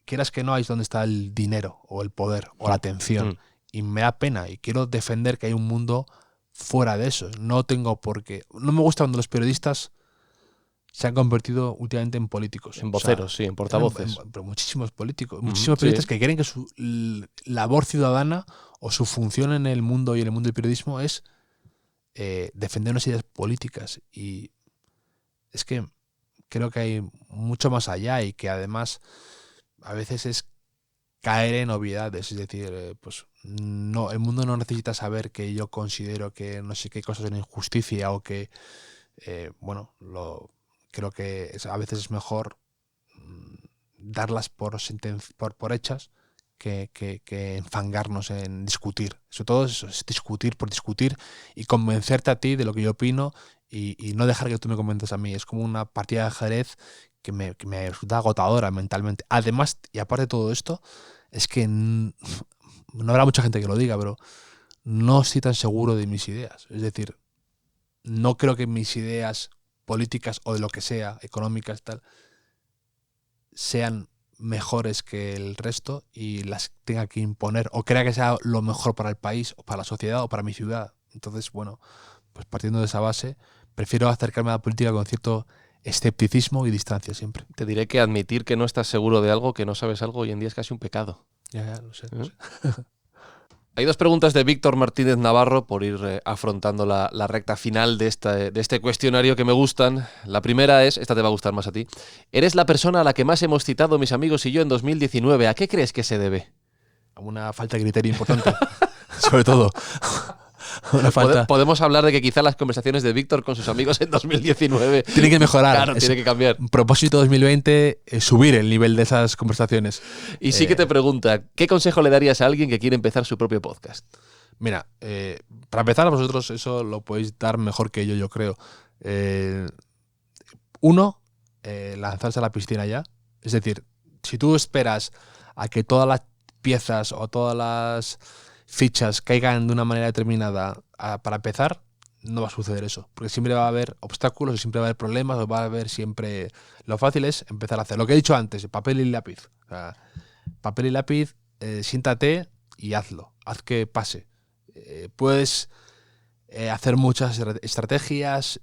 quieras que no, ahí es donde está el dinero o el poder o la atención. Y me da pena y quiero defender que hay un mundo fuera de eso. No tengo por qué. No me gusta cuando los periodistas se han convertido últimamente en políticos. En voceros, sí, en portavoces. Pero muchísimos políticos, muchísimos periodistas que creen que su labor ciudadana o su función en el mundo y en el mundo del periodismo es defender unas ideas políticas. Y es que creo que hay mucho más allá y que además a veces es caer en obviedades. Es decir, pues no, el mundo no necesita saber que yo considero que no sé qué cosas son injusticia o que, creo que a veces es mejor darlas por hechas que enfangarnos en discutir. Sobre todo eso, es discutir por discutir y convencerte a ti de lo que yo opino y no dejar que tú me convences a mí. Es como una partida de ajedrez que me resulta agotadora mentalmente. Además, y aparte de todo esto, es que no habrá mucha gente que lo diga, pero no estoy tan seguro de mis ideas. Es decir, no creo que mis ideas políticas o de lo que sea, económicas, tal, sean mejores que el resto y las tenga que imponer o crea que sea lo mejor para el país o para la sociedad o para mi ciudad. Entonces, bueno, pues partiendo de esa base, prefiero acercarme a la política con cierto escepticismo y distancia siempre. Te diré que admitir que no estás seguro de algo, que no sabes algo, hoy en día es casi un pecado. Ya, lo sé. Hay dos preguntas de Víctor Martínez Navarro por ir afrontando la recta final de este cuestionario que me gustan. La primera es, esta te va a gustar más a ti. Eres la persona a la que más hemos citado mis amigos y yo en 2019. ¿A qué crees que se debe? A una falta de criterio importante. Sobre todo. Una falta. Podemos hablar de que quizá las conversaciones de Víctor con sus amigos en 2019 tienen que mejorar. Claro, tiene que cambiar. Propósito 2020 es subir el nivel de esas conversaciones. Y sí que te pregunta, ¿qué consejo le darías a alguien que quiere empezar su propio podcast? Mira, para empezar, a vosotros eso lo podéis dar mejor que yo creo. Uno, lanzarse a la piscina ya. Es decir, si tú esperas a que todas las piezas o todas las fichas caigan de una manera determinada para empezar, no va a suceder eso. Porque siempre va a haber obstáculos, siempre va a haber problemas, va a haber siempre... Lo fácil es empezar a hacer. Lo que he dicho antes, papel y lápiz. O sea, papel y lápiz, siéntate y hazlo. Haz que pase. Puedes hacer muchas estrategias,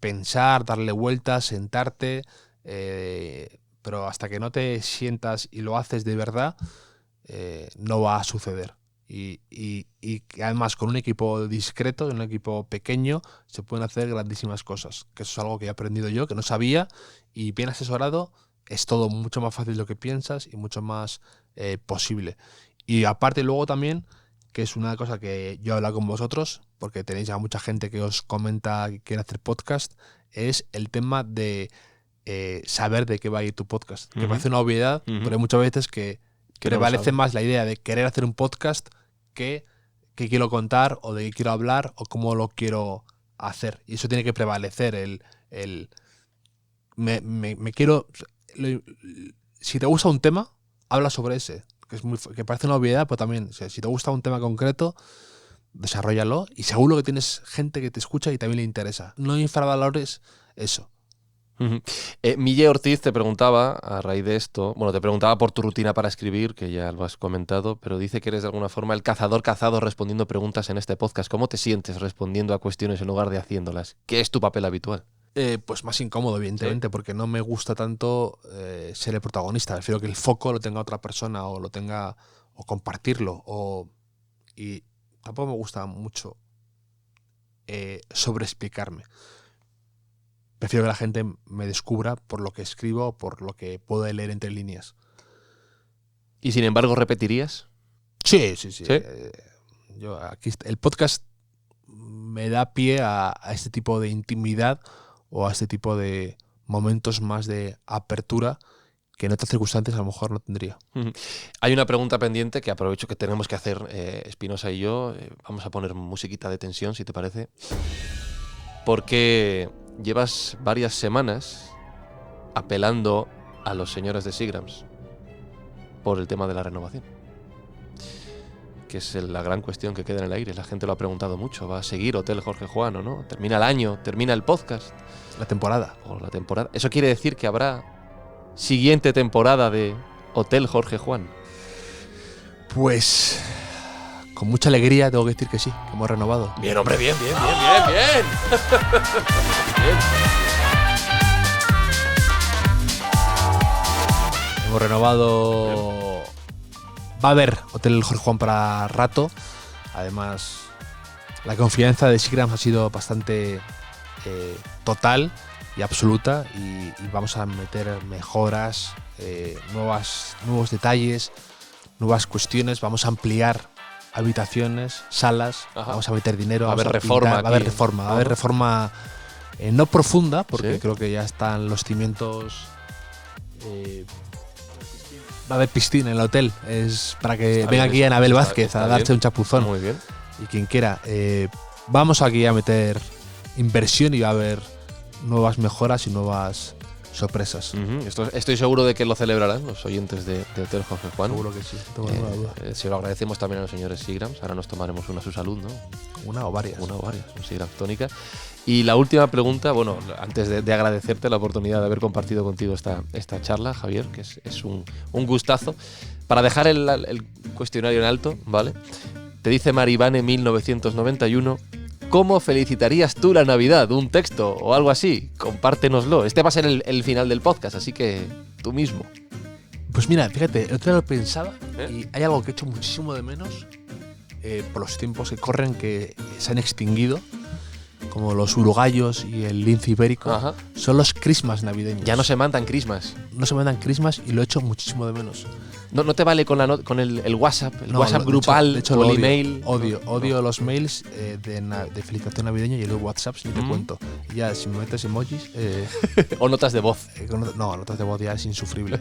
pensar, darle vueltas, sentarte, pero hasta que no te sientas y lo haces de verdad, no va a suceder. Y además con un equipo discreto, un equipo pequeño, se pueden hacer grandísimas cosas. Que eso es algo que he aprendido yo, que no sabía, y bien asesorado es todo mucho más fácil de lo que piensas y mucho más posible. Y aparte luego también, que es una cosa que yo he hablado con vosotros, porque tenéis a mucha gente que os comenta que quiere hacer podcast, es el tema de saber de qué va a ir tu podcast. Que parece una obviedad, pero hay muchas veces que prevalece más la idea de querer hacer un podcast que quiero contar o de qué quiero hablar o cómo lo quiero hacer. Y eso tiene que prevalecer. Si te gusta un tema, habla sobre ese. Que parece una obviedad, pero también, o sea, si te gusta un tema concreto, desarróllalo y seguro que tienes gente que te escucha y también le interesa. No infravalores eso. Mille Ortiz te preguntaba, a raíz de esto, te preguntaba por tu rutina para escribir, que ya lo has comentado, pero dice que eres de alguna forma el cazador cazado respondiendo preguntas en este podcast. ¿Cómo te sientes respondiendo a cuestiones en lugar de haciéndolas? ¿Qué es tu papel habitual? Pues más incómodo, evidentemente, porque no me gusta tanto ser el protagonista. Prefiero que el foco lo tenga otra persona o compartirlo. Y tampoco me gusta mucho sobreexplicarme. Prefiero que la gente me descubra por lo que escribo, por lo que puedo leer entre líneas. ¿Y sin embargo repetirías? Sí. Yo aquí el podcast me da pie a este tipo de intimidad o a este tipo de momentos más de apertura que en otras circunstancias a lo mejor no tendría. Hay una pregunta pendiente que aprovecho que tenemos que hacer Espinosa y yo. Vamos a poner musiquita de tensión, si te parece. Porque llevas varias semanas apelando a los señores de Seagrams por el tema de la renovación, que es la gran cuestión que queda en el aire. La gente lo ha preguntado mucho. ¿Va a seguir Hotel Jorge Juan o no? ¿Termina el año? ¿Termina el podcast? La temporada. O la temporada. ¿Eso quiere decir que habrá siguiente temporada de Hotel Jorge Juan? Pues con mucha alegría tengo que decir que sí, que hemos renovado. Bien, hombre, bien. Bien. Hemos renovado. Va a haber Hotel Jorge Juan para rato. Además, la confianza de Seagrams ha sido bastante total y absoluta, y vamos a meter mejoras, nuevos detalles, nuevas cuestiones. Vamos a ampliar habitaciones, salas. Ajá. Vamos a meter dinero. Va a haber vamos reforma pintar, va a haber aquí. reforma. Va a haber reforma no profunda, porque Sí. creo que ya están los cimientos. Va a haber piscina en el hotel. Es para que Está venga bien aquí eso, Anabel está- Vázquez está a darse bien. un chapuzón. Muy bien. Y quien quiera. Vamos aquí a meter inversión y va a haber nuevas mejoras y nuevas sorpresas. Estoy seguro de que lo celebrarán los oyentes de Hotel Jorge Juan. Seguro que sí, no tengo ninguna duda. Se lo agradecemos también a los señores Seagrams. Ahora nos tomaremos una a su salud, ¿no? Una o varias. Una o varias, un Seagrams tónica. Y la última pregunta, bueno, antes de agradecerte la oportunidad de haber compartido contigo esta charla, Javier, que es un gustazo. Para dejar el cuestionario en alto, ¿vale? Te dice Maribane 1991, ¿cómo felicitarías tú la Navidad? ¿Un texto o algo así? Compártenoslo. Este va a ser el final del podcast, así que tú mismo. Pues mira, fíjate, el otro día lo pensaba ¿Eh? y hay algo que he hecho muchísimo de menos por los tiempos que corren, que se han extinguido, como los urogallos y el lince ibérico. Ajá. Son los Christmas navideños. Ya no se mandan Christmas. No se mandan Christmas y lo he hecho muchísimo de menos. No te vale con el WhatsApp, el No, WhatsApp de grupal, de hecho, o lo el odio. email. Odio los mails de felicitación navideña y los WhatsApps, ni te cuento. Y ya, si me metes emojis. O notas de voz. No, notas de voz ya es insufrible.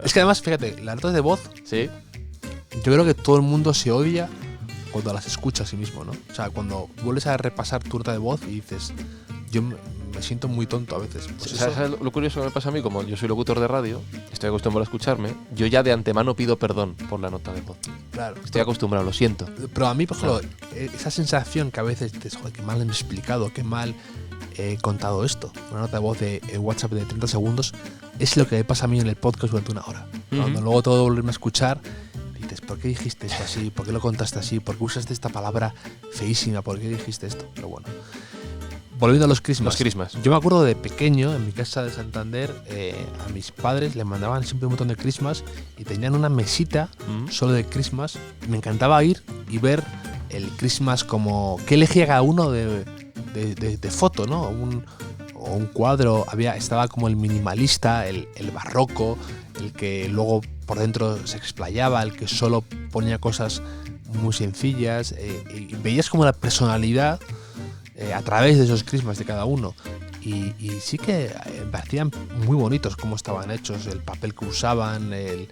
Es que además, fíjate, las notas de voz, ¿Sí? yo creo que todo el mundo se odia cuando las escucha a sí mismo, ¿no? O sea, cuando vuelves a repasar tu nota de voz y dices, yo me siento muy tonto a veces. Pues eso- ¿Sabes lo curioso que me pasa a mí? Como yo soy locutor de radio, estoy acostumbrado a escucharme, yo ya de antemano pido perdón por la nota de voz. claro. Estoy acostumbrado, lo siento. Pero a mí, por ejemplo, esa sensación que a veces dices, joder, qué mal me he explicado, qué mal he contado esto. Una nota de voz de WhatsApp de 30 segundos es lo que me pasa a mí en el podcast durante una hora. Cuando luego todo volverme a escuchar, dices, ¿por qué dijiste esto así? ¿Por qué lo contaste así? ¿Por qué usaste esta palabra feísima? ¿Por qué dijiste esto? Pero bueno. Volviendo a los Christmas. Los Christmas. Yo me acuerdo de pequeño, en mi casa de Santander, a mis padres les mandaban siempre un montón de Christmas y tenían una mesita solo de Christmas. Me encantaba ir y ver el Christmas como qué elegía cada uno de foto, ¿no? O un cuadro. Estaba como el minimalista, el barroco, el que luego por dentro se explayaba, el que solo ponía cosas muy sencillas. Y veías como la personalidad a través de esos Christmas de cada uno. Y sí que me parecían muy bonitos cómo estaban hechos, el papel que usaban, era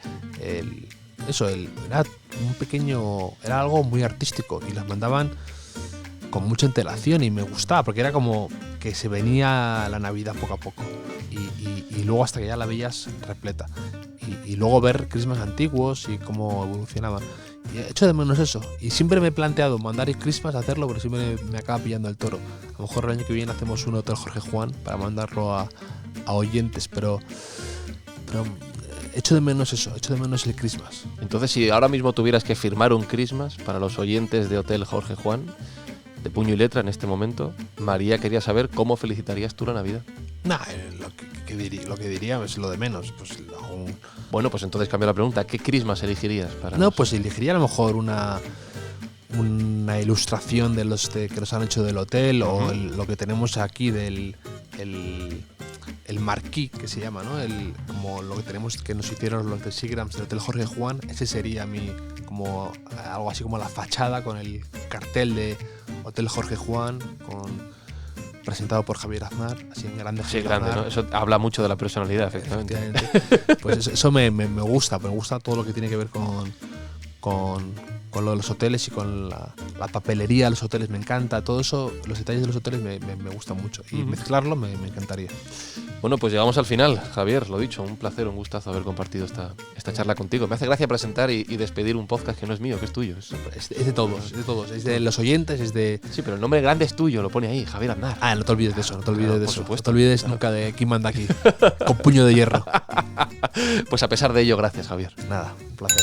un pequeño, era algo muy artístico y las mandaban con mucha antelación y me gustaba porque era como que se venía la Navidad poco a poco y luego hasta que ya la veías repleta y luego ver Christmas antiguos y cómo evolucionaban. Y he hecho de menos eso y siempre me he planteado mandar el Christmas a hacerlo, pero siempre me acaba pillando el toro. A lo mejor el año que viene hacemos un Hotel Jorge Juan para mandarlo a oyentes, pero echo de menos eso, echo de menos el Christmas. Entonces, si ahora mismo tuvieras que firmar un Christmas para los oyentes de Hotel Jorge Juan, de puño y letra en este momento, María quería saber cómo felicitarías tú la Navidad. Nah, lo que diría es lo de menos. Pues Bueno, pues entonces cambio la pregunta. ¿Qué Christmas elegirías para no, pues elegiría a lo mejor una ilustración de los que nos han hecho del hotel o lo que tenemos aquí del el marquí, que se llama, ¿no? Como lo que tenemos, que nos hicieron los de Seagrams del Hotel Jorge Juan, ese sería como algo así como la fachada con el cartel de Hotel Jorge Juan, presentado por Javier Aznar, así en grande. Sí, grande, ¿no? Eso habla mucho de la personalidad, efectivamente. Pues eso me gusta todo lo que tiene que ver con lo de los hoteles y con la papelería de los hoteles, me encanta. Todo eso, los detalles de los hoteles me gustan mucho. Y mezclarlo me encantaría. Bueno, pues llegamos al final, Javier, lo dicho, un placer, un gustazo haber compartido esta charla contigo. Me hace gracia presentar y despedir un podcast que no es mío, que es tuyo. Es de todos, es de los oyentes, es de... Sí, pero el nombre grande es tuyo, lo pone ahí, Javier Aznar. Ah, no te olvides de eso, no te olvides de eso. Supuesto. No te olvides nunca de quién manda aquí, con puño de hierro. Pues a pesar de ello, gracias, Javier. Nada, un placer.